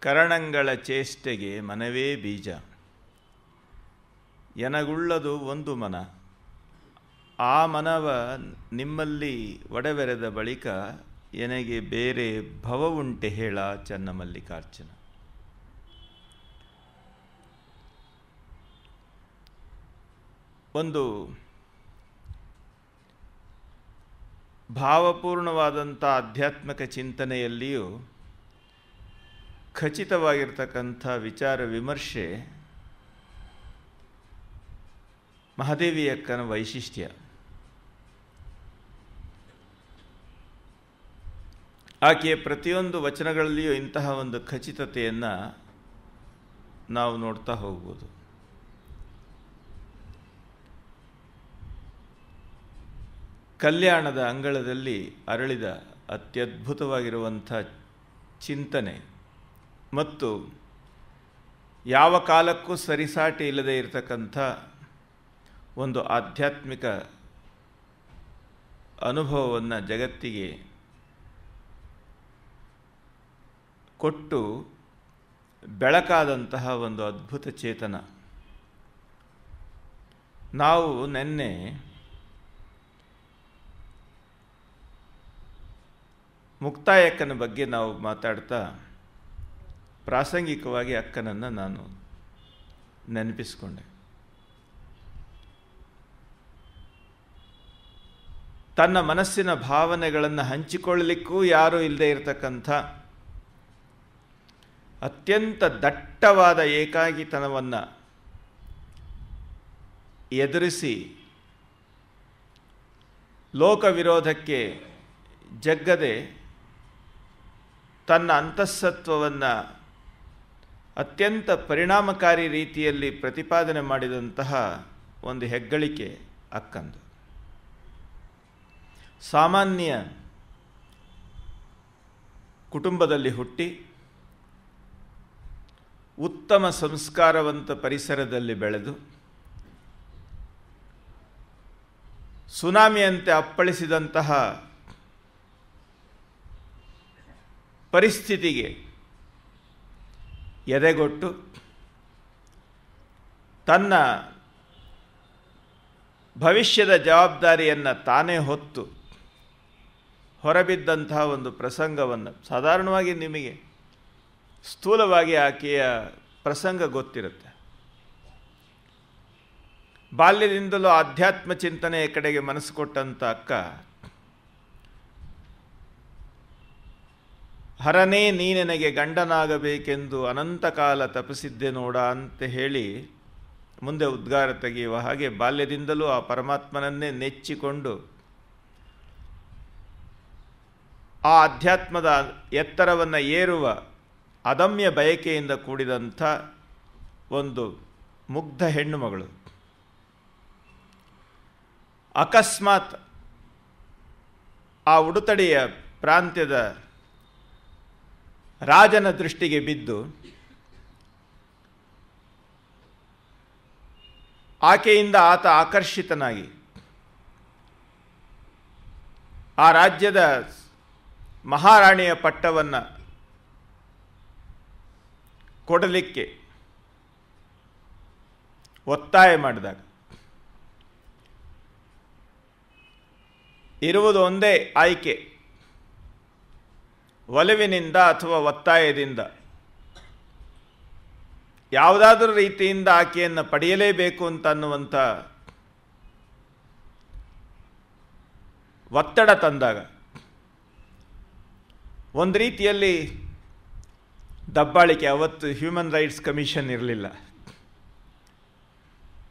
ಕರಣಂಗಳ ಚೇಷ್ಟೆಗೆ ಮನವೇ ಬೀಜ. ಎನಗುಳ್ಳದು ಒಂದು ಮನ, ಆ ಮನವ ನಿಮ್ಮಲ್ಲಿ ಒಡವೆರೆದ ಬಳಿಕ ಎನಗೆ ಬೇರೆ ಭವವುಂಟೆ ಹೇಳ ಚನ್ನಮಲ್ಲಿಕಾರ್ಜುನ. ಒಂದು ಭಾವಪೂರ್ಣವಾದಂಥ ಆಧ್ಯಾತ್ಮಿಕ ಚಿಂತನೆಯಲ್ಲಿಯೂ ಖಚಿತವಾಗಿರ್ತಕ್ಕಂಥ ವಿಚಾರ ವಿಮರ್ಶೆ ಮಹಾದೇವಿ ಅಕ್ಕನ ವೈಶಿಷ್ಟ್ಯ. ಆಕೆಯ ಪ್ರತಿಯೊಂದು ವಚನಗಳಲ್ಲಿಯೂ ಇಂತಹ ಒಂದು ಖಚಿತತೆಯನ್ನು ನಾವು ನೋಡ್ತಾ ಹೋಗ್ಬೋದು. ಕಲ್ಯಾಣದ ಅಂಗಳದಲ್ಲಿ ಅರಳಿದ ಅತ್ಯದ್ಭುತವಾಗಿರುವಂಥ ಚಿಂತನೆ ಮತ್ತು ಯಾವ ಕಾಲಕ್ಕೂ ಸರಿಸಾಟಿ ಇಲ್ಲದೆ ಇರತಕ್ಕಂಥ ಒಂದು ಆಧ್ಯಾತ್ಮಿಕ ಅನುಭವವನ್ನು ಜಗತ್ತಿಗೆ ಕೊಟ್ಟು ಬೆಳಕಾದಂತಹ ಒಂದು ಅದ್ಭುತ ಚೇತನ. ನಾವು ನಿನ್ನೆ ಮುಕ್ತಾಯ ಅಕ್ಕನ ಬಗ್ಗೆ ನಾವು ಮಾತಾಡ್ತಾ ಪ್ರಾಸಂಗಿಕವಾಗಿ ಅಕ್ಕನನ್ನು ನಾನು ನೆನಪಿಸಿಕೊಂಡೆ. ತನ್ನ ಮನಸ್ಸಿನ ಭಾವನೆಗಳನ್ನು ಹಂಚಿಕೊಳ್ಳಲಿಕ್ಕೂ ಯಾರೂ ಇಲ್ಲದೆ ಇರತಕ್ಕಂಥ ಅತ್ಯಂತ ದಟ್ಟವಾದ ಏಕಾಂಗಿತನವನ್ನು ಎದುರಿಸಿ ಲೋಕ ವಿರೋಧಕ್ಕೆ ಜಗ್ಗದೆ ತನ್ನ ಅಂತಃಸತ್ವವನ್ನು ಅತ್ಯಂತ ಪರಿಣಾಮಕಾರಿ ರೀತಿಯಲ್ಲಿ ಪ್ರತಿಪಾದನೆ ಮಾಡಿದಂತಹ ಒಂದು ಹೆಗ್ಗಳಿಕೆ ಅಕ್ಕಂದು. ಸಾಮಾನ್ಯ ಕುಟುಂಬದಲ್ಲಿ ಹುಟ್ಟಿ ಉತ್ತಮ ಸಂಸ್ಕಾರವಂತ ಪರಿಸರದಲ್ಲಿ ಬೆಳೆದು ಸುನಾಮಿಯಂತೆ ಅಪ್ಪಳಿಸಿದಂತಹ ಪರಿಸ್ಥಿತಿಗೆ ಎದೆಗೊಟ್ಟು ತನ್ನ ಭವಿಷ್ಯದ ಜವಾಬ್ದಾರಿಯನ್ನು ತಾನೇ ಹೊತ್ತು ಹೊರಬಿದ್ದಂತಹ ಒಂದು ಪ್ರಸಂಗವನ್ನು ಸಾಧಾರಣವಾಗಿ ನಿಮಗೆ ಸ್ಥೂಲವಾಗಿ ಆಕೆಯ ಪ್ರಸಂಗ ಗೊತ್ತಿರುತ್ತೆ. ಬಾಲ್ಯದಿಂದಲೂ ಆಧ್ಯಾತ್ಮ ಚಿಂತನೆಯ ಕಡೆಗೆ ಮನಸ್ಸು ಕೊಟ್ಟಂಥ ಅಕ್ಕ ಹರನೇ ನೀನೆನಗೆ ಗಂಡನಾಗಬೇಕೆಂದು ಅನಂತಕಾಲ ತಪಸ್ಸಿದ್ದೆ ನೋಡ ಅಂತ ಹೇಳಿ ಮುಂದೆ ಉದ್ಗಾರ ತೆಗೆಯುವ ಹಾಗೆ ಬಾಲ್ಯದಿಂದಲೂ ಆ ಪರಮಾತ್ಮನನ್ನೇ ನೆಚ್ಚಿಕೊಂಡು ಆ ಅಧ್ಯಾತ್ಮದ ಎತ್ತರವನ್ನು ಏರುವ ಅದಮ್ಯ ಬಯಕೆಯಿಂದ ಕೂಡಿದಂಥ ಒಂದು ಮುಗ್ಧ ಹೆಣ್ಣು ಮಗಳು. ಅಕಸ್ಮಾತ್ ಆ ಉಡುತಡಿಯ ಪ್ರಾಂತ್ಯದ ರಾಜನ ದೃಷ್ಟಿಗೆ ಬಿದ್ದು ಆಕೆಯಿಂದ ಆತ ಆಕರ್ಷಿತನಾಗಿ ಆ ರಾಜ್ಯದ ಮಹಾರಾಣಿಯ ಪಟ್ಟವನ್ನು ಕೊಡಲಿಕ್ಕೆ ಒತ್ತಾಯ ಮಾಡಿದಾಗ ಇರುವುದು ಒಂದೇ ಆಯ್ಕೆ, ಒಲವಿನಿಂದ ಅಥವಾ ಒತ್ತಾಯದಿಂದ ಯಾವುದಾದರೂ ರೀತಿಯಿಂದ ಆಕೆಯನ್ನು ಪಡೆಯಲೇಬೇಕು ಅಂತ ಅನ್ನುವಂಥ ಒತ್ತಡ ತಂದಾಗ ಒಂದು ರೀತಿಯಲ್ಲಿ ದಬ್ಬಾಳಿಕೆ. ಅವತ್ತು ಹ್ಯೂಮನ್ ರೈಟ್ಸ್ ಕಮಿಷನ್ ಇರಲಿಲ್ಲ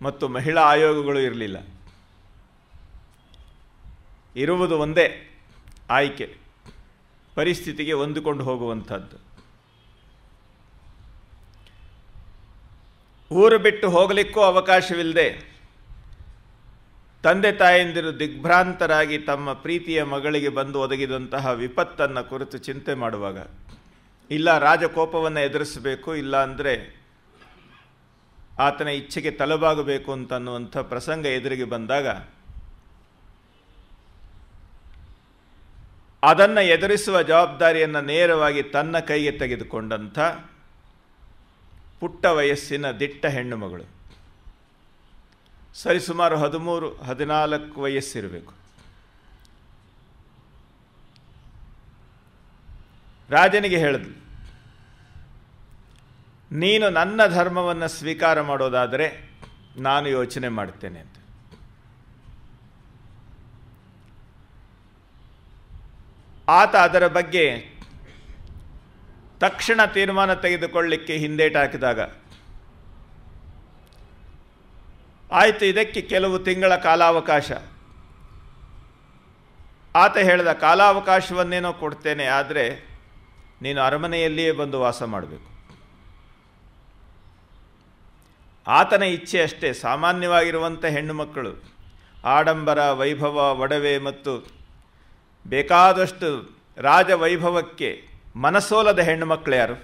ಮತ್ತು ಮಹಿಳಾ ಆಯೋಗಗಳು ಇರಲಿಲ್ಲ. ಇರುವುದು ಒಂದೇ ಆಯ್ಕೆ, ಪರಿಸ್ಥಿತಿಗೆ ಹೊಂದಿಕೊಂಡು ಹೋಗುವಂಥದ್ದು. ಊರು ಬಿಟ್ಟು ಹೋಗಲಿಕ್ಕೂ ಅವಕಾಶವಿಲ್ಲದೆ ತಂದೆ ತಾಯಂದಿರು ದಿಗ್ಭ್ರಾಂತರಾಗಿ ತಮ್ಮ ಪ್ರೀತಿಯ ಮಗಳಿಗೆ ಬಂದು ಒದಗಿದಂತಹ ವಿಪತ್ತನ್ನು ಕುರಿತು ಚಿಂತೆ ಮಾಡುವಾಗ, ಇಲ್ಲ ರಾಜಕೋಪವನ್ನು ಎದುರಿಸಬೇಕು, ಇಲ್ಲ ಅಂದರೆ ಆತನ ಇಚ್ಛೆಗೆ ತಲೆಬಾಗಬೇಕು ಅಂತನ್ನುವಂಥ ಪ್ರಸಂಗ ಎದುರಿಗೆ ಬಂದಾಗ ಅದನ್ನು ಎದುರಿಸುವ ಜವಾಬ್ದಾರಿಯನ್ನು ನೇರವಾಗಿ ತನ್ನ ಕೈಗೆ ತೆಗೆದುಕೊಂಡಂಥ ಪುಟ್ಟ ವಯಸ್ಸಿನ ದಿಟ್ಟ ಹೆಣ್ಣು ಮಗಳು. ಸರಿಸುಮಾರು 13-14 ವಯಸ್ಸಿರಬೇಕು. ರಾಜನಿಗೆ ಹೇಳಿದ್ಲು, ನೀನು ನನ್ನ ಧರ್ಮವನ್ನು ಸ್ವೀಕಾರ ಮಾಡೋದಾದರೆ ನಾನು ಯೋಚನೆ ಮಾಡ್ತೇನೆ ಅಂತ. ಆತ ಅದರ ಬಗ್ಗೆ ತಕ್ಷಣ ತೀರ್ಮಾನ ತೆಗೆದುಕೊಳ್ಳಲಿಕ್ಕೆ ಹಿಂದೇಟು ಹಾಕಿದಾಗ, ಆಯಿತು, ಇದಕ್ಕೆ ಕೆಲವು ತಿಂಗಳ ಕಾಲಾವಕಾಶ. ಆತ ಹೇಳಿದ, ಕಾಲಾವಕಾಶವನ್ನೇನೋ ಕೊಡ್ತೇನೆ, ಆದರೆ ನೀನು ಅರಮನೆಯಲ್ಲಿಯೇ ಬಂದು ವಾಸ ಮಾಡಬೇಕು. ಆತನ ಇಚ್ಛೆ ಅಷ್ಟೇ. ಸಾಮಾನ್ಯವಾಗಿರುವಂಥ ಹೆಣ್ಣು ಮಕ್ಕಳು ಆಡಂಬರ, ವೈಭವ, ಒಡವೆ ಮತ್ತು ಬೇಕಾದಷ್ಟು ರಾಜವೈಭವಕ್ಕೆ ಮನಸೋಲದ ಹೆಣ್ಣು ಮಕ್ಕಳು ಯಾರು?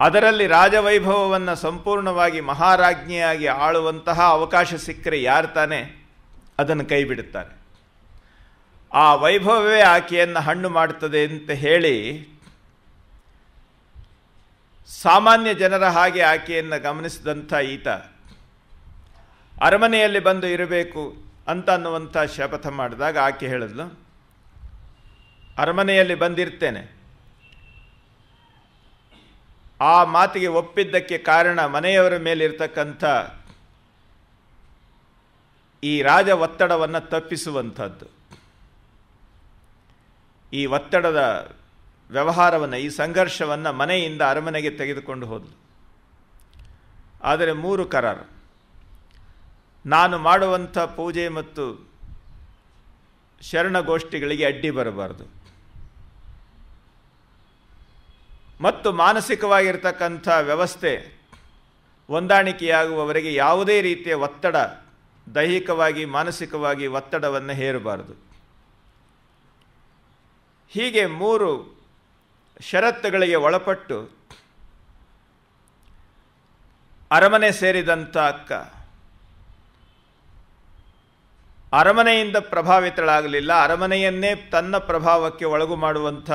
ಅದರಲ್ಲಿ ರಾಜವೈಭವವನ್ನು ಸಂಪೂರ್ಣವಾಗಿ ಮಹಾರಾಜ್ಞಿಯಾಗಿ ಆಳುವಂತಹ ಅವಕಾಶ ಸಿಕ್ಕರೆ ಯಾರು ತಾನೇ ಅದನ್ನು ಕೈ ಬಿಡುತ್ತಾರೆ? ಆ ವೈಭವವೇ ಆಕೆಯನ್ನು ಹಣ್ಣು ಮಾಡುತ್ತದೆ ಅಂತ ಹೇಳಿ ಸಾಮಾನ್ಯ ಜನರ ಹಾಗೆ ಆಕೆಯನ್ನು ಗಮನಿಸಿದಂಥ ಈತ ಅರಮನೆಯಲ್ಲಿ ಬಂದು ಇರಬೇಕು ಅಂತ ಅನ್ನುವಂಥ ಶಪಥ ಮಾಡಿದಾಗ ಆಕೆ ಹೇಳಿದ್ಲು, ಅರಮನೆಯಲ್ಲಿ ಬಂದಿರ್ತೇನೆ. ಆ ಮಾತಿಗೆ ಒಪ್ಪಿದ್ದಕ್ಕೆ ಕಾರಣ ಮನೆಯವರ ಮೇಲಿರ್ತಕ್ಕಂಥ ಈ ರಾಜ ಒತ್ತಡವನ್ನು ತಪ್ಪಿಸುವಂಥದ್ದು. ಈ ಒತ್ತಡದ ವ್ಯವಹಾರವನ್ನು, ಈ ಸಂಘರ್ಷವನ್ನು ಮನೆಯಿಂದ ಅರಮನೆಗೆ ತೆಗೆದುಕೊಂಡು ಹೋದಳು. ಆದರೆ 3 ಕರಾರು. ನಾನು ಮಾಡುವಂಥ ಪೂಜೆ ಮತ್ತು ಶರಣಗೋಷ್ಠಿಗಳಿಗೆ ಅಡ್ಡಿ ಬರಬಾರದು, ಮತ್ತು ಮಾನಸಿಕವಾಗಿರ್ತಕ್ಕಂಥ ವ್ಯವಸ್ಥೆ ಹೊಂದಾಣಿಕೆಯಾಗುವವರೆಗೆ ಯಾವುದೇ ರೀತಿಯ ಒತ್ತಡ, ದೈಹಿಕವಾಗಿ ಮಾನಸಿಕವಾಗಿ ಒತ್ತಡವನ್ನು ಹೇರಬಾರದು. ಹೀಗೆ 3 ಷರತ್ತುಗಳಿಗೆ ಒಳಪಟ್ಟು ಅರಮನೆ ಸೇರಿದಂಥ ಅಕ್ಕ ಅರಮನೆಯಿಂದ ಪ್ರಭಾವಿತಳಾಗಲಿಲ್ಲ, ಅರಮನೆಯನ್ನೇ ತನ್ನ ಪ್ರಭಾವಕ್ಕೆ ಒಳಗು ಮಾಡುವಂಥ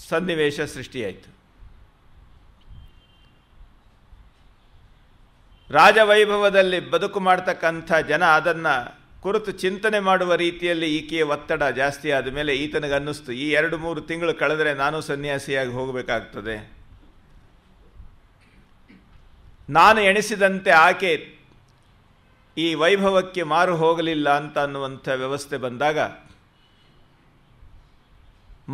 ಸನ್ನಿವೇಶ ಸೃಷ್ಟಿಯಾಯಿತು. ರಾಜವೈಭವದಲ್ಲಿ ಬದುಕು ಮಾಡ್ತಕ್ಕಂಥ ಜನ ಅದನ್ನು ಕುರಿತು ಚಿಂತನೆ ಮಾಡುವ ರೀತಿಯಲ್ಲಿ ಈಕೆಯ ಒತ್ತಡ ಜಾಸ್ತಿ ಆದ ಮೇಲೆ ಈತನಿಗನ್ನಿಸ್ತು, ಈ 2-3 ತಿಂಗಳು ಕಳೆದರೆ ನಾನು ಸನ್ಯಾಸಿಯಾಗಿ ಹೋಗಬೇಕಾಗ್ತದೆ. ನಾನು ಎಣಿಸಿದಂತೆ ಆಕೆ ಈ ವೈಭವಕ್ಕೆ ಮಾರು ಹೋಗಲಿಲ್ಲ ಅಂತ ಅನ್ನುವಂಥ ವ್ಯವಸ್ಥೆ ಬಂದಾಗ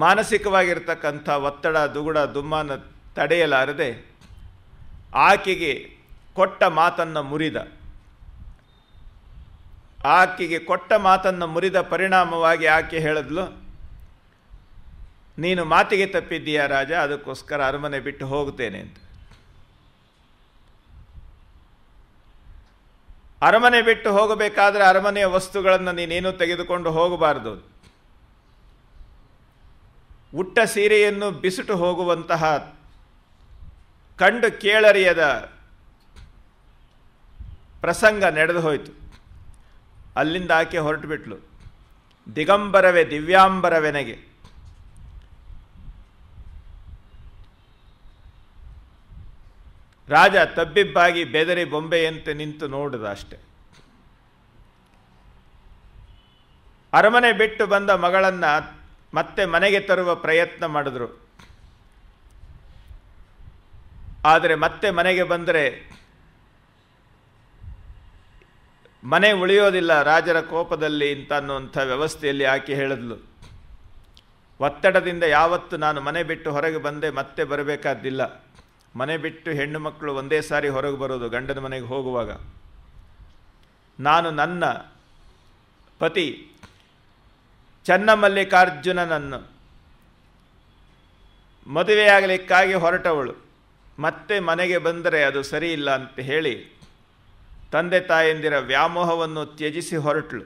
ಮಾನಸಿಕವಾಗಿರ್ತಕ್ಕಂಥ ಒತ್ತಡ, ದುಗುಡ, ದುಮ್ಮಾನ ತಡೆಯಲಾರದೆ ಆಕೆಗೆ ಕೊಟ್ಟ ಮಾತನ್ನು ಮುರಿದ ಪರಿಣಾಮವಾಗಿ ಆಕೆ ಹೇಳಿದ್ಲು, ನೀನು ಮಾತಿಗೆ ತಪ್ಪಿದ್ದೀಯಾ ರಾಜ, ಅದಕ್ಕೋಸ್ಕರ ಅರಮನೆ ಬಿಟ್ಟು ಹೋಗ್ತೇನೆ ಅಂತ. ಅರಮನೆ ಬಿಟ್ಟು ಹೋಗಬೇಕಾದ್ರೆ ಅರಮನೆಯ ವಸ್ತುಗಳನ್ನು ನೀನೇನು ತೆಗೆದುಕೊಂಡು ಹೋಗಬಾರದು. ಉಟ್ಟ ಸೀರೆಯನ್ನು ಬಿಸುಟು ಹೋಗುವಂತಹ ಕಂಡು ಕೇಳರಿಯದ ಪ್ರಸಂಗ ನಡೆದು ಹೋಯಿತು. ಅಲ್ಲಿಂದ ಆಕೆ ಹೊರಟು ಬಿಟ್ಲು. ದಿಗಂಬರವೇ ದಿವ್ಯಾಂಬರವೆನಗೆ. ರಾಜ ತಬ್ಬಿಬ್ಬಾಗಿ ಬೆದರಿ ಬೊಂಬೆಯಂತೆ ನಿಂತು ನೋಡಿದ ಅಷ್ಟೆ. ಅರಮನೆ ಬಿಟ್ಟು ಬಂದ ಮಗಳನ್ನು ಮತ್ತೆ ಮನೆಗೆ ತರುವ ಪ್ರಯತ್ನ ಮಾಡಿದ್ರು. ಆದರೆ ಮತ್ತೆ ಮನೆಗೆ ಬಂದರೆ ಮನೆ ಉಳಿಯೋದಿಲ್ಲ ರಾಜರ ಕೋಪದಲ್ಲಿ ಅಂತ ಅನ್ನುವಂಥ ವ್ಯವಸ್ಥೆಯಲ್ಲಿ ಆಕೆ ಹೇಳಿದ್ಲು, ಒತ್ತಡದಿಂದ ಯಾವತ್ತು ನಾನು ಮನೆ ಬಿಟ್ಟು ಹೊರಗೆ ಬಂದೆ ಮತ್ತೆ ಬರಬೇಕಾದ್ದಿಲ್ಲ. ಮನೆ ಬಿಟ್ಟು ಹೆಣ್ಣು ಮಕ್ಕಳು ಒಂದೇ ಸಾರಿ ಹೊರಗೆ ಬರೋದು ಗಂಡನ ಮನೆಗೆ ಹೋಗುವಾಗ. ನಾನು ನನ್ನ ಪತಿ ಚನ್ನಮಲ್ಲಿಕಾರ್ಜುನನನ್ನು ಮದುವೆಯಾಗಲಿಕ್ಕಾಗಿ ಹೊರಟವಳು, ಮತ್ತೆ ಮನೆಗೆ ಬಂದರೆ ಅದು ಸರಿಯಿಲ್ಲ ಅಂತ ಹೇಳಿ ತಂದೆ ತಾಯಂದಿರ ವ್ಯಾಮೋಹವನ್ನು ತ್ಯಜಿಸಿ ಹೊರಟಳು.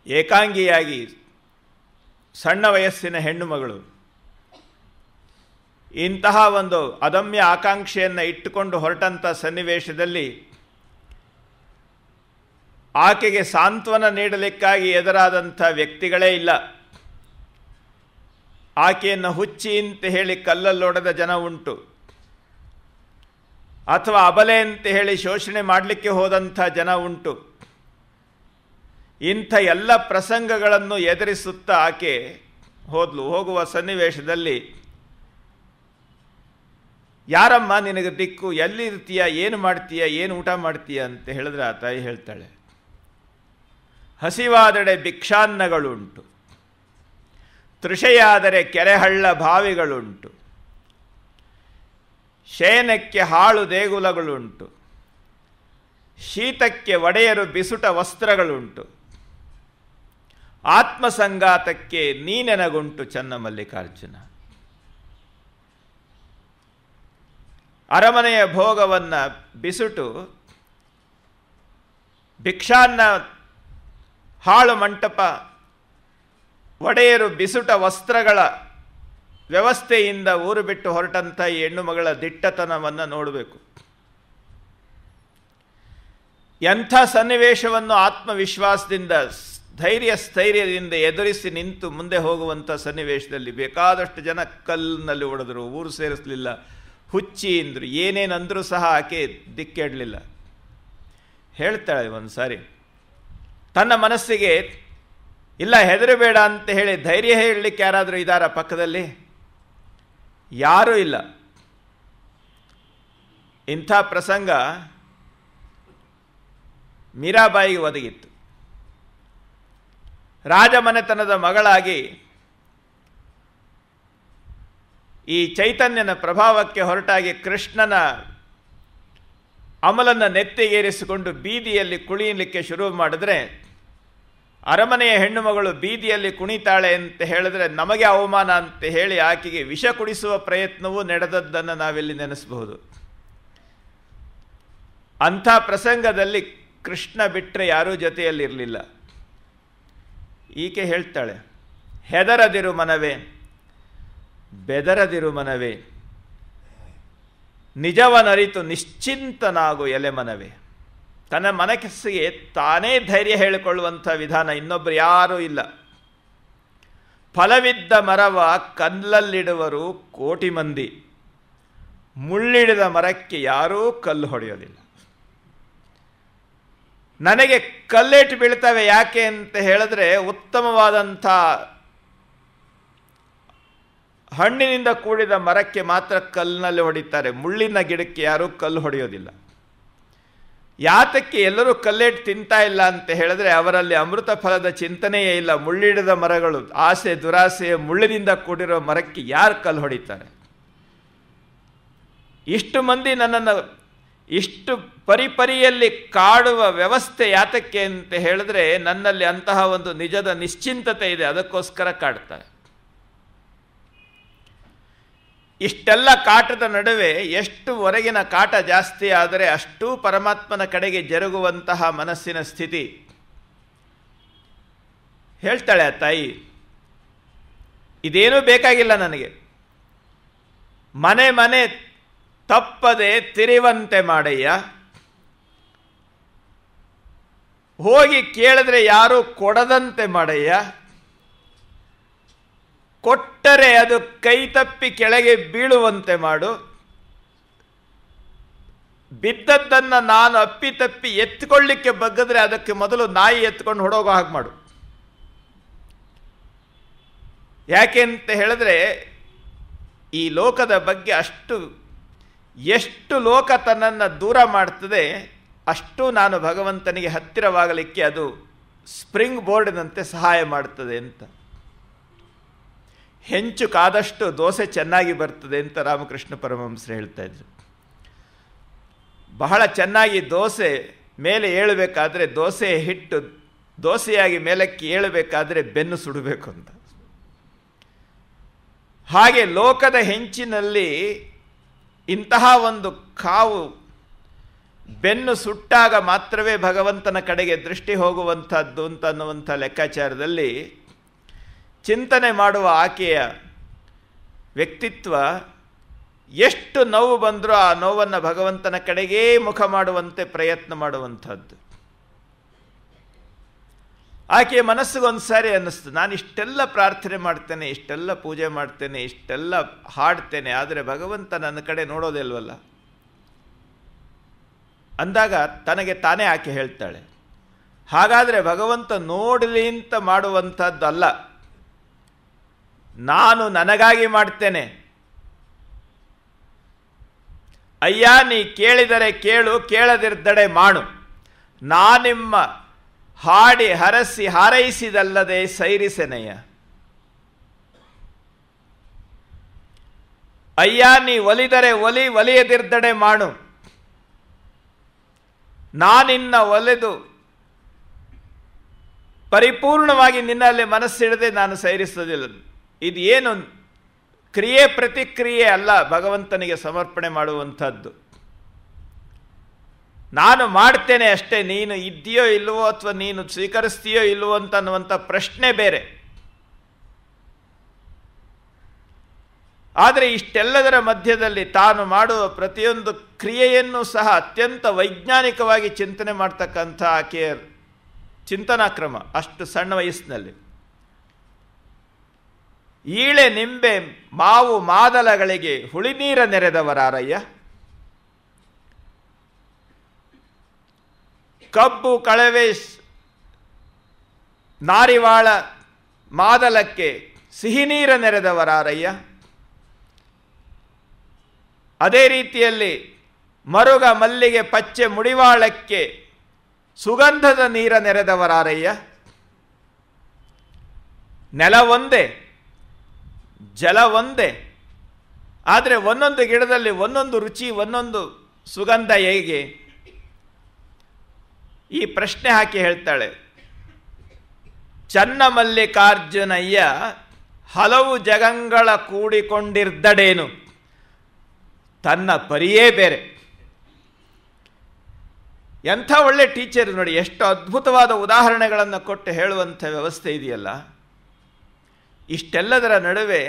ಏಕಾಂಗಿಯಾಗಿ ಸಣ್ಣ ವಯಸ್ಸಿನ ಹೆಣ್ಣು ಮಗಳು ಇಂತಹ ಒಂದು ಅದಮ್ಯ ಆಕಾಂಕ್ಷೆಯನ್ನು ಇಟ್ಟುಕೊಂಡು ಹೊರಟಂಥ ಸನ್ನಿವೇಶದಲ್ಲಿ ಆಕೆಗೆ ಸಾಂತ್ವನ ನೀಡಲಿಕ್ಕಾಗಿ ಎದುರಾದಂಥ ವ್ಯಕ್ತಿಗಳೇ ಇಲ್ಲ. ಆಕೆಯನ್ನು ಹುಚ್ಚಿ ಅಂತ ಹೇಳಿ ಕಲ್ಲಲ್ಲೊಡೆದ ಜನ ಉಂಟು, ಅಥವಾ ಅಬಲೆ ಅಂತ ಹೇಳಿ ಶೋಷಣೆ ಮಾಡಲಿಕ್ಕೆ ಹೋದಂಥ ಜನ ಉಂಟು. ಇಂಥ ಎಲ್ಲ ಪ್ರಸಂಗಗಳನ್ನು ಎದುರಿಸುತ್ತಾ ಆಕೆ ಹೋಗುವ ಸನ್ನಿವೇಶದಲ್ಲಿ ಯಾರಮ್ಮ ನಿನಗೆ ದಿಕ್ಕು, ಎಲ್ಲಿರ್ತೀಯ, ಏನು ಮಾಡ್ತೀಯ, ಏನು ಊಟ ಮಾಡ್ತೀಯ ಅಂತ ಹೇಳಿದ್ರೆ ಆ ತಾಯಿ ಹೇಳ್ತಾಳೆ, ಹಸಿವಾದಡೆ ಭಿಕ್ಷಾನ್ನಗಳುಂಟು, ತೃಷೆಯಾದರೆ ಕೆರೆಹಳ್ಳ ಬಾವಿಗಳುಂಟು, ಶಯನಕ್ಕೆ ಹಾಳು ದೇಗುಲಗಳುಂಟು, ಶೀತಕ್ಕೆ ಒಡೆಯರು ಬಿಸುಟ ವಸ್ತ್ರಗಳುಂಟು, ಆತ್ಮಸಂಗಾತಕ್ಕೆ ನೀನೆನಗುಂಟು ಚನ್ನಮಲ್ಲಿಕಾರ್ಜುನ. ಅರಮನೆಯ ಭೋಗವನ್ನು ಬಿಸುಟು, ಭಿಕ್ಷಾನ್ನ ಹಾಳು ಮಂಟಪ, ಒಡೆಯರು ಬಿಸುಟ ವಸ್ತ್ರಗಳ ವ್ಯವಸ್ಥೆಯಿಂದ ಊರು ಬಿಟ್ಟು ಹೊರಟಂಥ ಈ ಹೆಣ್ಣು ಮಗಳ ದಿಟ್ಟತನವನ್ನು ನೋಡಬೇಕು. ಎಂಥ ಸನ್ನಿವೇಶವನ್ನು ಆತ್ಮವಿಶ್ವಾಸದಿಂದ ಸ್ಥೈರ್ಯದಿಂದ ಎದುರಿಸಿ ನಿಂತು ಮುಂದೆ ಹೋಗುವಂಥ ಸನ್ನಿವೇಶದಲ್ಲಿ ಬೇಕಾದಷ್ಟು ಜನ ಕಲ್ಲಿನಲ್ಲಿ ಹೊಡೆದ್ರು, ಊರು ಸೇರಿಸಲಿಲ್ಲ, ಹುಚ್ಚಿ ಅಂದರು, ಏನೇನಂದರೂ ಸಹ ಆಕೆ ದಿಕ್ಕೆಡಲಿಲ್ಲ. ಹೇಳ್ತಾಳೆ ಒಂದು ಸಾರಿ ತನ್ನ ಮನಸ್ಸಿಗೆ, ಇಲ್ಲ ಹೆದರಬೇಡ ಅಂತ ಹೇಳಿ ಧೈರ್ಯ ಹೇಳಲಿಕ್ಕೆ ಯಾರಾದರೂ ಇದ್ದಾರಾ ಪಕ್ಕದಲ್ಲಿ? ಯಾರೂ ಇಲ್ಲ. ಇಂಥ ಪ್ರಸಂಗ ಮೀರಾಬಾಯಿಗೆ ಒದಗಿತ್ತು. ರಾಜಮನೆತನದ ಮಗಳಾಗಿ ಈ ಚೈತನ್ಯನ ಪ್ರಭಾವಕ್ಕೆ ಹೊರಟಾಗಿ ಕೃಷ್ಣನ ಅಮಲನ್ನು ನೆತ್ತಿಗೇರಿಸಿಕೊಂಡು ಬೀದಿಯಲ್ಲಿ ಕುಣಿಯಲಿಕ್ಕೆ ಶುರು ಮಾಡಿದ್ರೆ, ಅರಮನೆಯ ಹೆಣ್ಣು ಮಗಳು ಬೀದಿಯಲ್ಲಿ ಕುಣಿತಾಳೆ ಅಂತ ಹೇಳಿದ್ರೆ ನಮಗೆ ಅವಮಾನ ಅಂತ ಹೇಳಿ ಆಕೆಗೆ ವಿಷ ಕುಡಿಸುವ ಪ್ರಯತ್ನವೂ ನಡೆದದ್ದನ್ನು ನಾವಿಲ್ಲಿ ನೆನೆಸಬಹುದು. ಅಂಥ ಪ್ರಸಂಗದಲ್ಲಿ ಕೃಷ್ಣ ಬಿಟ್ಟರೆ ಯಾರೂ ಜೊತೆಯಲ್ಲಿರಲಿಲ್ಲ. ಈಕೆ ಹೇಳ್ತಾಳೆ, ಹೆದರದಿರು ಮನವೇ, ಬೆದರದಿರು ಮನವೇ, ನಿಜವನರಿತು ನಿಶ್ಚಿಂತನಾಗು ಎಲೆ ಮನವೇ. ತನ್ನ ಮನಸ್ಸಿಗೆ ತಾನೇ ಧೈರ್ಯ ಹೇಳಿಕೊಳ್ಳುವಂಥ ವಿಧಾನ ಇನ್ನೊಬ್ಬರು ಯಾರೂ ಇಲ್ಲ. ಫಲವಿದ್ದ ಮರವ ಕಲ್ಲಲ್ಲಿಡುವರು ಕೋಟಿ ಮಂದಿ, ಮುಳ್ಳಿಡಿದ ಮರಕ್ಕೆ ಯಾರೂ ಕಲ್ಲು ಹೊಡೆಯೋದಿಲ್ಲ. ನನಗೆ ಕಲ್ಲೇಟು ಬೀಳ್ತವೆ ಯಾಕೆ ಅಂತ ಹೇಳಿದ್ರೆ, ಉತ್ತಮವಾದಂಥ ಹಣ್ಣಿನಿಂದ ಕೂಡಿದ ಮರಕ್ಕೆ ಮಾತ್ರ ಕಲ್ಲಿನಲ್ಲಿ ಹೊಡಿತಾರೆ, ಮುಳ್ಳಿನ ಗಿಡಕ್ಕೆ ಯಾರೂ ಕಲ್ಲು ಹೊಡೆಯೋದಿಲ್ಲ. ಯಾತಕ್ಕೆ ಎಲ್ಲರೂ ಕಲ್ಲೇಟು ತಿಂತಾ ಇಲ್ಲ ಅಂತ ಹೇಳಿದ್ರೆ, ಅವರಲ್ಲಿ ಅಮೃತ ಫಲದ ಚಿಂತನೆಯೇ ಇಲ್ಲ. ಮುಳ್ಳಿಡಿದ ಮರಗಳು, ಆಸೆ ದುರಾಸೆಯ ಮುಳ್ಳಿನಿಂದ ಕೂಡಿರೋ ಮರಕ್ಕೆ ಯಾರು ಕಲ್ಲು ಹೊಡಿತಾರೆ? ಇಷ್ಟು ಮಂದಿ ನನ್ನನ್ನು ಇಷ್ಟು ಪರಿಪರಿಯಲ್ಲಿ ಕಾಡುವ ವ್ಯವಸ್ಥೆ ಯಾತಕ್ಕೆ ಅಂತ ಹೇಳಿದ್ರೆ, ನನ್ನಲ್ಲಿ ಅಂತಹ ಒಂದು ನಿಜದ ನಿಶ್ಚಿಂತತೆ ಇದೆ, ಅದಕ್ಕೋಸ್ಕರ ಕಾಡ್ತಾರೆ. ಇಷ್ಟೆಲ್ಲ ಕಾಟದ ನಡುವೆ ಎಷ್ಟು ಹೊರಗಿನ ಕಾಟ ಜಾಸ್ತಿ ಆದರೆ ಅಷ್ಟೂ ಪರಮಾತ್ಮನ ಕಡೆಗೆ ಜರುಗುವಂತಹ ಮನಸ್ಸಿನ ಸ್ಥಿತಿ. ಹೇಳ್ತಾಳೆ ಆ ತಾಯಿ, ಇದೇನೂ ಬೇಕಾಗಿಲ್ಲ ನನಗೆ, ಮನೆ ಮನೆ ತಪ್ಪದೆ ತಿರುವಂತೆ ಮಾಡಯ್ಯ, ಹೋಗಿ ಕೇಳಿದ್ರೆ ಯಾರೂ ಕೊಡದಂತೆ ಮಾಡಯ್ಯ, ಕೊಟ್ಟರೆ ಅದು ಕೈ ತಪ್ಪಿ ಕೆಳಗೆ ಬೀಳುವಂತೆ ಮಾಡು, ಬಿದ್ದದ್ದನ್ನು ನಾನು ಅಪ್ಪಿತಪ್ಪಿ ಎತ್ಕೊಳ್ಳಿಕ್ಕೆ ಬಗ್ಗಿದ್ರೆ ಅದಕ್ಕೆ ಮೊದಲು ನಾಯಿ ಎತ್ಕೊಂಡು ಹೊಡೋಗೋ ಹಾಗೆ ಮಾಡು. ಯಾಕೆ ಅಂತ ಹೇಳಿದ್ರೆ, ಈ ಲೋಕದ ಬಗ್ಗೆ ಎಷ್ಟು ಲೋಕ ತನ್ನನ್ನು ದೂರ ಮಾಡ್ತದೆ, ಅಷ್ಟು ನಾನು ಭಗವಂತನಿಗೆ ಹತ್ತಿರವಾಗಲಿಕ್ಕೆ ಅದು ಸ್ಪ್ರಿಂಗ್ ಬೋರ್ಡ್ನಂತೆ ಸಹಾಯ ಮಾಡ್ತದೆ ಅಂತ. ಹೆಂಚು ಕಾದಷ್ಟು ದೋಸೆ ಚೆನ್ನಾಗಿ ಬರ್ತದೆ ಅಂತ ರಾಮಕೃಷ್ಣ ಪರಮಹಂಸರು ಹೇಳ್ತಾ ಇದ್ರು. ಬಹಳ ಚೆನ್ನಾಗಿ ದೋಸೆ ಮೇಲೆ ಏಳಬೇಕಾದ್ರೆ, ದೋಸೆ ಹಿಟ್ಟು ದೋಸೆಯಾಗಿ ಮೇಲಕ್ಕೆ ಏಳಬೇಕಾದ್ರೆ ಬೆನ್ನು ಸುಡಬೇಕು ಅಂತ. ಹಾಗೆ ಲೋಕದ ಹೆಂಚಿನಲ್ಲಿ ಇಂತಹ ಒಂದು ಕಾವು ಬೆನ್ನು ಸುಟ್ಟಾಗ ಮಾತ್ರವೇ ಭಗವಂತನ ಕಡೆಗೆ ದೃಷ್ಟಿ ಹೋಗುವಂಥದ್ದು ಅಂತ ಅನ್ನುವಂಥ ಲೆಕ್ಕಾಚಾರದಲ್ಲಿ ಚಿಂತನೆ ಮಾಡುವ ಆಕೆಯ ವ್ಯಕ್ತಿತ್ವ, ಎಷ್ಟು ನೋವು ಬಂದರೂ ಆ ನೋವನ್ನು ಭಗವಂತನ ಕಡೆಗೇ ಮುಖ ಮಾಡುವಂತೆ ಪ್ರಯತ್ನ ಮಾಡುವಂಥದ್ದು. ಆಕೆಯ ಮನಸ್ಸಿಗೊಂದು ಸಾರಿ ಅನ್ನಿಸ್ತು, ನಾನು ಇಷ್ಟೆಲ್ಲ ಪ್ರಾರ್ಥನೆ ಮಾಡ್ತೇನೆ, ಇಷ್ಟೆಲ್ಲ ಪೂಜೆ ಮಾಡ್ತೇನೆ, ಇಷ್ಟೆಲ್ಲ ಹಾಡ್ತೇನೆ, ಆದರೆ ಭಗವಂತ ನನ್ನ ಕಡೆ ನೋಡೋದಿಲ್ವಲ್ಲ ಅಂದಾಗ ತನಗೆ ತಾನೇ ಆಕೆ ಹೇಳ್ತಾಳೆ, ಹಾಗಾದರೆ ಭಗವಂತ ನೋಡಲಿ ಅಂತ ಮಾಡುವಂಥದ್ದಲ್ಲ, ನಾನು ನನಗಾಗಿ ಮಾಡ್ತೇನೆ. ಅಯ್ಯ ನೀ ಕೇಳಿದರೆ ಕೇಳು, ಕೇಳದಿರ್ದಡೆ ಮಾಡು, ನಾನಿಮ್ಮ ಹಾಡಿ ಹರಸಿ ಹಾರೈಸಿದಲ್ಲದೆ ಸೈರಿಸೆನೆಯ. ಅಯ್ಯ ನೀ ಒಲಿದರೆ ಒಲಿ, ಒಲಿಯದಿರ್ದಡೆ ಮಾಡು, ನಾನಿನ್ನ ಒಲೆದು ಪರಿಪೂರ್ಣವಾಗಿ ನಿನ್ನಲ್ಲಿ ಮನಸ್ಸಿಡದೆ ನಾನು ಸೈರಿಸೋದಿಲ್ಲ. ಇದು ಏನು ಕ್ರಿಯೆ ಪ್ರತಿಕ್ರಿಯೆ ಅಲ್ಲ, ಭಗವಂತನಿಗೆ ಸಮರ್ಪಣೆ ಮಾಡುವಂಥದ್ದು. ನಾನು ಮಾಡ್ತೇನೆ ಅಷ್ಟೇ, ನೀನು ಇದ್ದೀಯೋ ಇಲ್ಲವೋ ಅಥವಾ ನೀನು ಸ್ವೀಕರಿಸ್ತೀಯೋ ಇಲ್ಲವೋ ಅನ್ನುವಂಥ ಪ್ರಶ್ನೆ ಬೇರೆ. ಆದರೆ ಇಷ್ಟೆಲ್ಲದರ ಮಧ್ಯದಲ್ಲಿ ತಾನು ಮಾಡುವ ಪ್ರತಿಯೊಂದು ಕ್ರಿಯೆಯನ್ನು ಸಹ ಅತ್ಯಂತ ವೈಜ್ಞಾನಿಕವಾಗಿ ಚಿಂತನೆ ಮಾಡ್ತಕ್ಕಂಥ ಆಕೆಯ ಚಿಂತನಾ ಕ್ರಮ ಅಷ್ಟು ಸಣ್ಣ ವಯಸ್ಸಿನಲ್ಲಿ. ಈಳೆ ನಿಂಬೆ ಮಾವು ಮಾದಲಗಳಿಗೆ ಹುಳಿನೀರ ನೆರೆದವರಾರಯ್ಯ, ಕಬ್ಬು ಕಳವೆ ನಾರಿವಾಳ ಮಾದಲಕ್ಕೆ ಸಿಹಿ ನೀರ ನೆರೆದವರಾರಯ್ಯ. ಅದೇ ರೀತಿಯಲ್ಲಿ ಮರುಗ ಮಲ್ಲಿಗೆ ಪಚ್ಚೆ ಮುಡಿವಾಳಕ್ಕೆ ಸುಗಂಧದ ನೀರ ನೆರೆದವರಾರಯ್ಯ. ನೆಲ ಒಂದೇ, ಜಲ ಒಂದೇ, ಆದರೆ ಒಂದೊಂದು ಗಿಡದಲ್ಲಿ ಒಂದೊಂದು ರುಚಿ, ಒಂದೊಂದು ಸುಗಂಧ ಹೇಗೆ? ಈ ಪ್ರಶ್ನೆ ಹಾಕಿ ಹೇಳ್ತಾಳೆ, ಚನ್ನಮಲ್ಲಿಕಾರ್ಜುನಯ್ಯ ಹಲವು ಜಗಂಗಳ ಕೂಡಿಕೊಂಡಿರ್ದಡೇನು, ತನ್ನ ಪರಿಯೇ ಬೇರೆ. ಎಂಥ ಒಳ್ಳೆ ಟೀಚರ್ ನೋಡಿ, ಎಷ್ಟು ಅದ್ಭುತವಾದ ಉದಾಹರಣೆಗಳನ್ನು ಕೊಟ್ಟು ಹೇಳುವಂಥ ವ್ಯವಸ್ಥೆ ಇದೆಯಲ್ಲ. ಇಷ್ಟೆಲ್ಲದರ ನಡುವೆ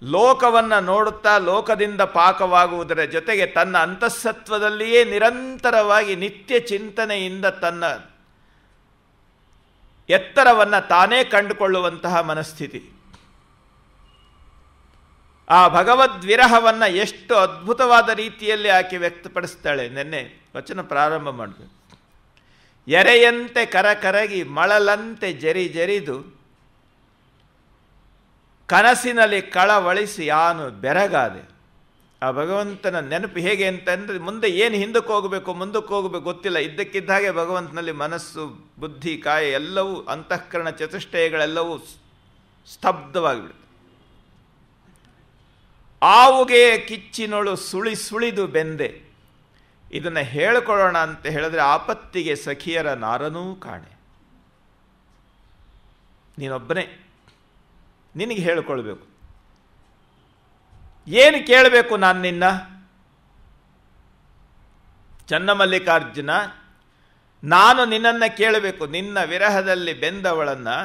ಲೋಕವನ್ನು ನೋಡುತ್ತಾ ಲೋಕದಿಂದ ಪಾಕವಾಗುವುದರ ಜೊತೆಗೆ ತನ್ನ ಅಂತಃಸತ್ವದಲ್ಲಿಯೇ ನಿರಂತರವಾಗಿ ನಿತ್ಯ ಚಿಂತನೆಯಿಂದ ತನ್ನ ಎತ್ತರವನ್ನು ತಾನೇ ಕಂಡುಕೊಳ್ಳುವಂತಹ ಮನಸ್ಥಿತಿ. ಆ ಭಗವದ್ವಿರಹವನ್ನು ಎಷ್ಟು ಅದ್ಭುತವಾದ ರೀತಿಯಲ್ಲಿ ಆಕೆ ವ್ಯಕ್ತಪಡಿಸ್ತಾಳೆ. ನಿನ್ನೆ ವಚನ ಪ್ರಾರಂಭ ಮಾಡಬೇಕು. ಎರೆಯಂತೆ ಕರಕರಗಿ ಮಳಲಂತೆ ಜರಿ ಜರಿದು ಕನಸಿನಲ್ಲಿ ಕಳವಳಿಸಿ ಆನು ಬೆರಗಾದೆ. ಆ ಭಗವಂತನ ನೆನಪು ಹೇಗೆ ಅಂತಂದರೆ, ಮುಂದೆ ಏನು ಹಿಂದಕ್ಕೆ ಹೋಗಬೇಕು ಮುಂದಕ್ಕೆ ಹೋಗಬೇಕು ಗೊತ್ತಿಲ್ಲ, ಇದ್ದಕ್ಕಿದ್ದ ಹಾಗೆ ಭಗವಂತನಲ್ಲಿ ಮನಸ್ಸು ಬುದ್ಧಿ ಕಾಯ ಎಲ್ಲವೂ ಅಂತಃಕರಣ ಚತುಷ್ಟಯಗಳೆಲ್ಲವೂ ಸ್ತಬ್ಧವಾಗಿಬಿಡುತ್ತೆ. ಆವುಗೆ ಕಿಚ್ಚಿನೊಳು ಸುಳಿದು ಬೆಂದೆ. ಇದನ್ನು ಹೇಳಿಕೊಳ್ಳೋಣ ಅಂತ ಹೇಳಿದ್ರೆ ಆಪತ್ತಿಗೆ ಸಖಿಯರ ನಾರನೂ ಕಾಣೆ. ನೀನೊಬ್ಬನೇ ನಿನಗೆ ಹೇಳಿಕೊಳ್ಬೇಕು. ಏನು ಕೇಳಬೇಕು ನಾನು ನಿನ್ನ? ಚನ್ನಮಲ್ಲಿಕಾರ್ಜುನ, ನಾನು ನಿನ್ನನ್ನು ಕೇಳಬೇಕು. ನಿನ್ನ ವಿರಹದಲ್ಲಿ ಬೆಂದವಳನ್ನು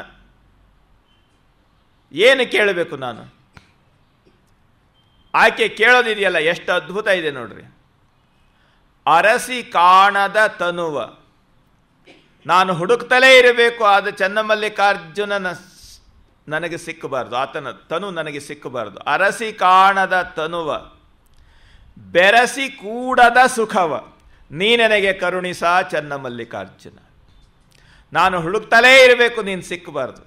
ಏನು ಕೇಳಬೇಕು ನಾನು? ಆಕೆ ಕೇಳೋದಿದೆಯಲ್ಲ, ಎಷ್ಟು ಅದ್ಭುತ ಇದೆ ನೋಡ್ರಿ. ಅರಸಿ ಕಾಣದ ತನುವ, ನಾನು ಹುಡುಕ್ತಲೇ ಇರಬೇಕು, ಆದ ಚನ್ನಮಲ್ಲಿಕಾರ್ಜುನನ ನನಗೆ ಸಿಕ್ಕಬಾರ್ದು, ಆತನ ತನು ನನಗೆ ಸಿಕ್ಕಬಾರ್ದು. ಅರಸಿ ಕಾಣದ ತನುವ ಬೆರಸಿ ಕೂಡದ ಸುಖವ ನೀ ನನಗೆ ಕರುಣಿಸ ಚನ್ನಮಲ್ಲಿಕಾರ್ಜುನ. ನಾನು ಹುಡುಕ್ತಲೇ ಇರಬೇಕು, ನೀನು ಸಿಕ್ಕಬಾರ್ದು.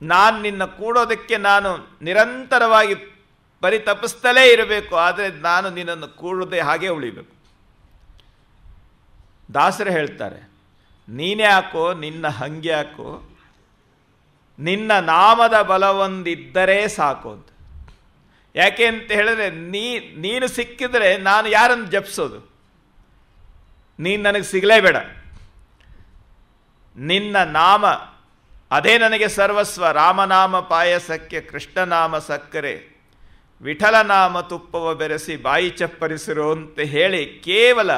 ನಾನು ನಿನ್ನ ಕೂಡೋದಕ್ಕೆ ನಾನು ನಿರಂತರವಾಗಿ ಪರಿತಪಿಸ್ತಲೇ ಇರಬೇಕು, ಆದರೆ ನಾನು ನಿನ್ನನ್ನು ಕೂಡದೆ ಹಾಗೆ ಉಳಿಬೇಕು. ದಾಸರು ಹೇಳ್ತಾರೆ, ನೀನೇ ಹಾಕೋ ನಿನ್ನ ಹಂಗೆ ಹಾಕೋ, ನಿನ್ನ ನಾಮದ ಬಲವೊಂದಿದ್ದರೆ ಸಾಕು ಅಂತ. ಯಾಕೆ ಅಂತ ಹೇಳಿದ್ರೆ, ನೀನು ಸಿಕ್ಕಿದ್ರೆ ನಾನು ಯಾರನ್ನು ಜಪಿಸೋದು? ನೀನು ನನಗೆ ಸಿಗಲೇಬೇಡ. ನಿನ್ನ ನಾಮ ಅದೇ ನನಗೆ ಸರ್ವಸ್ವ. ರಾಮನಾಮ ಪಾಯಸಕ್ಕೆ ಕೃಷ್ಣನಾಮ ಸಕ್ಕರೆ, ವಿಠಲನಾಮ ತುಪ್ಪವ ಬೆರೆಸಿ ಬಾಯಿ ಚಪ್ಪರಿಸಿರೋ ಅಂತ ಹೇಳಿ ಕೇವಲ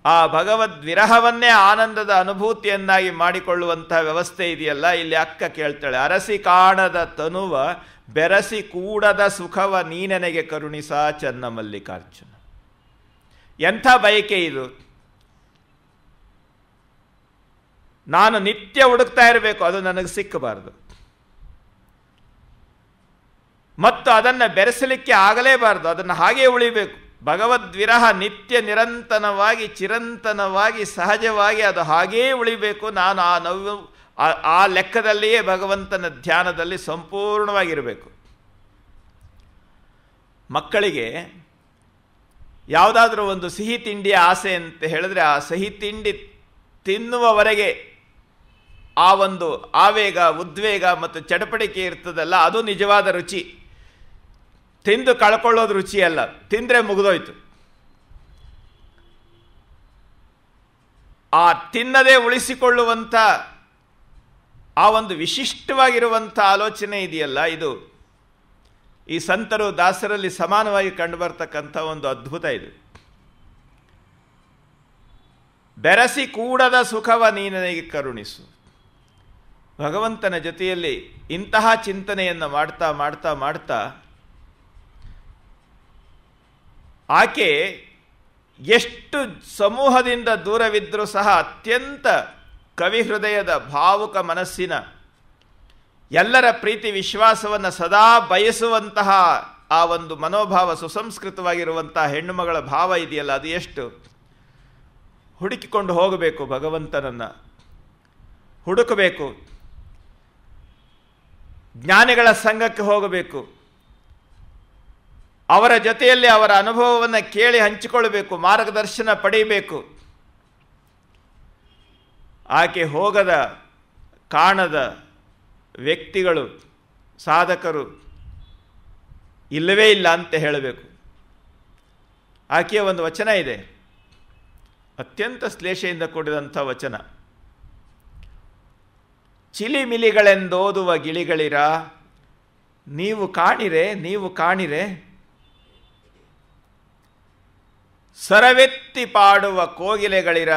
ಆ ಭಗವದ್ವಿರಹವನ್ನೇ ಆನಂದದ ಅನುಭೂತಿಯನ್ನಾಗಿ ಮಾಡಿಕೊಳ್ಳುವಂತಹ ವ್ಯವಸ್ಥೆ ಇದೆಯಲ್ಲ. ಇಲ್ಲಿ ಅಕ್ಕ ಕೇಳ್ತಾಳೆ, ಅರಸಿ ಕಾಣದ ತನುವ ಬೆರಸಿ ಕೂಡದ ಸುಖವ ನೀನೆನಗೆ ಕರುಣಿಸ ಚನ್ನಮಲ್ಲಿಕಾರ್ಜುನ. ಎಂಥ ಬಯಕೆ ಇದು! ನಾನು ನಿತ್ಯ ಹುಡುಕ್ತಾ ಇರಬೇಕು, ಅದು ನನಗೆ ಸಿಕ್ಕಬಾರದು. ಮತ್ತು ಅದನ್ನು ಬೆರೆಸಲಿಕ್ಕೆ ಆಗಲೇಬಾರದು, ಅದನ್ನು ಹಾಗೇ ಉಳಿಬೇಕು. ಭಗವದ್ವಿರಹ ನಿತ್ಯ ನಿರಂತರವಾಗಿ ಚಿರಂತನವಾಗಿ ಸಹಜವಾಗಿ ಅದು ಹಾಗೇ ಉಳಿಬೇಕು. ನಾನು ಆ ಲೆಕ್ಕದಲ್ಲಿಯೇ ಭಗವಂತನ ಧ್ಯಾನದಲ್ಲಿ ಸಂಪೂರ್ಣವಾಗಿರಬೇಕು. ಮಕ್ಕಳಿಗೆ ಯಾವುದಾದ್ರೂ ಒಂದು ಸಿಹಿ ತಿಂಡಿಯ ಆಸೆ ಅಂತ ಹೇಳಿದ್ರೆ, ಆ ಸಿಹಿ ತಿಂಡಿ ತಿನ್ನುವವರೆಗೆ ಆ ಒಂದು ಆವೇಗ, ಉದ್ವೇಗ ಮತ್ತು ಚಡಪಡಿಕೆ ಇರ್ತದಲ್ಲ, ಅದು ನಿಜವಾದ ರುಚಿ. ತಿಂದು ಕಳ್ಕೊಳ್ಳೋದು ರುಚಿ ಅಲ್ಲ, ತಿಂದರೆ ಮುಗಿದೋಯ್ತು. ಆ ತಿನ್ನದೇ ಉಳಿಸಿಕೊಳ್ಳುವಂಥ ಆ ಒಂದು ವಿಶಿಷ್ಟವಾಗಿರುವಂಥ ಆಲೋಚನೆ ಇದೆಯಲ್ಲ, ಇದು ಈ ಸಂತರು ದಾಸರಲ್ಲಿ ಸಮಾನವಾಗಿ ಕಂಡುಬರ್ತಕ್ಕಂಥ ಒಂದು ಅದ್ಭುತ. ಇದು ಬೆರಸಿ ಕೂಡದ ಸುಖವ ನೀನನಿಗೆ ಕರುಣಿಸು. ಭಗವಂತನ ಜೊತೆಯಲ್ಲಿ ಇಂತಹ ಚಿಂತನೆಯನ್ನು ಮಾಡ್ತಾ ಮಾಡ್ತಾ ಮಾಡ್ತಾ ಆಕೆ ಎಷ್ಟು ಸಮೂಹದಿಂದ ದೂರವಿದ್ದರೂ ಸಹ ಅತ್ಯಂತ ಕವಿ ಹೃದಯದ ಭಾವುಕ ಮನಸ್ಸಿನ ಎಲ್ಲರ ಪ್ರೀತಿ ವಿಶ್ವಾಸವನ್ನು ಸದಾ ಬಯಸುವಂತಹ ಆ ಒಂದು ಮನೋಭಾವ, ಸುಸಂಸ್ಕೃತವಾಗಿರುವಂತಹ ಹೆಣ್ಣುಮಗಳ ಭಾವ ಇದೆಯಲ್ಲ, ಅದು ಎಷ್ಟು ಹುಡುಕಿಕೊಂಡು ಹೋಗಬೇಕು. ಭಗವಂತನನ್ನು ಹುಡುಕಬೇಕು, ಜ್ಞಾನಿಗಳ ಸಂಘಕ್ಕೆ ಹೋಗಬೇಕು, ಅವರ ಜೊತೆಯಲ್ಲಿ ಅವರ ಅನುಭವವನ್ನು ಕೇಳಿ ಹಂಚಿಕೊಳ್ಳಬೇಕು, ಮಾರ್ಗದರ್ಶನ ಪಡೆಯಬೇಕು. ಆಕೆ ಹೋಗದ ಕಾಣದ ವ್ಯಕ್ತಿಗಳು, ಸಾಧಕರು ಇಲ್ಲವೇ ಇಲ್ಲ ಅಂತ ಹೇಳಬೇಕು. ಆಕೆಯ ಒಂದು ವಚನ ಇದೆ, ಅತ್ಯಂತ ಶ್ಲೇಷೆಯಿಂದ ಕೂಡಿದಂಥ ವಚನ. ಚಿಲಿಮಿಲಿಗಳೆಂದೋದುವ ಗಿಳಿಗಳಿರ ನೀವು ಕಾಣಿರೆ, ನೀವು ಕಾಣಿರೆ, ಸರವೆತ್ತಿ ಪಾಡುವ ಕೋಗಿಲೆಗಳಿರ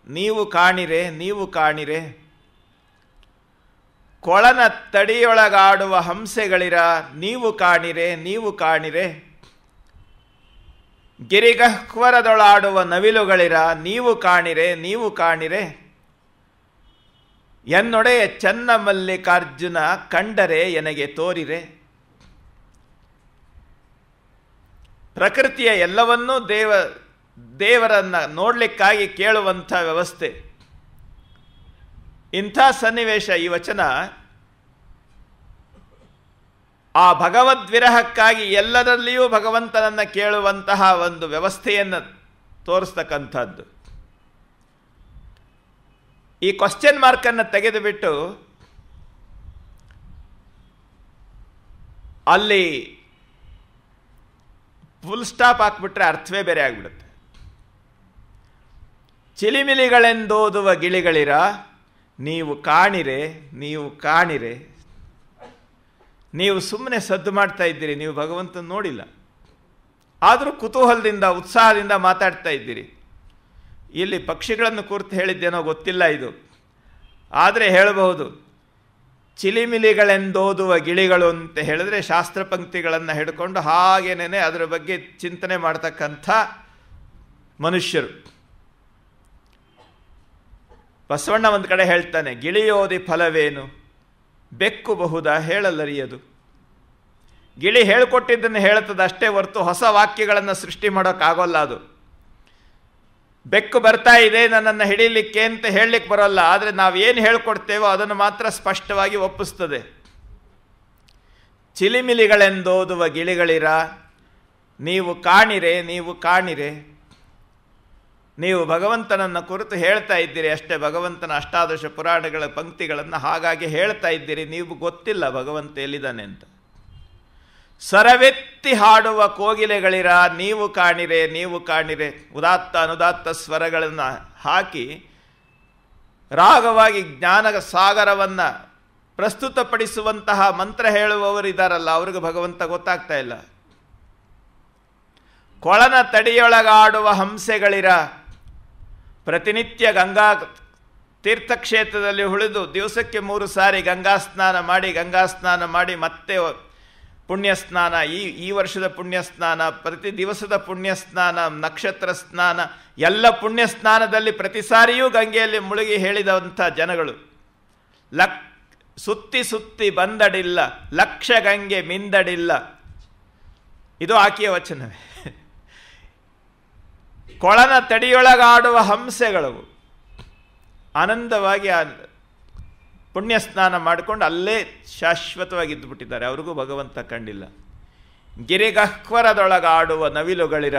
ನೀವು ಕಾಣಿರೆ, ನೀವು ಕಾಣಿರೆ, ಕೊಳನ ತಡಿಯೊಳಗಾಡುವ ಹಂಸೆಗಳಿರ ನೀವು ಕಾಣಿರೆ, ನೀವು ಕಾಣಿರೆ, ಗಿರಿಗಹ್ವರದೊಳಾಡುವ ನವಿಲುಗಳಿರ ನೀವು ಕಾಣಿರೆ, ನೀವು ಕಾಣಿರೆ, ಎನ್ನೊಡೆಯ ಚನ್ನ ಮಲ್ಲಿಕಾರ್ಜುನ ಕಂಡರೆ ಎನಗೆ ತೋರಿರೆ. ಪ್ರಕೃತಿಯ ಎಲ್ಲವನ್ನೂ ದೇವರನ್ನು ನೋಡಲಿಕ್ಕಾಗಿ ಕೇಳುವಂಥ ವ್ಯವಸ್ಥೆ. ಇಂಥ ಸನ್ನಿವೇಶ. ಈ ವಚನ ಆ ಭಗವದ್ವಿರಹಕ್ಕಾಗಿ ಎಲ್ಲರಲ್ಲಿಯೂ ಭಗವಂತನನ್ನು ಕೇಳುವಂತಹ ಒಂದು ವ್ಯವಸ್ಥೆಯನ್ನು ತೋರಿಸ್ತಕ್ಕಂಥದ್ದು. ಈ ಕ್ವಶ್ಚನ್ ಮಾರ್ಕನ್ನು ತೆಗೆದುಬಿಟ್ಟು ಅಲ್ಲಿ ಫುಲ್ ಸ್ಟಾಪ್ ಹಾಕ್ಬಿಟ್ರೆ ಅರ್ಥವೇ ಬೇರೆ ಆಗಿಬಿಡುತ್ತೆ. ಚಿಲಿಮಿಲಿಗಳೆಂದೋದುವ ಗಿಳಿಗಳಿರ ನೀವು ಕಾಣಿರೆ, ನೀವು ಕಾಣಿರೆ. ನೀವು ಸುಮ್ಮನೆ ಸದ್ದು ಮಾಡ್ತಾ ಇದ್ದೀರಿ, ನೀವು ಭಗವಂತನ ನೋಡಿಲ್ಲ, ಆದರೂ ಕುತೂಹಲದಿಂದ ಉತ್ಸಾಹದಿಂದ ಮಾತಾಡ್ತಾ ಇದ್ದೀರಿ. ಇಲ್ಲಿ ಪಕ್ಷಿಗಳನ್ನು ಕುರಿತು ಹೇಳಿದ್ದೇನೋ ಗೊತ್ತಿಲ್ಲ ಇದು, ಆದರೆ ಹೇಳಬಹುದು. ಚಿಲಿಮಿಲಿಗಳೆಂದೋದುವ ಗಿಳಿಗಳು ಅಂತ ಹೇಳಿದ್ರೆ ಶಾಸ್ತ್ರ ಪಂಕ್ತಿಗಳನ್ನು ಹಿಡ್ಕೊಂಡು ಹಾಗೇನೇ ಅದರ ಬಗ್ಗೆ ಚಿಂತನೆ ಮಾಡ್ತಕ್ಕಂಥ ಮನುಷ್ಯರು. ಬಸವಣ್ಣ ಒಂದು ಕಡೆ ಹೇಳ್ತಾನೆ, ಗಿಳಿಯೋದಿ ಫಲವೇನು ಬೆಕ್ಕು ಬಹುದಾ ಹೇಳಲರಿಯದು. ಗಿಳಿ ಹೇಳಿಕೊಟ್ಟಿದ್ದನ್ನು ಹೇಳ್ತದೆ ಅಷ್ಟೇ ಹೊರತು ಹೊಸ ವಾಕ್ಯಗಳನ್ನು ಸೃಷ್ಟಿ ಮಾಡೋಕ್ಕಾಗೋಲ್ಲ. ಅದು ಬೆಕ್ಕು ಬರ್ತಾ ಇದೆ ನನ್ನನ್ನು ಹಿಡೀಲಿಕ್ಕೆ ಅಂತ ಹೇಳಲಿಕ್ಕೆ ಬರೋಲ್ಲ, ಆದರೆ ನಾವೇನು ಹೇಳ್ಕೊಡ್ತೇವೋ ಅದನ್ನು ಮಾತ್ರ ಸ್ಪಷ್ಟವಾಗಿ ಒಪ್ಪಿಸ್ತದೆ. ಚಿಲಿಮಿಲಿಗಳೆಂದೋದುವ ಗಿಳಿಗಳಿರ ನೀವು ಕಾಣಿರೆ, ನೀವು ಕಾಣಿರೆ. ನೀವು ಭಗವಂತನನ್ನು ಕುರಿತು ಹೇಳ್ತಾ ಇದ್ದೀರಿ ಅಷ್ಟೇ, ಭಗವಂತನ ಅಷ್ಟಾದಶ ಪುರಾಣಗಳ ಪಂಕ್ತಿಗಳನ್ನು ಹಾಗಾಗಿ ಹೇಳ್ತಾ ಇದ್ದೀರಿ, ನೀವು ಗೊತ್ತಿಲ್ಲ ಭಗವಂತ ಎಲ್ಲಿದ್ದಾನೆ ಅಂತ. ಸರವೆತ್ತಿ ಹಾಡುವ ಕೋಗಿಲೆಗಳಿರ ನೀವು ಕಾಣಿರೆ, ನೀವು ಕಾಣಿರೆ. ಉದಾತ್ತ ಅನುದಾತ್ತ ಸ್ವರಗಳನ್ನು ಹಾಕಿ ರಾಗವಾಗಿ ಜ್ಞಾನ ಸಾಗರವನ್ನು ಪ್ರಸ್ತುತಪಡಿಸುವಂತಹ ಮಂತ್ರ ಹೇಳುವವರು ಇದ್ದಾರಲ್ಲ, ಅವ್ರಿಗೆ ಭಗವಂತ ಗೊತ್ತಾಗ್ತಾ ಇಲ್ಲ. ಕೊಳನ ತಡಿಯೊಳಗಾಡುವ ಹಂಸೆಗಳಿರ. ಪ್ರತಿನಿತ್ಯ ಗಂಗಾ ತೀರ್ಥಕ್ಷೇತ್ರದಲ್ಲಿ ಉಳಿದು ದಿವಸಕ್ಕೆ 3 ಸಾರಿ ಗಂಗಾ ಸ್ನಾನ ಮಾಡಿ ಮತ್ತೆ ಪುಣ್ಯಸ್ನಾನ, ಈ ವರ್ಷದ ಪುಣ್ಯಸ್ನಾನ, ಪ್ರತಿ ದಿವಸದ ಪುಣ್ಯಸ್ನಾನ, ನಕ್ಷತ್ರ ಸ್ನಾನ, ಎಲ್ಲ ಪುಣ್ಯಸ್ನಾನದಲ್ಲಿ ಪ್ರತಿ ಸಾರಿಯೂ ಗಂಗೆಯಲ್ಲಿ ಮುಳುಗಿ ಹೇಳಿದಂಥ ಜನಗಳು ಸುತ್ತಿ ಸುತ್ತಿ ಬಂದಡಿಲ್ಲ, ಲಕ್ಷ ಗಂಗೆ ಮಿಂದಡಿಲ್ಲ. ಇದು ಆಕೆಯ ವಚನವೇ. ಕೊಳನ ತಡಿಯೊಳಗಾಡುವ ಹಂಸೆಗಳು ಆನಂದವಾಗಿ ಆ ಪುಣ್ಯಸ್ನಾನ ಮಾಡಿಕೊಂಡು ಅಲ್ಲೇ ಶಾಶ್ವತವಾಗಿ ಇದ್ದುಬಿಟ್ಟಿದ್ದಾರೆ. ಅವ್ರಿಗೂ ಭಗವಂತ ಕಂಡಿಲ್ಲ. ಗಿರಿಗಹ್ವರದೊಳಗಾಡುವ ನವಿಲುಗಳಿರ,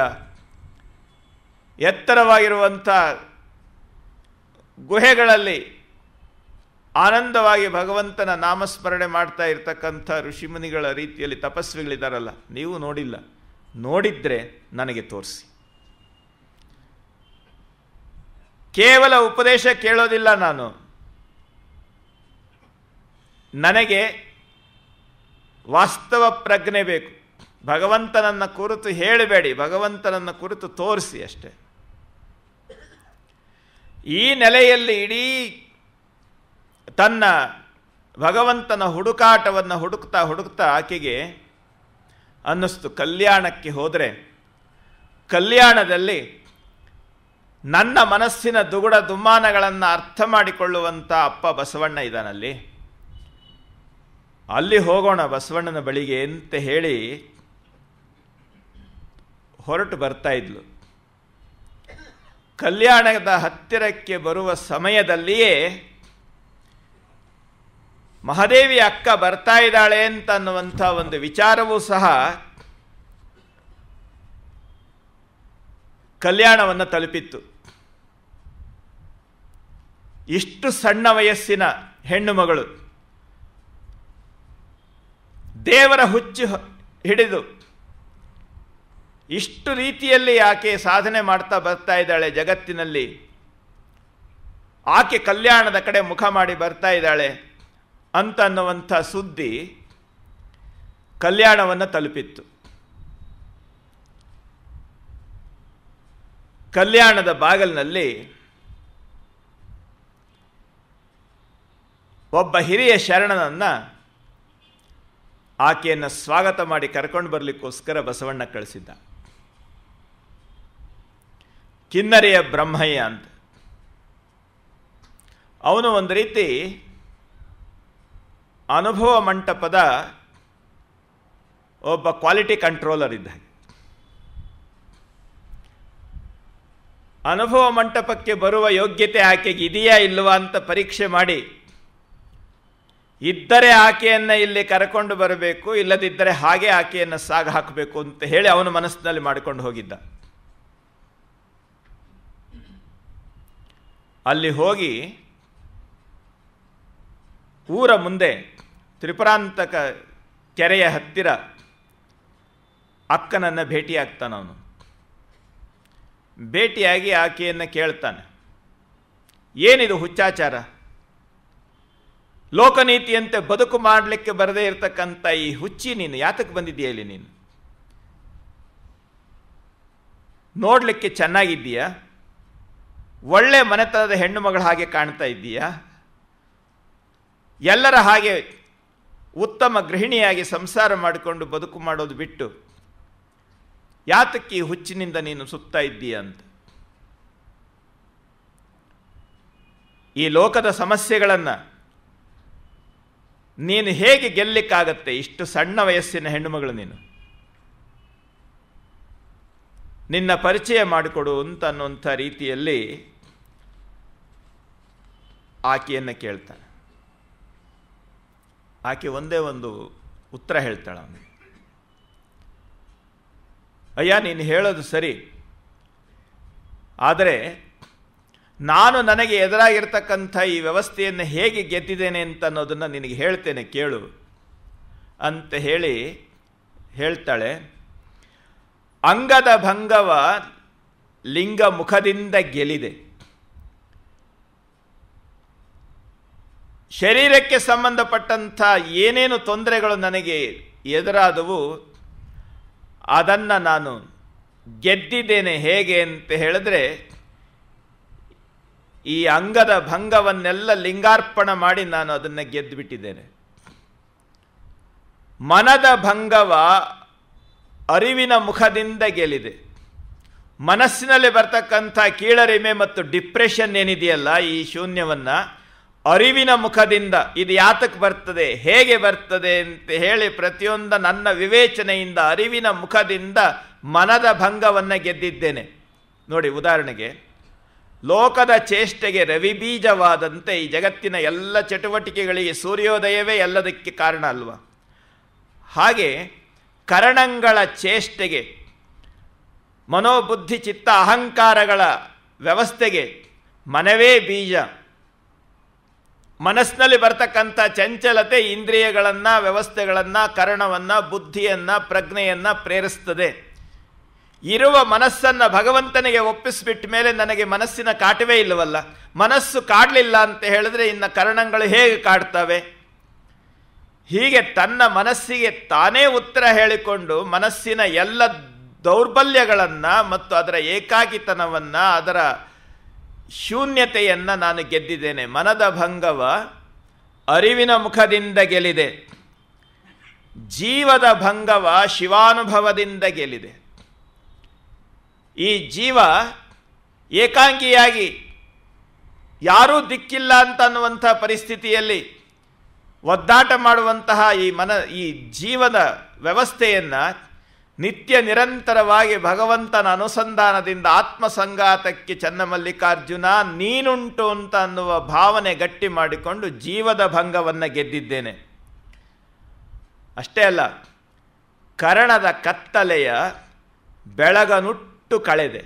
ಎತ್ತರವಾಗಿರುವಂಥ ಗುಹೆಗಳಲ್ಲಿ ಆನಂದವಾಗಿ ಭಗವಂತನ ನಾಮಸ್ಮರಣೆ ಮಾಡ್ತಾ ಇರ್ತಕ್ಕಂಥ ಋಷಿಮುನಿಗಳ ರೀತಿಯಲ್ಲಿ ತಪಸ್ವಿಗಳಿದ್ದಾರಲ್ಲ, ನೀವು ನೋಡಿಲ್ಲ. ನೋಡಿದ್ರೆ ನನಗೆ ತೋರಿಸಿ. ಕೇವಲ ಉಪದೇಶ ಕೇಳೋದಿಲ್ಲ ನಾನು, ನನಗೆ ವಾಸ್ತವ ಪ್ರಜ್ಞೆ ಬೇಕು. ಭಗವಂತನನ್ನ ಕುರಿತು ಹೇಳಬೇಡಿ, ಭಗವಂತನನ್ನ ಕುರಿತು ತೋರಿಸಿ ಅಷ್ಟೆ. ಈ ನೆಲೆಯಲ್ಲಿ ಇಡೀ ತನ್ನ ಭಗವಂತನ ಹುಡುಕಾಟವನ್ನು ಹುಡುಕ್ತಾ ಹುಡುಕ್ತಾ ಆಕೆಗೆ ಅನ್ನಿಸ್ತು, ಕಲ್ಯಾಣಕ್ಕೆ ಹೋದರೆ ಕಲ್ಯಾಣದಲ್ಲಿ ನನ್ನ ಮನಸ್ಸಿನ ದುಗುಡ ದುಮ್ಮಾನಗಳನ್ನು ಅರ್ಥ ಮಾಡಿಕೊಳ್ಳುವಂಥ ಅಪ್ಪ ಬಸವಣ್ಣ ಇದ್ದಾನಲ್ಲಿ, ಅಲ್ಲಿ ಹೋಗೋಣ ಬಸವಣ್ಣನ ಬಳಿಗೆ ಅಂತ ಹೇಳಿ ಹೊರಟು ಬರ್ತಾ ಇದ್ಲು. ಕಲ್ಯಾಣದ ಹತ್ತಿರಕ್ಕೆ ಬರುವ ಸಮಯದಲ್ಲಿಯೇ ಮಹಾದೇವಿ ಅಕ್ಕ ಬರ್ತಾ ಇದ್ದಾಳೆ ಅಂತ ಅನ್ನುವಂಥ ಒಂದು ವಿಚಾರವೂ ಸಹ ಕಲ್ಯಾಣವನ್ನು ತಲುಪಿತ್ತು. ಇಷ್ಟು ಸಣ್ಣ ವಯಸ್ಸಿನ ಹೆಣ್ಣು ಮಗಳು ದೇವರ ಹುಚ್ಚು ಹಿಡಿದು ಇಷ್ಟು ರೀತಿಯಲ್ಲಿ ಆಕೆ ಸಾಧನೆ ಮಾಡ್ತಾ ಬರ್ತಾ ಇದ್ದಾಳೆ ಜಗತ್ತಿನಲ್ಲಿ. ಆಕೆ ಕಲ್ಯಾಣದ ಕಡೆ ಮುಖ ಮಾಡಿ ಬರ್ತಾ ಇದ್ದಾಳೆ ಅಂತ ಅನ್ನುವಂಥ ಸುದ್ದಿ ಕಲ್ಯಾಣವನ್ನು ತಲುಪಿತ್ತು. ಕಲ್ಯಾಣದ ಬಾಗಿಲಿನಲ್ಲಿ ಒಬ್ಬ ಹಿರಿಯ ಶರಣನನ್ನು ಆಕೆಯನ್ನು ಸ್ವಾಗತ ಮಾಡಿ ಕರ್ಕೊಂಡು ಬರಲಿಕ್ಕೋಸ್ಕರ ಬಸವಣ್ಣ ಕಳಿಸಿದ್ದ. ಕಿನ್ನರಿಯ ಬ್ರಹ್ಮಯ್ಯ ಅಂತ. ಅವನು ಒಂದು ರೀತಿ ಅನುಭವ ಮಂಟಪದ ಒಬ್ಬ ಕ್ವಾಲಿಟಿ ಕಂಟ್ರೋಲರ್ ಇದ್ದ. ಅನುಭವ ಮಂಟಪಕ್ಕೆ ಬರುವ ಯೋಗ್ಯತೆ ಆಕೆಗೆ ಇದೆಯಾ ಇಲ್ಲವಾ ಅಂತ ಪರೀಕ್ಷೆ ಮಾಡಿ, ಇದ್ದರೆ ಆಕೆಯನ್ನು ಇಲ್ಲಿ ಕರ್ಕೊಂಡು ಬರಬೇಕು, ಇಲ್ಲದಿದ್ದರೆ ಹಾಗೆ ಆಕೆಯನ್ನು ಸಾಗ ಹಾಕಬೇಕು ಅಂತ ಹೇಳಿ ಅವನು ಮನಸ್ಸಿನಲ್ಲಿ ಮಾಡಿಕೊಂಡು ಹೋಗಿದ್ದ. ಅಲ್ಲಿ ಹೋಗಿ ಊರ ಮುಂದೆ ತ್ರಿಪುರಾಂತಕ ಕೆರೆಯ ಹತ್ತಿರ ಅಕ್ಕನನ್ನು ಭೇಟಿಯಾಗ್ತಾನವನು. ಭೇಟಿಯಾಗಿ ಆಕೆಯನ್ನು ಕೇಳ್ತಾನೆ, ಏನಿದು ಹುಚ್ಚಾಚಾರ? ಲೋಕನೀತಿಯಂತೆ ಬದುಕು ಮಾಡಲಿಕ್ಕೆ ಬರದೇ ಇರತಕ್ಕಂಥ ಈ ಹುಚ್ಚಿ ನೀನು ಯಾತಕ್ಕೆ ಬಂದಿದ್ದೀಯ ಇಲ್ಲಿ? ನೀನು ನೋಡಲಿಕ್ಕೆ ಚೆನ್ನಾಗಿದ್ದೀಯಾ, ಒಳ್ಳೆ ಮನೆತನದ ಹೆಣ್ಣು ಮಗಳ ಹಾಗೆ ಕಾಣ್ತಾ ಇದ್ದೀಯಾ, ಎಲ್ಲರ ಹಾಗೆ ಉತ್ತಮ ಗೃಹಿಣಿಯಾಗಿ ಸಂಸಾರ ಮಾಡಿಕೊಂಡು ಬದುಕು ಮಾಡೋದು ಬಿಟ್ಟು ಯಾತಕ್ಕೆ ಈ ಹುಚ್ಚಿನಿಂದ ನೀನು ಸುತ್ತಾ ಇದ್ದೀಯ ಅಂತ. ಈ ಲೋಕದ ಸಮಸ್ಯೆಗಳನ್ನು ನೀನು ಹೇಗೆ ಗೆಲ್ಲಲಿಕ್ಕಾಗತ್ತೆ? ಇಷ್ಟು ಸಣ್ಣ ವಯಸ್ಸಿನ ಹೆಣ್ಣುಮಗಳು ನೀನು, ನಿನ್ನ ಪರಿಚಯ ಮಾಡಿಕೊಡು ಅಂತ ಅನ್ನುವಂಥ ರೀತಿಯಲ್ಲಿ ಆಕೆಯನ್ನು ಕೇಳ್ತಾನೆ. ಆಕೆ ಒಂದೇ ಒಂದು ಉತ್ತರ ಹೇಳ್ತಾಳೆ ಅವನಿಗೆ, ಅಯ್ಯ ನೀನು ಹೇಳೋದು ಸರಿ, ಆದರೆ ನಾನು ನನಗೆ ಎದುರಾಗಿರ್ತಕ್ಕಂಥ ಈ ವ್ಯವಸ್ಥೆಯನ್ನು ಹೇಗೆ ಗೆದ್ದಿದ್ದೇನೆ ಅಂತ ಅನ್ನೋದನ್ನು ನಿನಗೆ ಹೇಳ್ತೇನೆ ಕೇಳು ಅಂತ ಹೇಳಿ ಹೇಳ್ತಾಳೆ. ಅಂಗದ ಭಂಗವ ಲಿಂಗ ಮುಖದಿಂದ ಗೆಲ್ಲಿದೆ. ಶರೀರಕ್ಕೆ ಸಂಬಂಧಪಟ್ಟಂಥ ಏನೇನು ತೊಂದರೆಗಳು ನನಗೆ ಎದುರಾದವು ಅದನ್ನು ನಾನು ಗೆದ್ದಿದ್ದೇನೆ. ಹೇಗೆ ಅಂತ ಹೇಳಿದ್ರೆ, ಈ ಅಂಗದ ಭಂಗವನ್ನೆಲ್ಲ ಲಿಂಗಾರ್ಪಣ ಮಾಡಿ ನಾನು ಅದನ್ನು ಗೆದ್ದುಬಿಟ್ಟಿದ್ದೇನೆ. ಮನದ ಭಂಗವ ಅರಿವಿನ ಮುಖದಿಂದ ಗೆಲ್ಲಿದೆ. ಮನಸ್ಸಿನಲ್ಲಿ ಬರ್ತಕ್ಕಂಥ ಕೀಳರಿಮೆ ಮತ್ತು ಡಿಪ್ರೆಷನ್ ಏನಿದೆಯಲ್ಲ, ಈ ಶೂನ್ಯವನ್ನು ಅರಿವಿನ ಮುಖದಿಂದ ಇದು ಯಾತಕ್ಕೆ ಬರ್ತದೆ, ಹೇಗೆ ಬರ್ತದೆ ಅಂತ ಹೇಳಿ ಪ್ರತಿಯೊಂದು ನನ್ನ ವಿವೇಚನೆಯಿಂದ ಅರಿವಿನ ಮುಖದಿಂದ ಮನದ ಭಂಗವನ್ನು ಗೆದ್ದಿದ್ದೇನೆ. ನೋಡಿ, ಉದಾಹರಣೆಗೆ ಲೋಕದ ಚೇಷ್ಟೆಗೆ ರವಿಬೀಜವಾದಂತೆ ಈ ಜಗತ್ತಿನ ಎಲ್ಲ ಚಟುವಟಿಕೆಗಳಿಗೆ ಸೂರ್ಯೋದಯವೇ ಎಲ್ಲದಕ್ಕೆ ಕಾರಣ ಅಲ್ವಾ? ಹಾಗೆ ಕರಣಗಳ ಚೇಷ್ಟೆಗೆ, ಮನೋಬುದ್ಧಿ ಚಿತ್ತ ಅಹಂಕಾರಗಳ ವ್ಯವಸ್ಥೆಗೆ ಮನವೇ ಬೀಜ. ಮನಸ್ಸಿನಲ್ಲಿ ಬರ್ತಕ್ಕಂಥ ಚಂಚಲತೆ ಇಂದ್ರಿಯಗಳನ್ನು, ವ್ಯವಸ್ಥೆಗಳನ್ನು, ಕರಣವನ್ನು, ಬುದ್ಧಿಯನ್ನು, ಪ್ರಜ್ಞೆಯನ್ನು ಪ್ರೇರಿಸ್ತದೆ. ಇರುವ ಮನಸ್ಸನ್ನು ಭಗವಂತನಿಗೆ ಒಪ್ಪಿಸಿಬಿಟ್ಟ ಮೇಲೆ ನನಗೆ ಮನಸ್ಸಿನ ಕಾಟವೇ ಇಲ್ಲವಲ್ಲ. ಮನಸ್ಸು ಕಾಡಲಿಲ್ಲ ಅಂತ ಹೇಳಿದ್ರೆ ಇನ್ನು ಕರಣಗಳು ಹೇಗೆ ಕಾಡ್ತವೆ? ಹೀಗೆ ತನ್ನ ಮನಸ್ಸಿಗೆ ತಾನೇ ಉತ್ತರ ಹೇಳಿಕೊಂಡು ಮನಸ್ಸಿನ ಎಲ್ಲ ದೌರ್ಬಲ್ಯಗಳನ್ನು ಮತ್ತು ಅದರ ಏಕಾಕಿತನವನ್ನು, ಅದರ ಶೂನ್ಯತೆಯನ್ನು ನಾನು ಗೆದ್ದಿದ್ದೇನೆ. ಮನದ ಭಂಗವ ಅರಿವಿನ ಮುಖದಿಂದ ಗೆಲ್ಲಿದೆ. ಜೀವದ ಭಂಗವ ಶಿವಾನುಭವದಿಂದ ಗೆಲ್ಲಿದೆ. ಈ ಜೀವ ಏಕಾಂಗಿಯಾಗಿ ಯಾರೂ ದಿಕ್ಕಿಲ್ಲ ಅಂತ ಅನ್ನುವಂಥ ಪರಿಸ್ಥಿತಿಯಲ್ಲಿ ಒದ್ದಾಟ ಮಾಡುವಂತಹ ಈ ಜೀವದ ವ್ಯವಸ್ಥೆಯನ್ನು ನಿತ್ಯ ನಿರಂತರವಾಗಿ ಭಗವಂತನ ಅನುಸಂಧಾನದಿಂದ ಆತ್ಮಸಂಗಾತಕ್ಕೆ ಚನ್ನಮಲ್ಲಿಕಾರ್ಜುನ ನೀನುಂಟು ಅಂತ ಅನ್ನುವ ಭಾವನೆ ಗಟ್ಟಿ ಮಾಡಿಕೊಂಡು ಜೀವದ ಭಂಗವನ್ನು ಗೆದ್ದಿದ್ದೇನೆ. ಅಷ್ಟೇ ಅಲ್ಲ, ಕರಣದ ಕತ್ತಲೆಯ ಬೆಳಗನುಟ್ಟು ಕಳೆದೆ.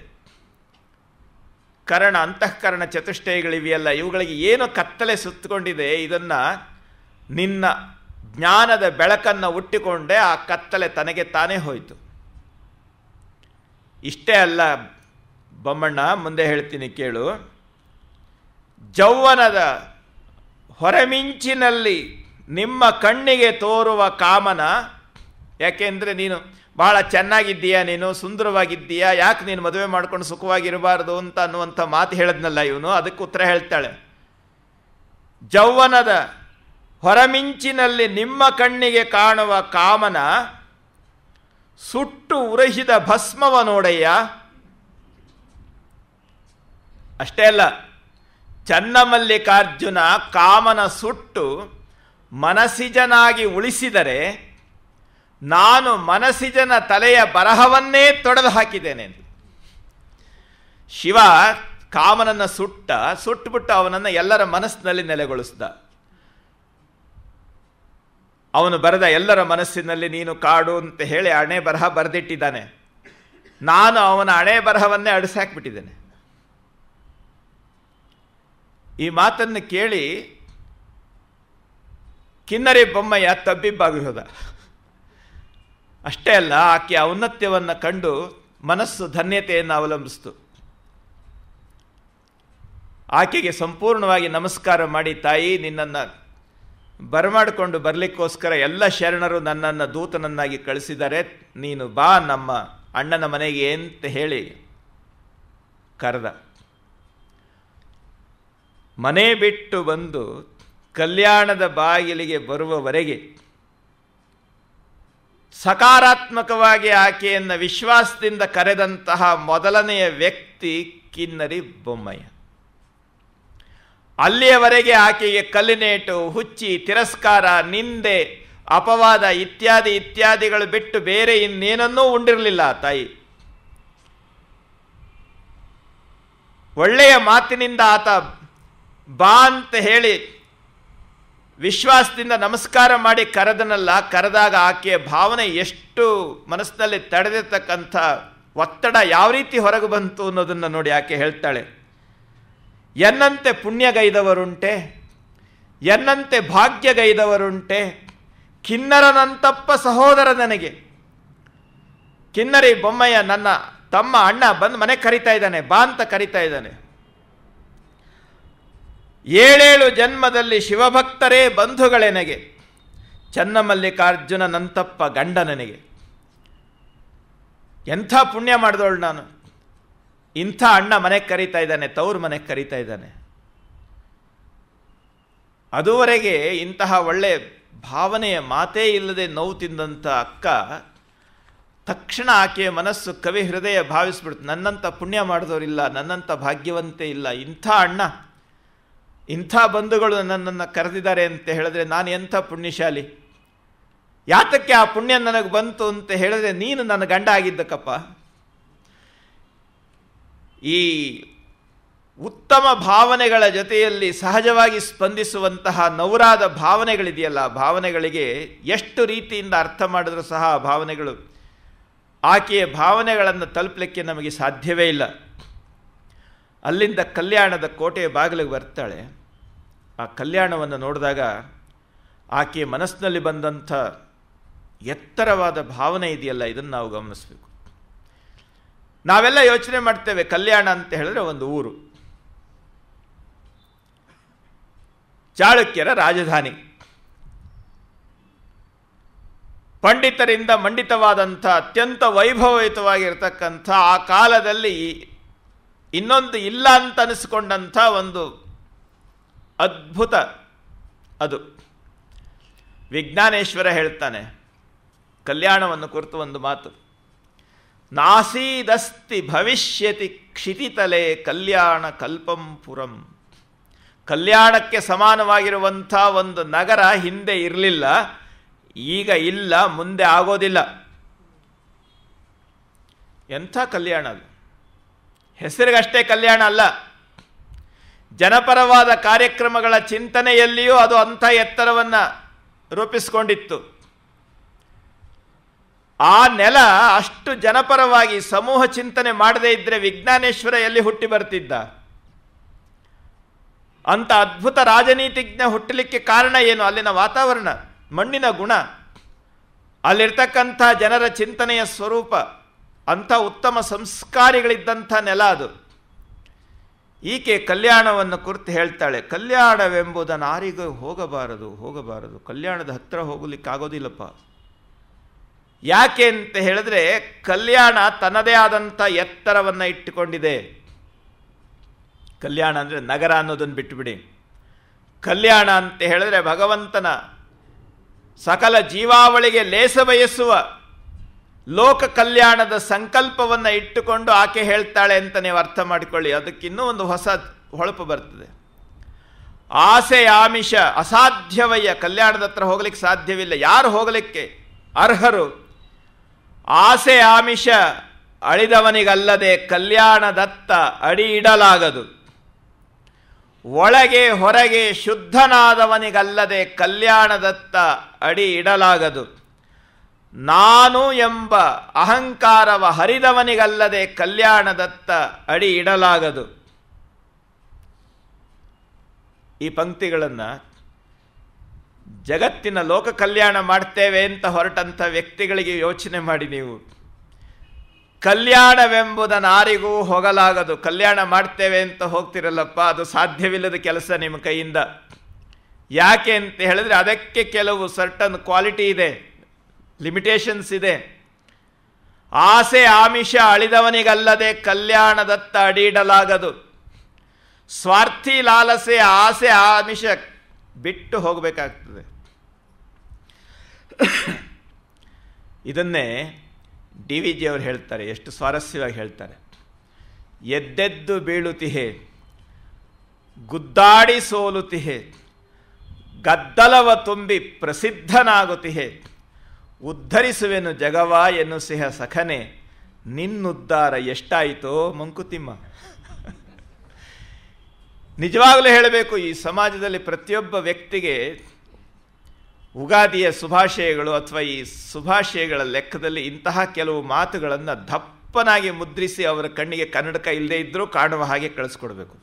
ಕರಣ, ಅಂತಃಕರಣ ಚತುಷ್ಟಯಗಳಿವೆಯಲ್ಲ, ಇವುಗಳಿಗೆ ಏನು ಕತ್ತಲೆ ಸುತ್ತಕೊಂಡಿದೆ, ಇದನ್ನು ನಿನ್ನ ಜ್ಞಾನದ ಬೆಳಕನ್ನು ಹುಟ್ಟಿಕೊಂಡೆ ಆ ಕತ್ತಲೆ ತನಗೆ ತಾನೇ ಹೋಯಿತು. ಇಷ್ಟೇ ಅಲ್ಲ ಬೊಮ್ಮಣ್ಣ, ಮುಂದೆ ಹೇಳ್ತೀನಿ ಕೇಳು. ಯೌವನದ ಹೊರಮಿಂಚಿನಲ್ಲಿ ನಿಮ್ಮ ಕಣ್ಣಿಗೆ ತೋರುವ ಕಾಮನ, ಯಾಕೆಂದರೆ ನೀನು ಬಹಳ ಚೆನ್ನಾಗಿದ್ದೀಯಾ, ನೀನು ಸುಂದರವಾಗಿದ್ದೀಯಾ, ಯಾಕೆ ನೀನು ಮದುವೆ ಮಾಡ್ಕೊಂಡು ಸುಖವಾಗಿರಬಾರ್ದು ಅಂತ ಅನ್ನುವಂಥ ಮಾತು ಹೇಳಿದ್ನಲ್ಲ ಇವನು. ಅದಕ್ಕೆ ಉತ್ತರ ಹೇಳ್ತಾಳೆ, ಯೌವನದ ಹೊರಮಿಂಚಿನಲ್ಲಿ ನಿಮ್ಮ ಕಣ್ಣಿಗೆ ಕಾಣುವ ಕಾಮನ ಸುಟ್ಟು ಉರಹಿದ ಭಸ್ಮವ ನೋಡಯ್ಯ. ಅಷ್ಟೇ ಅಲ್ಲ, ಚನ್ನಮಲ್ಲಿಕಾರ್ಜುನ ಕಾಮನ ಸುಟ್ಟು ಮನಸಿಜನಾಗಿ ಉಳಿಸಿದರೆ ನಾನು ಮನಸಿಜನ ತಲೆಯ ಬರಹವನ್ನೇ ತೊಡೆದು ಹಾಕಿದ್ದೇನೆ. ಶಿವ ಕಾಮನನ್ನು ಸುಟ್ಟುಬಿಟ್ಟು ಅವನನ್ನು ಎಲ್ಲರ ಮನಸ್ಸಿನಲ್ಲಿ ನೆಲೆಗೊಳಿಸಿದ. ಅವನು ಬರೆದ ಎಲ್ಲರ ಮನಸ್ಸಿನಲ್ಲಿ ನೀನು ಕಾಡು ಅಂತ ಹೇಳಿ ಹಣೆ ಬರಹ ಬರೆದಿಟ್ಟಿದ್ದಾನೆ. ನಾನು ಅವನ ಹಣೆ ಬರಹವನ್ನೇ ಅಡಿಸಾಕ್ಬಿಟ್ಟಿದ್ದೇನೆ. ಈ ಮಾತನ್ನು ಕೇಳಿ ಕಿನ್ನರಿ ಬೊಮ್ಮಯ್ಯ ತಬ್ಬಿಬ್ಬಾಗಿ ಹೋದ. ಅಷ್ಟೇ ಅಲ್ಲ, ಆಕೆ ಔನ್ನತ್ಯವನ್ನು ಕಂಡು ಮನಸ್ಸು ಧನ್ಯತೆಯನ್ನು ಅವಲಂಬಿಸಿತು. ಆಕೆಗೆ ಸಂಪೂರ್ಣವಾಗಿ ನಮಸ್ಕಾರ ಮಾಡಿ, ತಾಯಿ ನಿನ್ನನ್ನು ಬರಮಾಡಿಕೊಂಡು ಬರಲಿಕ್ಕೋಸ್ಕರ ಎಲ್ಲ ಶರಣರು ನನ್ನನ್ನು ದೂತನನ್ನಾಗಿ ಕಳಿಸಿದ್ದಾರೆ, ನೀನು ಬಾ ನಮ್ಮ ಅಣ್ಣನ ಮನೆಗೆ ಅಂತ ಹೇಳಿ ಕರೆದ. ಮನೆ ಬಿಟ್ಟು ಬಂದು ಕಲ್ಯಾಣದ ಬಾಗಿಲಿಗೆ ಬರುವವರೆಗೆ ಸಕಾರಾತ್ಮಕವಾಗಿ ಆಕೆಯನ್ನು ವಿಶ್ವಾಸದಿಂದ ಕರೆದಂತಹ ಮೊದಲನೆಯ ವ್ಯಕ್ತಿ ಕಿನ್ನರಿ ಬೊಮ್ಮಯ್ಯ. ಅಲ್ಲಿಯವರೆಗೆ ಆಕೆಗೆ ಕಲ್ಲಿನೇಟು, ಹುಚ್ಚಿ, ತಿರಸ್ಕಾರ, ನಿಂದೆ, ಅಪವಾದ ಇತ್ಯಾದಿಗಳು ಬಿಟ್ಟು ಬೇರೆ ಇನ್ನೇನನ್ನೂ ಉಂಡಿರಲಿಲ್ಲ ತಾಯಿ. ಒಳ್ಳೆಯ ಮಾತಿನಿಂದ ಆತ ಬಾ ಅಂತ ಹೇಳಿ ವಿಶ್ವಾಸದಿಂದ ನಮಸ್ಕಾರ ಮಾಡಿ ಕರೆದಾಗ ಆಕೆಯ ಭಾವನೆ ಎಷ್ಟು ಮನಸ್ಸಿನಲ್ಲಿ ತಡೆದಿರ್ತಕ್ಕಂಥ ಒತ್ತಡ ಯಾವ ರೀತಿ ಹೊರಗೆ ಬಂತು ಅನ್ನೋದನ್ನು ನೋಡಿ ಆಕೆ ಹೇಳ್ತಾಳೆ, ಎನ್ನಂತೆ ಪುಣ್ಯಗೈದವರುಂಟೆ, ಎನ್ನಂತೆ ಭಾಗ್ಯಗೈದವರುಂಟೆ, ಕಿನ್ನರನಂತಪ್ಪ ಸಹೋದರ ನನಗೆ. ಕಿನ್ನರಿ ಬೊಮ್ಮಯ್ಯ ನನ್ನ ತಮ್ಮ ಅಣ್ಣ ಬಂದು ಮನೆ ಕರಿತಾ ಇದ್ದಾನೆ, ಬಾ ಅಂತ ಕರಿತಾ ಇದ್ದಾನೆ. 7 ಜನ್ಮದಲ್ಲಿ ಶಿವಭಕ್ತರೇ ಬಂಧುಗಳೆನಗೆ, ಚನ್ನಮಲ್ಲಿಕಾರ್ಜುನನಂತಪ್ಪ ಗಂಡ ನನಗೆ. ಎಂಥ ಪುಣ್ಯ ಮಾಡಿದವಳು ನಾನು, ಇಂಥ ಅಣ್ಣ ಮನೆಗೆ ಕರೀತಾ ಇದ್ದಾನೆ, ತವ್ರ ಮನೆಗೆ ಕರೀತಾ ಇದ್ದಾನೆ. ಅದುವರೆಗೆ ಇಂತಹ ಒಳ್ಳೆ ಭಾವನೆಯ ಮಾತೇ ಇಲ್ಲದೆ ನೋವು ತಿಂದಂಥ ಅಕ್ಕ ತಕ್ಷಣ ಆಕೆಯ ಮನಸ್ಸು ಕವಿ ಹೃದಯ ಭಾವಿಸ್ಬಿಡ್ತು, ನನ್ನಂಥ ಪುಣ್ಯ ಮಾಡಿದವರಿಲ್ಲ, ನನ್ನಂಥ ಭಾಗ್ಯವಂತೆ ಇಲ್ಲ, ಇಂಥ ಅಣ್ಣ ಇಂಥ ಬಂಧುಗಳು ನನ್ನನ್ನು ಕರೆದಿದ್ದಾರೆ ಅಂತ ಹೇಳಿದ್ರೆ ನಾನು ಎಂಥ ಪುಣ್ಯಶಾಲಿ, ಯಾತಕ್ಕೆ ಆ ಪುಣ್ಯ ನನಗೆ ಬಂತು ಅಂತ ಹೇಳಿದ್ರೆ ನೀನು ನನ್ನ ಗಂಡ ಆಗಿದ್ದಕ್ಕಪ್ಪ. ಈ ಉತ್ತಮ ಭಾವನೆಗಳ ಜೊತೆಯಲ್ಲಿ ಸಹಜವಾಗಿ ಸ್ಪಂದಿಸುವಂತಹ ನವರಾದ ಭಾವನೆಗಳಿದೆಯಲ್ಲ, ಭಾವನೆಗಳಿಗೆ ಎಷ್ಟು ರೀತಿಯಿಂದ ಅರ್ಥ ಮಾಡಿದ್ರೂ ಸಹ ಆ ಭಾವನೆಗಳು ಆಕೆಯ ಭಾವನೆಗಳನ್ನು ತಲುಪಲಿಕ್ಕೆ ನಮಗೆ ಸಾಧ್ಯವೇ ಇಲ್ಲ. ಅಲ್ಲಿಂದ ಕಲ್ಯಾಣದ ಕೋಟೆಯ ಬಾಗಿಲಿಗೆ ಬರ್ತಾಳೆ. ಆ ಕಲ್ಯಾಣವನ್ನು ನೋಡಿದಾಗ ಆಕೆಯ ಮನಸ್ಸಿನಲ್ಲಿ ಬಂದಂಥ ಎತ್ತರವಾದ ಭಾವನೆ ಇದೆಯಲ್ಲ, ಇದನ್ನು ನಾವು ಗಮನಿಸಬೇಕು. ನಾವೆಲ್ಲ ಯೋಚನೆ ಮಾಡ್ತೇವೆ ಕಲ್ಯಾಣ ಅಂತ ಹೇಳಿದ್ರೆ ಒಂದು ಊರು, ಚಾಳುಕ್ಯರ ರಾಜಧಾನಿ, ಪಂಡಿತರಿಂದ ಮಂಡಿತವಾದಂಥ ಅತ್ಯಂತ ವೈಭವಯುತವಾಗಿರ್ತಕ್ಕಂಥ ಆ ಕಾಲದಲ್ಲಿ ಇನ್ನೊಂದು ಇಲ್ಲ ಅಂತ ಅನಿಸ್ಕೊಂಡಂಥ ಒಂದು ಅದ್ಭುತ ಅದು. ವಿಜ್ಞಾನೇಶ್ವರ ಹೇಳ್ತಾನೆ ಕಲ್ಯಾಣವನ್ನು ಕುರಿತು ಒಂದು ಮಾತು, ನಾಸೀದಸ್ತಿ ಭವಿಷ್ಯತಿ ಕ್ಷಿತಿತಲೆ ಕಲ್ಯಾಣ ಕಲ್ಪಂಪುರಂ. ಕಲ್ಯಾಣಕ್ಕೆ ಸಮಾನವಾಗಿರುವಂಥ ಒಂದು ನಗರ ಹಿಂದೆ ಇರಲಿಲ್ಲ, ಈಗ ಇಲ್ಲ, ಮುಂದೆ ಆಗೋದಿಲ್ಲ. ಎಂಥ ಕಲ್ಯಾಣ ಅದು! ಹೆಸರಿಗಷ್ಟೇ ಕಲ್ಯಾಣ ಅಲ್ಲ, ಜನಪರವಾದ ಕಾರ್ಯಕ್ರಮಗಳ ಚಿಂತನೆಯಲ್ಲಿಯೂ ಅದು ಅಂಥ ಎತ್ತರವನ್ನು ರೂಪಿಸಿಕೊಂಡಿತ್ತು. ಆ ನೆಲ ಅಷ್ಟು ಜನಪರವಾಗಿ ಸಮೂಹ ಚಿಂತನೆ ಮಾಡದೇ ಇದ್ದರೆ ವಿಜ್ಞಾನೇಶ್ವರ ಎಲ್ಲಿ ಹುಟ್ಟಿ ಬರ್ತಿದ್ದ? ಅಂಥ ಅದ್ಭುತ ರಾಜನೀತಿಜ್ಞ ಹುಟ್ಟಲಿಕ್ಕೆ ಕಾರಣ ಏನು? ಅಲ್ಲಿನ ವಾತಾವರಣ, ಮಣ್ಣಿನ ಗುಣ, ಅಲ್ಲಿರ್ತಕ್ಕಂಥ ಜನರ ಚಿಂತನೆಯ ಸ್ವರೂಪ, ಅಂಥ ಉತ್ತಮ ಸಂಸ್ಕಾರಿಗಳಿದ್ದಂಥ ನೆಲ ಅದು. ಈಕೆ ಕಲ್ಯಾಣವನ್ನು ಕುರಿತು ಹೇಳ್ತಾಳೆ, ಕಲ್ಯಾಣವೆಂಬುದ ನಾರಿಗೂ ಹೋಗಬಾರದು, ಹೋಗಬಾರದು, ಕಲ್ಯಾಣದ ಹತ್ತಿರ ಹೋಗಲಿಕ್ಕಾಗೋದಿಲ್ಲಪ್ಪ. ಯಾಕೆ ಅಂತ ಹೇಳಿದ್ರೆ ಕಲ್ಯಾಣ ತನ್ನದೇ ಆದಂಥ ಎತ್ತರವನ್ನು ಇಟ್ಟುಕೊಂಡಿದೆ. ಕಲ್ಯಾಣ ಅಂದರೆ ನಗರ ಅನ್ನೋದನ್ನು ಬಿಟ್ಟುಬಿಡಿ. ಕಲ್ಯಾಣ ಅಂತ ಹೇಳಿದ್ರೆ ಭಗವಂತನ ಸಕಲ ಜೀವಾವಳಿಗೆ ಲೇಸ ಬಯಸುವ ಲೋಕ ಕಲ್ಯಾಣದ ಸಂಕಲ್ಪವನ್ನು ಇಟ್ಟುಕೊಂಡು ಆಕೆ ಹೇಳ್ತಾಳೆ ಅಂತ ನೀವು ಅರ್ಥ ಮಾಡಿಕೊಳ್ಳಿ. ಅದಕ್ಕಿನ್ನೂ ಒಂದು ಹೊಸ ಹೊಳಪು ಬರ್ತದೆ. ಆಸೆ ಆಮಿಷ ಅಸಾಧ್ಯವಯ್ಯ, ಕಲ್ಯಾಣದ ಹತ್ರ ಹೋಗ್ಲಿಕ್ಕೆ ಸಾಧ್ಯವಿಲ್ಲ. ಯಾರು ಹೋಗಲಿಕ್ಕೆ ಅರ್ಹರು? ಆಸೆ ಆಮಿಷ ಅಳಿದವನಿಗಲ್ಲದೆ ಕಲ್ಯಾಣದತ್ತ ಅಡಿ ಇಡಲಾಗದು. ಒಳಗೆ ಹೊರಗೆ ಶುದ್ಧನಾದವನಿಗಲ್ಲದೆ ಕಲ್ಯಾಣದತ್ತ ಅಡಿ ಇಡಲಾಗದು. ನಾನು ಎಂಬ ಅಹಂಕಾರವ ಹರಿದವನಿಗಲ್ಲದೆ ಕಲ್ಯಾಣದತ್ತ ಅಡಿ ಇಡಲಾಗದು. ಈ ಪಂಕ್ತಿಗಳನ್ನು ಜಗತ್ತಿನ ಲೋಕ ಕಲ್ಯಾಣ ಮಾಡ್ತೇವೆ ಅಂತ ಹೊರಟಂಥ ವ್ಯಕ್ತಿಗಳಿಗೆ ಯೋಚನೆ ಮಾಡಿ ನೀವು. ಕಲ್ಯಾಣವೆಂಬುದ ನಾರಿಗೂ ಹೋಗಲಾಗದು. ಕಲ್ಯಾಣ ಮಾಡ್ತೇವೆ ಅಂತ ಹೋಗ್ತಿರಲ್ಲಪ್ಪ, ಅದು ಸಾಧ್ಯವಿಲ್ಲದ ಕೆಲಸ ನಿಮ್ಮ ಕೈಯಿಂದ. ಯಾಕೆ ಅಂತ ಹೇಳಿದ್ರೆ ಅದಕ್ಕೆ ಕೆಲವು ಸರ್ಟನ್ ಕ್ವಾಲಿಟಿ ಇದೆ, ಲಿಮಿಟೇಷನ್ಸ್ ಇದೆ. ಆಸೆ ಆಮಿಷ ಅಳಿದವನಿಗಲ್ಲದೆ ಕಲ್ಯಾಣದತ್ತ ಅಡಿಯಿಡಲಾಗದು. ಸ್ವಾರ್ಥಿ ಲಾಲಸೆ ಆಸೆ ಆಮಿಷ ಬಿಟ್ಟು ಹೋಗಬೇಕಾಗ್ತದೆ. ಇದನ್ನೇ ಡಿ ವಿ ಜಿ ಅವರು ಹೇಳ್ತಾರೆ, ಎಷ್ಟು ಸ್ವಾರಸ್ಯವಾಗಿ ಹೇಳ್ತಾರೆ. ಎದ್ದೆದ್ದು ಬೀಳುತ್ತಿಹೆ, ಗುದ್ದಾಡಿ ಸೋಲುತ್ತಿಹೆ, ಗದ್ದಲವ ತುಂಬಿ ಪ್ರಸಿದ್ಧನಾಗುತ್ತಿಹೆ, ಉದ್ಧರಿಸುವೆನು ಜಗವ ಎನ್ನುಸಿಹ ಸಖನೆ, ನಿನ್ನುದ್ಧಾರ ಎಷ್ಟಾಯಿತೋ ಮಂಕುತಿಮ್ಮ. ನಿಜವಾಗಲೂ ಹೇಳಬೇಕು, ಈ ಸಮಾಜದಲ್ಲಿ ಪ್ರತಿಯೊಬ್ಬ ವ್ಯಕ್ತಿಗೆ ಉಗಾದಿಯ ಶುಭಾಶಯಗಳು ಅಥವಾ ಈ ಶುಭಾಶಯಗಳ ಲೆಕ್ಕದಲ್ಲಿ ಇಂತಹ ಕೆಲವು ಮಾತುಗಳನ್ನು ದಪ್ಪನಾಗಿ ಮುದ್ರಿಸಿ ಅವರ ಕಣ್ಣಿಗೆ ಕನ್ನಡಕ ಇಲ್ಲದೇ ಇದ್ದರೂ ಕಾಣುವ ಹಾಗೆ ಕಳಿಸ್ಕೊಡ್ಬೇಕು.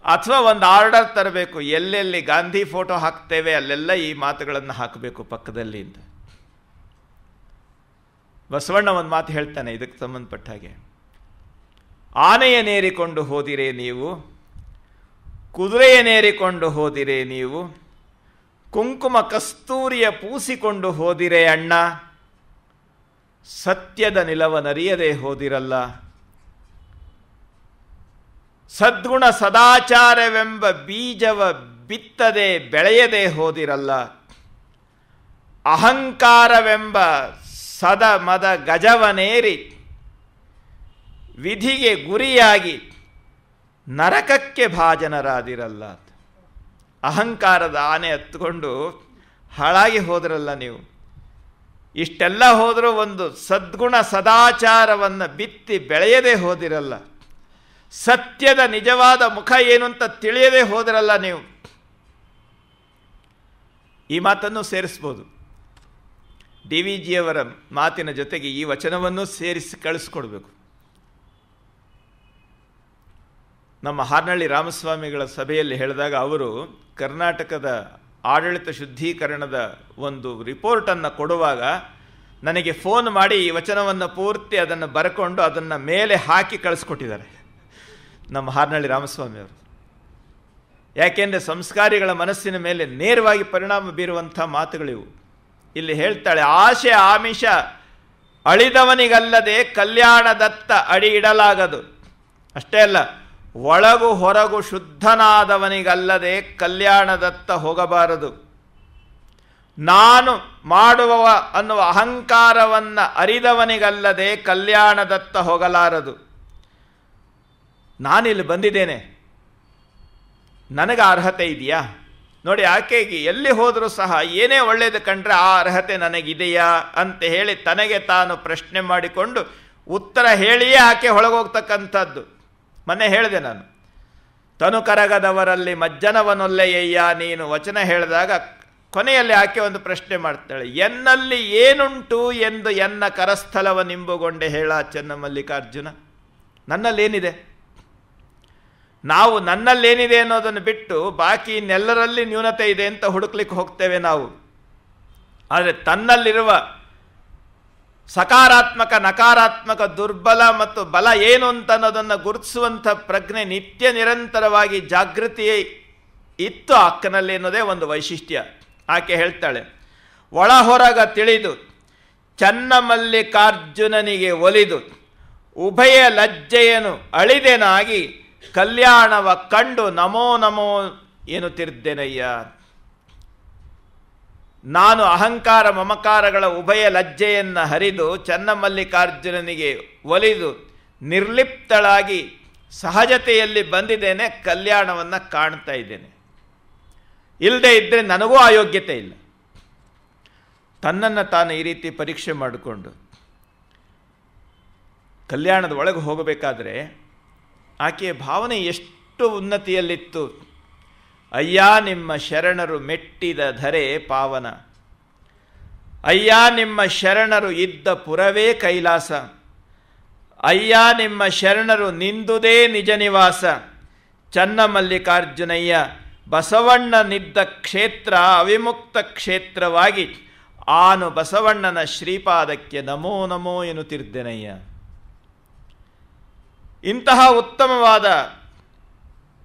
ಅಥವಾ ಒಂದು ಆರ್ಡರ್ ತರಬೇಕು, ಎಲ್ಲೆಲ್ಲಿ ಗಾಂಧಿ ಫೋಟೋ ಹಾಕ್ತೇವೆ ಅಲ್ಲೆಲ್ಲ ಈ ಮಾತುಗಳನ್ನು ಹಾಕಬೇಕು ಪಕ್ಕದಲ್ಲಿ ಅಂತ. ಬಸವಣ್ಣ ಒಂದು ಮಾತು ಹೇಳ್ತಾನೆ ಇದಕ್ಕೆ ಸಂಬಂಧಪಟ್ಟ ಹಾಗೆ, ಆನೆಯನ್ನೇರಿಕೊಂಡು ಹೋದಿರೇ ನೀವು, ಕುದುರೆಯನ್ನೇರಿಕೊಂಡು ಹೋದಿರೇ ನೀವು, ಕುಂಕುಮ ಕಸ್ತೂರಿಯ ಪೂಸಿಕೊಂಡು ಹೋದಿರೇ ಅಣ್ಣ, ಸತ್ಯದ ನಿಲವನರಿಯದೆ ಹೋದಿರಲ್ಲ, ಸದ್ಗುಣ ಸದಾಚಾರವೆಂಬ ಬೀಜವ ಬಿತ್ತದೆ ಬೆಳೆಯದೆ ಹೋದಿರಲ್ಲ, ಅಹಂಕಾರವೆಂಬ ಸದ ಮದ ಗಜವನೇರಿ ವಿಧಿಗೆ ಗುರಿಯಾಗಿ ನರಕಕ್ಕೆ ಭಾಜನರಾದಿರಲ್ಲ. ಅಹಂಕಾರದ ಆನೆ ಹತ್ಕೊಂಡು ಹಾಳಾಗಿ ಹೋದ್ರಲ್ಲ ನೀವು. ಇಷ್ಟೆಲ್ಲ ಹೋದರೂ ಒಂದು ಸದ್ಗುಣ ಸದಾಚಾರವನ್ನು ಬಿತ್ತಿ ಬೆಳೆಯದೇ ಹೋದಿರಲ್ಲ. ಸತ್ಯದ ನಿಜವಾದ ಮುಖ ಏನು ಅಂತ ತಿಳಿಯದೇ ಹೋದಿರಲ್ಲ ನೀವು. ಈ ಮಾತನ್ನು ಸೇರಿಸ್ಬೋದು. ಡಿ ವಿ ಜಿಯವರ ಮಾತಿನ ಜೊತೆಗೆ ಈ ವಚನವನ್ನು ಸೇರಿಸಿ ಕಳಿಸ್ಕೊಡ್ಬೇಕು. ನಮ್ಮ ಹಾರ್ನಳ್ಳಿ ರಾಮಸ್ವಾಮಿಗಳ ಸಭೆಯಲ್ಲಿ ಹೇಳಿದಾಗ ಅವರು ಕರ್ನಾಟಕದ ಆಡಳಿತ ಶುದ್ಧೀಕರಣದ ಒಂದು ರಿಪೋರ್ಟನ್ನು ಕೊಡುವಾಗ ನನಗೆ ಫೋನ್ ಮಾಡಿ ಈ ವಚನವನ್ನು ಪೂರ್ತಿ ಅದನ್ನು ಬರ್ಕೊಂಡು ಅದನ್ನು ಮೇಲೆ ಹಾಕಿ ಕಳಿಸ್ಕೊಟ್ಟಿದ್ದಾರೆ ನಮ್ಮ ಹಾರ್ನಳ್ಳಿ ರಾಮಸ್ವಾಮಿ ಅವರು. ಯಾಕೆಂದರೆ ಸಂಸ್ಕಾರಿಗಳ ಮನಸ್ಸಿನ ಮೇಲೆ ನೇರವಾಗಿ ಪರಿಣಾಮ ಬೀರುವಂಥ ಮಾತುಗಳಿವು. ಇಲ್ಲಿ ಹೇಳ್ತಾಳೆ, ಆಶೆ ಆಮಿಷ ಅಳಿದವನಿಗಲ್ಲದೆ ಕಲ್ಯಾಣದತ್ತ ಅಡಿ ಇಡಲಾಗದು. ಅಷ್ಟೇ ಅಲ್ಲ, ಒಳಗು ಹೊರಗು ಶುದ್ಧನಾದವನಿಗಲ್ಲದೆ ಕಲ್ಯಾಣದತ್ತ ಹೋಗಬಾರದು. ನಾನು ಮಾಡುವವ ಅನ್ನುವ ಅಹಂಕಾರವನ್ನು ಅರಿದವನಿಗಲ್ಲದೆ ಕಲ್ಯಾಣದತ್ತ ಹೋಗಲಾರದು. ನಾನಿಲ್ಲಿ ಬಂದಿದ್ದೇನೆ, ನನಗೆ ಅರ್ಹತೆ ಇದೆಯಾ ನೋಡಿ. ಆಕೆಗೆ ಎಲ್ಲಿ ಹೋದರೂ ಸಹ ಏನೇ ಒಳ್ಳೆಯದು ಕಂಡ್ರೆ ಆ ಅರ್ಹತೆ ನನಗಿದೆಯಾ ಅಂತ ಹೇಳಿ ತನಗೆ ತಾನು ಪ್ರಶ್ನೆ ಮಾಡಿಕೊಂಡು ಉತ್ತರ ಹೇಳಿಯೇ ಆಕೆ ಒಳಗೋಗ್ತಕ್ಕಂಥದ್ದು. ಮೊನ್ನೆ ಹೇಳಿದೆ ನಾನು, ತನು ಕರಗದವರಲ್ಲಿ ಮಜ್ಜನವನೊಲ್ಲೆಯ್ಯ ನೀನು ವಚನ ಹೇಳಿದಾಗ ಕೊನೆಯಲ್ಲಿ ಆಕೆ ಒಂದು ಪ್ರಶ್ನೆ ಮಾಡ್ತಾಳೆ, ಎನ್ನಲ್ಲಿ ಏನುಂಟು ಎಂದು ಎನ್ನ ಕರಸ್ಥಲವ ನಿಂಬುಗೊಂಡೆ ಹೇಳ ಚೆನ್ನಮಲ್ಲಿಕಾರ್ಜುನ. ನನ್ನಲ್ಲೇನಿದೆ? ನಾವು ನನ್ನಲ್ಲೇನಿದೆ ಅನ್ನೋದನ್ನು ಬಿಟ್ಟು ಬಾಕಿ ಇನ್ನೆಲ್ಲರಲ್ಲಿ ನ್ಯೂನತೆ ಇದೆ ಅಂತ ಹುಡುಕ್ಲಿಕ್ಕೆ ಹೋಗ್ತೇವೆ ನಾವು. ಆದರೆ ತನ್ನಲ್ಲಿರುವ ಸಕಾರಾತ್ಮಕ ನಕಾರಾತ್ಮಕ ದುರ್ಬಲ ಮತ್ತು ಬಲ ಏನು ಅಂತ ಅನ್ನೋದನ್ನು ಗುರುತಿಸುವಂಥ ಪ್ರಜ್ಞೆ ನಿತ್ಯ ನಿರಂತರವಾಗಿ ಜಾಗೃತಿಯೇ ಇತ್ತು ಅಕ್ಕನಲ್ಲಿ ಅನ್ನೋದೇ ಒಂದು ವೈಶಿಷ್ಟ್ಯ. ಆಕೆ ಹೇಳ್ತಾಳೆ, ಒಳ ಹೊರಗ ತಿಳಿದು ಚನ್ನಮಲ್ಲಿಕಾರ್ಜುನನಿಗೆ ಒಲಿದು ಉಭಯ ಲಜ್ಜೆಯನು ಅಳಿದೆನಾಗಿ ಕಲ್ಯಾಣವ ಕಂಡು ನಮೋ ನಮೋ ಎನ್ನುತ್ತಿದ್ದೇನಯ್ಯ. ನಾನು ಅಹಂಕಾರ ಮಮಕಾರಗಳ ಉಭಯ ಲಜ್ಜೆಯನ್ನು ಹರಿದು ಚನ್ನಮಲ್ಲಿಕಾರ್ಜುನನಿಗೆ ಒಲಿದು ನಿರ್ಲಿಪ್ತಳಾಗಿ ಸಹಜತೆಯಲ್ಲಿ ಬಂದಿದ್ದೇನೆ, ಕಲ್ಯಾಣವನ್ನು ಕಾಣ್ತಾ ಇದ್ದೇನೆ. ಇಲ್ಲದೆ ಇದ್ದರೆ ನನಗೂ ಅಯೋಗ್ಯತೆ ಇಲ್ಲ. ತನ್ನನ್ನು ತಾನು ಈ ರೀತಿ ಪರೀಕ್ಷೆ ಮಾಡಿಕೊಂಡು ಕಲ್ಯಾಣದ ಒಳಗೆ ಹೋಗಬೇಕಾದ್ರೆ ಆಕೆಯ ಭಾವನೆ ಎಷ್ಟು ಉನ್ನತಿಯಲ್ಲಿತ್ತು. ಅಯ್ಯ ನಿಮ್ಮ ಶರಣರು ಮೆಟ್ಟಿದ ಧರೆ ಪಾವನ, ಅಯ್ಯ ನಿಮ್ಮ ಶರಣರು ಇದ್ದ ಪುರವೇ ಕೈಲಾಸ, ಅಯ್ಯ ನಿಮ್ಮ ಶರಣರು ನಿಂದುದೇ ನಿಜ ನಿವಾಸ, ಚನ್ನಮಲ್ಲಿಕಾರ್ಜುನಯ್ಯ ಬಸವಣ್ಣನಿದ್ದ ಕ್ಷೇತ್ರ ಅವಿಮುಕ್ತ ಕ್ಷೇತ್ರವಾಗಿ ಆನು ಬಸವಣ್ಣನ ಶ್ರೀಪಾದಕ್ಕೆ ನಮೋ ನಮೋ ಎನ್ನುತ್ತಿದ್ದೇನಯ್ಯ. ಇಂತಹ ಉತ್ತಮವಾದ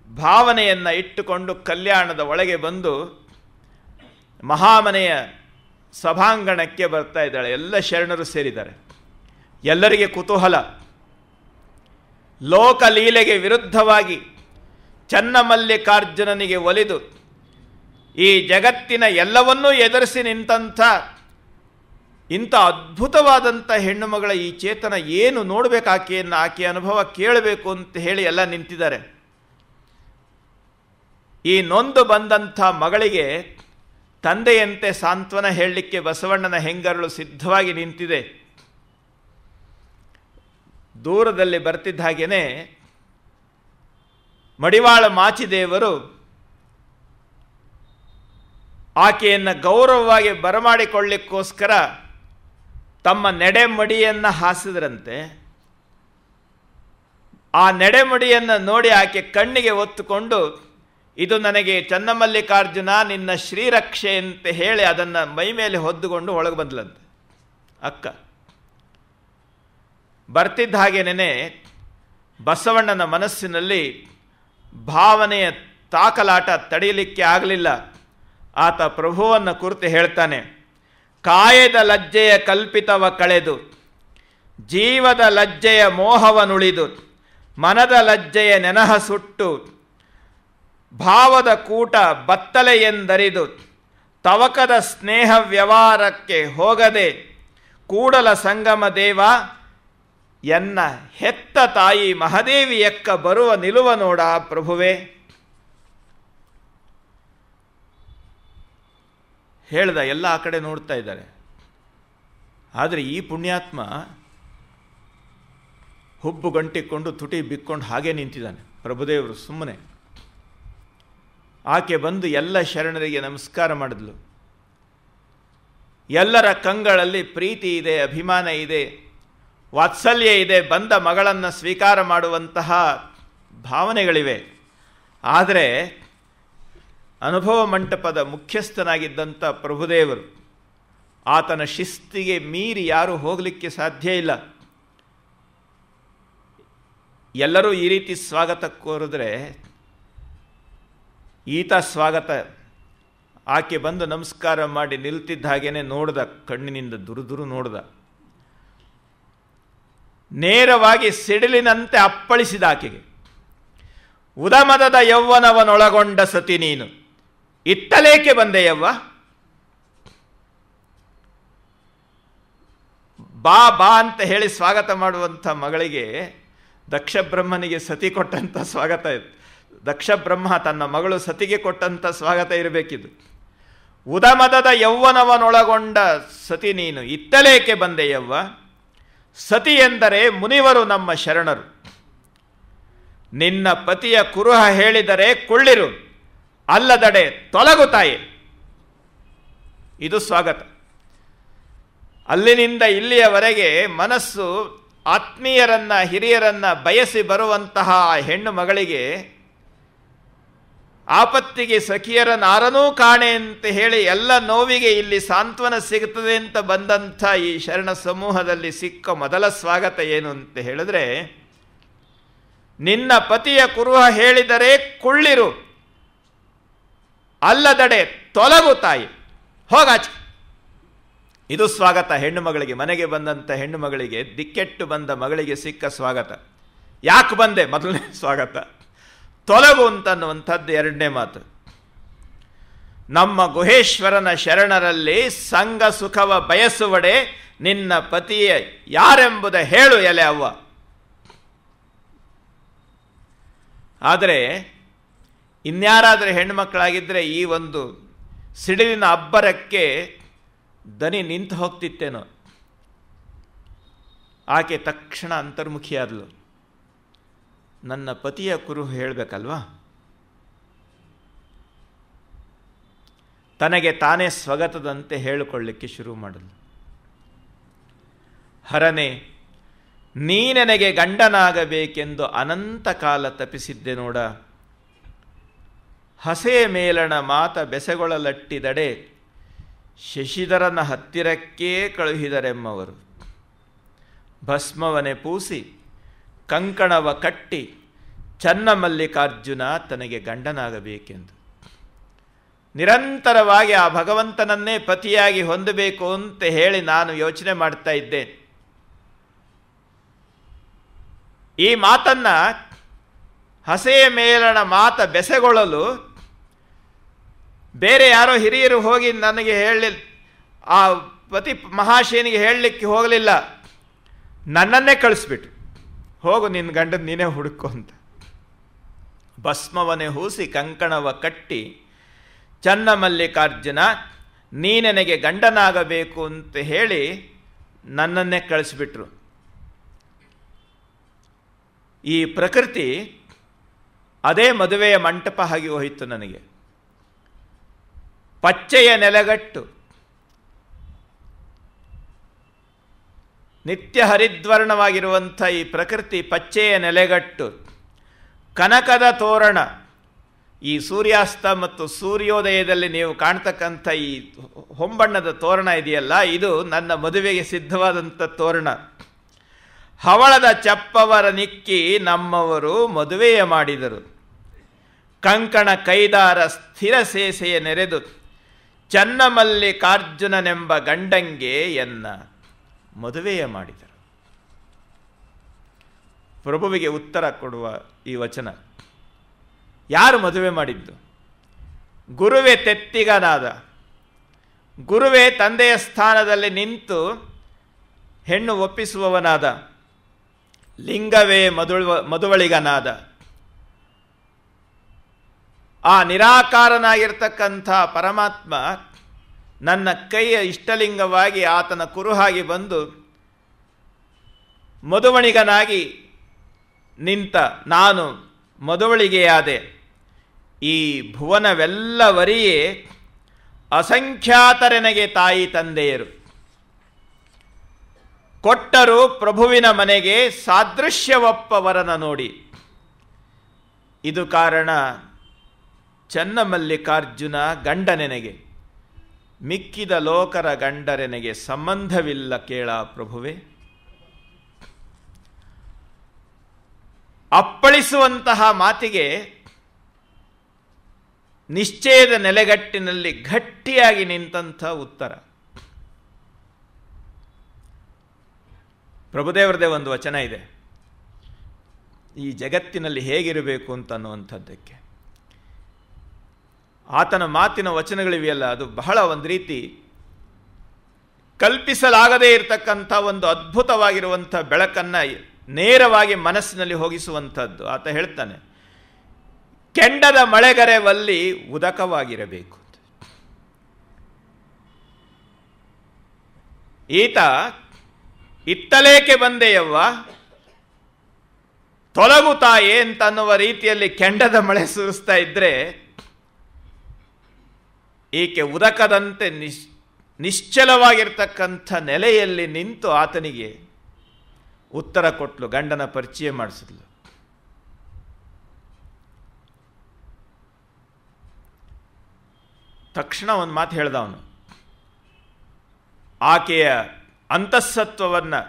ಭಾವನೆಯನ್ನು ಇಟ್ಟುಕೊಂಡು ಕಲ್ಯಾಣದ ಒಳಗೆ ಬಂದು ಮಹಾಮನೆಯ ಸಭಾಂಗಣಕ್ಕೆ ಬರ್ತಾ ಇದ್ದಾಳೆ. ಎಲ್ಲ ಶರಣರು ಸೇರಿದ್ದಾರೆ. ಎಲ್ಲರಿಗೆ ಕುತೂಹಲ. ಲೋಕಲೀಲೆಗೆ ವಿರುದ್ಧವಾಗಿ ಚನ್ನಮಲ್ಲಿಕಾರ್ಜುನನಿಗೆ ಒಲಿದು ಈ ಜಗತ್ತಿನ ಎಲ್ಲವನ್ನೂ ಎದುರಿಸಿ ನಿಂತಂಥ ಇಂಥ ಅದ್ಭುತವಾದಂಥ ಹೆಣ್ಣುಮಗಳ ಈ ಚೇತನ ಏನು ನೋಡಬೇಕು, ಆಕೆಯನ್ನು ಆಕೆಯ ಅನುಭವ ಕೇಳಬೇಕು ಅಂತ ಹೇಳಿ ಎಲ್ಲ ನಿಂತಿದ್ದಾರೆ. ಈ ನೊಂದು ಬಂದಂಥ ಮಗಳಿಗೆ ತಂದೆಯಂತೆ ಸಾಂತ್ವನ ಹೇಳಲಿಕ್ಕೆ ಬಸವಣ್ಣನ ಹೆಂಗರಳು ಸಿದ್ಧವಾಗಿ ನಿಂತಿದೆ. ದೂರದಲ್ಲಿ ಬರ್ತಿದ್ದ ಹಾಗೇನೆ ಮಡಿವಾಳ ಮಾಚಿದೇವರು ಆಕೆಯನ್ನು ಗೌರವವಾಗಿ ಬರಮಾಡಿಕೊಳ್ಳಿಕ್ಕೋಸ್ಕರ ತಮ್ಮ ನೆಡೆಮಡಿಯನ್ನು ಹಾಸಿದ್ರಂತೆ. ಆ ನೆಡೆಮಡಿಯನ್ನು ನೋಡಿ ಆಕೆ ಕಣ್ಣಿಗೆ ಒತ್ತುಕೊಂಡು, ಇದು ನನಗೆ ಚನ್ನಮಲ್ಲಿಕಾರ್ಜುನ ನಿನ್ನ ಶ್ರೀರಕ್ಷೆ ಅಂತ ಹೇಳಿ ಅದನ್ನು ಮೈ ಮೇಲೆ ಹೊದ್ದುಕೊಂಡು ಒಳಗೆ ಬಂದ್ಲಂತೆ ಅಕ್ಕ. ಬರ್ತಿದ್ದ ಹಾಗೇನೆ ಬಸವಣ್ಣನ ಮನಸ್ಸಿನಲ್ಲಿ ಭಾವನೆಯ ತಾಕಲಾಟ ತಡೆಯಲಿಕ್ಕೆ ಆಗಲಿಲ್ಲ. ಆತ ಪ್ರಭುವನ್ನು ಕುರಿತು ಹೇಳ್ತಾನೆ, ಕಾಯದ ಲಜ್ಜೆಯ ಕಲ್ಪಿತವ ಕಳೆದು ಜೀವದ ಲಜ್ಜೆಯ ಮೋಹವನುಳಿದು ಮನದ ಲಜ್ಜೆಯ ನೆನಹ ಸುಟ್ಟು ಭಾವದ ಕೂಟ ಬತ್ತಲೆಯೆಂದರಿದು ತವಕದ ಸ್ನೇಹ ವ್ಯವಹಾರಕ್ಕೆ ಹೋಗದೆ ಕೂಡಲ ಸಂಗಮ ದೇವ ಎನ್ನ ಹೆತ್ತ ತಾಯಿ ಮಹಾದೇವಿಯಕ್ಕ ಬರುವ ನಿಲುವ ನೋಡ ಪ್ರಭುವೇ. ಹೇಳ್ದ, ಎಲ್ಲ ಆ ಕಡೆ ನೋಡ್ತಾ ಇದ್ದಾರೆ. ಆದರೆ ಈ ಪುಣ್ಯಾತ್ಮ ಹುಬ್ಬು ಗಂಟಿಕೊಂಡು ತುಟಿ ಬಿಕ್ಕೊಂಡು ಹಾಗೆ ನಿಂತಿದ್ದಾನೆ. ಪ್ರಭುದೇವರು ಸುಮ್ಮನೆ. ಆಕೆ ಬಂದು ಎಲ್ಲ ಶರಣರಿಗೆ ನಮಸ್ಕಾರ ಮಾಡಿದ್ಲು. ಎಲ್ಲರ ಕಂಗಳಲ್ಲಿ ಪ್ರೀತಿ ಇದೆ, ಅಭಿಮಾನ ಇದೆ, ವಾತ್ಸಲ್ಯ ಇದೆ, ಬಂದ ಮಗಳನ್ನು ಸ್ವೀಕಾರ ಮಾಡುವಂತಹ ಭಾವನೆಗಳಿವೆ. ಆದರೆ ಅನುಭವ ಮಂಟಪದ ಮುಖ್ಯಸ್ಥನಾಗಿದ್ದಂಥ ಪ್ರಭುದೇವರು, ಆತನ ಶಿಸ್ತಿಗೆ ಮೀರಿ ಯಾರೂ ಹೋಗಲಿಕ್ಕೆ ಸಾಧ್ಯ ಇಲ್ಲ. ಎಲ್ಲರೂ ಈ ರೀತಿ ಸ್ವಾಗತ ಕೋರಿದ್ರೆ ಈತ ಸ್ವಾಗತ, ಆಕೆ ಬಂದು ನಮಸ್ಕಾರ ಮಾಡಿ ನಿಲ್ತಿದ್ದ ಹಾಗೇನೆ ನೋಡ್ದ, ಕಣ್ಣಿನಿಂದ ದುರುದುರು ನೋಡ್ದ. ನೇರವಾಗಿ ಸಿಡಿಲಿನಂತೆ ಅಪ್ಪಳಿಸಿದ ಆಕೆಗೆ. ಉದಮದದ ಯೌವನವನೊಳಗೊಂಡ ಸತಿ ನೀನು, ಇತ್ತಲೇಕೆ ಬಂದೆಯವ್ವ? ಬಾ ಬಾ ಅಂತ ಹೇಳಿ ಸ್ವಾಗತ ಮಾಡುವಂಥ ಮಗಳಿಗೆ ದಕ್ಷ ಬ್ರಹ್ಮನಿಗೆ ಸತಿ ಕೊಟ್ಟಂಥ ಸ್ವಾಗತ ಇದು. ದಕ್ಷ ಬ್ರಹ್ಮ ತನ್ನ ಮಗಳು ಸತಿಗೆ ಕೊಟ್ಟಂಥ ಸ್ವಾಗತ ಇರಬೇಕಿದು. ಉದಮದದ ಯೌವನವನೊಳಗೊಂಡ ಸತಿ ನೀನು, ಇತ್ತಲೇಕೆ ಬಂದೆಯವ್ವ? ಸತಿ ಎಂದರೆ ಮುನಿವರು ನಮ್ಮ ಶರಣರು. ನಿನ್ನ ಪತಿಯ ಕುರುಹ ಹೇಳಿದರೆ ಕೊಳ್ಳಿರು, ಅಲ್ಲದಡೆ ತೊಲಗು ತಾಯಿ. ಇದು ಸ್ವಾಗತ. ಅಲ್ಲಿನಿಂದ ಇಲ್ಲಿಯವರೆಗೆ ಮನಸ್ಸು ಆತ್ಮೀಯರನ್ನ, ಹಿರಿಯರನ್ನ ಬಯಸಿ ಬರುವಂತಹ ಹೆಣ್ಣು ಮಗಳಿಗೆ ಆಪತ್ತಿಗೆ ಸಖಿಯರನ್ನಾರನೂ ಕಾಣೆ ಅಂತ ಹೇಳಿ ಎಲ್ಲ ನೋವಿಗೆ ಇಲ್ಲಿ ಸಾಂತ್ವನ ಸಿಗುತ್ತದೆ ಅಂತ ಬಂದಂಥ ಈ ಶರಣ ಸಮೂಹದಲ್ಲಿ ಸಿಕ್ಕ ಮೊದಲ ಸ್ವಾಗತ ಏನು ಅಂತ ಹೇಳಿದ್ರೆ, ನಿನ್ನ ಪತಿಯ ಕುರುಹ ಹೇಳಿದರೆ ಕುಳ್ಳಿರು, ಅಲ್ಲದಡೆ ತೊಲಗು ತಾಯಿ, ಹೋಗಾಚೆ. ಇದು ಸ್ವಾಗತ ಹೆಣ್ಣು ಮಗಳಿಗೆ. ಮನೆಗೆ ಬಂದಂಥ ಹೆಣ್ಣು ಮಗಳಿಗೆ, ದಿಕ್ಕೆಟ್ಟು ಬಂದ ಮಗಳಿಗೆ ಸಿಕ್ಕ ಸ್ವಾಗತ. ಯಾಕೆ ಬಂದೆ ಮೊದಲನೇ ಸ್ವಾಗತ. ತೊಲಗು ಅಂತನ್ನುವಂಥದ್ದು ಎರಡನೇ ಮಾತು. ನಮ್ಮ ಗುಹೇಶ್ವರನ ಶರಣರಲ್ಲಿ ಸಂಗ ಸುಖವ ಬಯಸುವಡೆ ನಿನ್ನ ಪತಿಯ ಯಾರೆಂಬುದ ಹೇಳು ಎಲೆ ಅವ್ವ. ಆದರೆ ಇನ್ಯಾರಾದರೆ ಹೆಣ್ಣುಮಕ್ಕಳಾಗಿದ್ದರೆ ಈ ಒಂದು ಸಿಡಿಲಿನ ಅಬ್ಬರಕ್ಕೆ ದನಿ ನಿಂತು ಹೋಗ್ತಿತ್ತೇನೋ. ಆಕೆ ತಕ್ಷಣ ಅಂತರ್ಮುಖಿಯಾದಳು. ನನ್ನ ಪತಿಯ ಕುರುಹು ಹೇಳಬೇಕಲ್ವಾ? ತನಗೆ ತಾನೇ ಸ್ವಗತದಂತೆ ಹೇಳಿಕೊಳ್ಳಿಕ್ಕೆ ಶುರು ಮಾಡಲು. ಹರನೆ, ನೀನೆನಗೆ ಗಂಡನಾಗಬೇಕೆಂದು ಅನಂತ ಕಾಲ ತಪಿಸಿದ್ದೆ ನೋಡ. ಹಸೆ ಮೇಲಣ ಮಾತ ಬೆಸೆಗೊಳಲಟ್ಟಿದಡೆ ಶಶಿಧರನ ಹತ್ತಿರಕ್ಕೇ ಕಳುಹಿದರೆಮ್ಮವರು. ಭಸ್ಮವನೆ ಪೂಸಿ ಕಂಕಣವ ಕಟ್ಟಿ ಚನ್ನಮಲ್ಲಿಕಾರ್ಜುನ ತನಗೆ ಗಂಡನಾಗಬೇಕೆಂದು ನಿರಂತರವಾಗಿ ಆ ಭಗವಂತನನ್ನೇ ಪತಿಯಾಗಿ ಹೊಂದಬೇಕು ಅಂತ ಹೇಳಿ ನಾನು ಯೋಚನೆ ಮಾಡ್ತಾ ಇದ್ದೆ. ಈ ಮಾತನ್ನ ಹಸೆಯ ಮೇಲಣ ಮಾತ ಬೆಸೆಗೊಳ್ಳಲು ಬೇರೆ ಯಾರೋ ಹಿರಿಯರು ಹೋಗಿ ನನಗೆ ಹೇಳಲಿಲ್ಲ, ಆ ಪತಿ ಮಹಾಶಯನಿಗೆ ಹೇಳಲಿಕ್ಕೆ ಹೋಗಲಿಲ್ಲ, ನನ್ನನ್ನೇ ಕಳಿಸ್ಬಿಟ್ಟು ಹೋಗು ನಿನ್ನ ಗಂಡನ ನೀನೇ ಹುಡುಕು ಅಂತ. ಭಸ್ಮವನೆ ಹೂಸಿ ಕಂಕಣವ ಕಟ್ಟಿ ಚನ್ನಮಲ್ಲಿಕಾರ್ಜುನ ನೀನೆನಗೆ ಗಂಡನಾಗಬೇಕು ಅಂತ ಹೇಳಿ ನನ್ನನ್ನೇ ಕಳಿಸ್ಬಿಟ್ರು. ಈ ಪ್ರಕೃತಿ ಅದೇ ಮದುವೆಯ ಮಂಟಪ ಆಗಿ ಹೋಯಿತು ನನಗೆ. ಪಚ್ಚೆಯ ನೆಲೆಗಟ್ಟು ನಿತ್ಯ ಹರಿದ್ವರ್ಣವಾಗಿರುವಂಥ ಈ ಪ್ರಕೃತಿ ಪಚ್ಚೆಯ ನೆಲೆಗಟ್ಟು, ಕನಕದ ತೋರಣ. ಈ ಸೂರ್ಯಾಸ್ತ ಮತ್ತು ಸೂರ್ಯೋದಯದಲ್ಲಿ ನೀವು ಕಾಣ್ತಕ್ಕಂಥ ಈ ಹೊಂಬಣ್ಣದ ತೋರಣ ಇದೆಯಲ್ಲ, ಇದು ನನ್ನ ಮದುವೆಗೆ ಸಿದ್ಧವಾದಂಥ ತೋರಣ. ಹವಳದ ಚಪ್ಪವರ ನಿಕ್ಕಿ ನಮ್ಮವರು ಮದುವೆಯ ಮಾಡಿದರು. ಕಂಕಣ ಕೈದಾರ ಸ್ಥಿರ ಸೇಸೆಯ ನೆರೆದು ಚನ್ನಮಲ್ಲಿಕಾರ್ಜುನನೆಂಬ ಗಂಡಂಗೆ ಎನ್ನ ಮದುವೆಯ ಮಾಡಿದರು. ಪ್ರಭುವಿಗೆ ಉತ್ತರ ಕೊಡುವ ಈ ವಚನ. ಯಾರು ಮದುವೆ ಮಾಡಿದ್ದು? ಗುರುವೆ ತೆತ್ತಿಗನಾದ ಗುರುವೇ ತಂದೆಯ ಸ್ಥಾನದಲ್ಲಿ ನಿಂತು ಹೆಣ್ಣು ಒಪ್ಪಿಸುವವನಾದ, ಲಿಂಗವೇ ಮದುವಳಿಗನಾದ, ಆ ನಿರಾಕಾರನಾಗಿರ್ತಕ್ಕಂಥ ಪರಮಾತ್ಮ ನನ್ನ ಕೈಯ ಇಷ್ಟಲಿಂಗವಾಗಿ ಆತನ ಕುರುಹಾಗಿ ಬಂದು ಮದುವಣಿಗನಾಗಿ ನಿಂತ ನಾನು ಮದುವಳಿಗೆಯಾದೆ. ಈ ಭುವನವೆಲ್ಲವರಿಯೇ ಅಸಂಖ್ಯಾತರೆನಗೆ ತಾಯಿ ತಂದೆಯರು. ಕೊಟ್ಟರು ಪ್ರಭುವಿನ ಮನೆಗೆ ಸಾದೃಶ್ಯವಪ್ಪವರನ ನೋಡಿ. ಇದು ಕಾರಣ ಚನ್ನಮಲ್ಲಿಕಾರ್ಜುನ ಗಂಡನೆನಗೆ, ಮಿಕ್ಕಿದ ಲೋಕರ ಗಂಡರೆನೆಗೆ ಸಂಬಂಧವಿಲ್ಲ ಕೇಳ ಪ್ರಭುವೆ. ಅಪ್ಪಳಿಸುವಂತಹ ಮಾತಿಗೆ ನಿಶ್ಚಯದ ನೆಲೆಗಟ್ಟಿನಲ್ಲಿ ಗಟ್ಟಿಯಾಗಿ ನಿಂತಹ ಉತ್ತರ. ಪ್ರಭುದೇವರದೇ ಒಂದು ವಚನ ಇದೆ, ಈ ಜಗತ್ತಿನಲ್ಲಿ ಹೇಗಿರಬೇಕು ಅಂತನ್ನುವಂಥದ್ದಕ್ಕೆ. ಆತನ ಮಾತಿನ ವಚನಗಳಿವೆಯಲ್ಲ, ಅದು ಬಹಳ ಒಂದು ರೀತಿ ಕಲ್ಪಿಸಲಾಗದೇ ಇರತಕ್ಕಂಥ ಒಂದು ಅದ್ಭುತವಾಗಿರುವಂಥ ಬೆಳಕನ್ನು ನೇರವಾಗಿ ಮನಸ್ಸಿನಲ್ಲಿ ಹೋಗಿಸುವಂಥದ್ದು. ಆತ ಹೇಳ್ತಾನೆ, ಕೆಂಡದ ಮಳೆಗರೆವಲ್ಲಿ ಉದಕವಾಗಿರಬೇಕು. ಈತ ಇತ್ತಲೇಕೆ ಬಂದೆಯವ್ವ ತೊಲಗುತ್ತಾಯೇ ಅಂತನ್ನುವ ರೀತಿಯಲ್ಲಿ ಕೆಂಡದ ಮಳೆ ಸುರಿಸ್ತಾ ಇದ್ರೆ, ಈಕೆ ಉದಕದಂತೆ ನಿಶ್ಚಲವಾಗಿರ್ತಕ್ಕಂಥ ನೆಲೆಯಲ್ಲಿ ನಿಂತು ಆತನಿಗೆ ಉತ್ತರ ಕೊಟ್ಲು, ಗಂಡನ ಪರಿಚಯ ಮಾಡಿಸಿದ್ಲು. ತಕ್ಷಣ ಒಂದು ಮಾತು ಹೇಳ್ದ ಅವನು, ಆಕೆಯ ಅಂತಃಸತ್ವವನ್ನು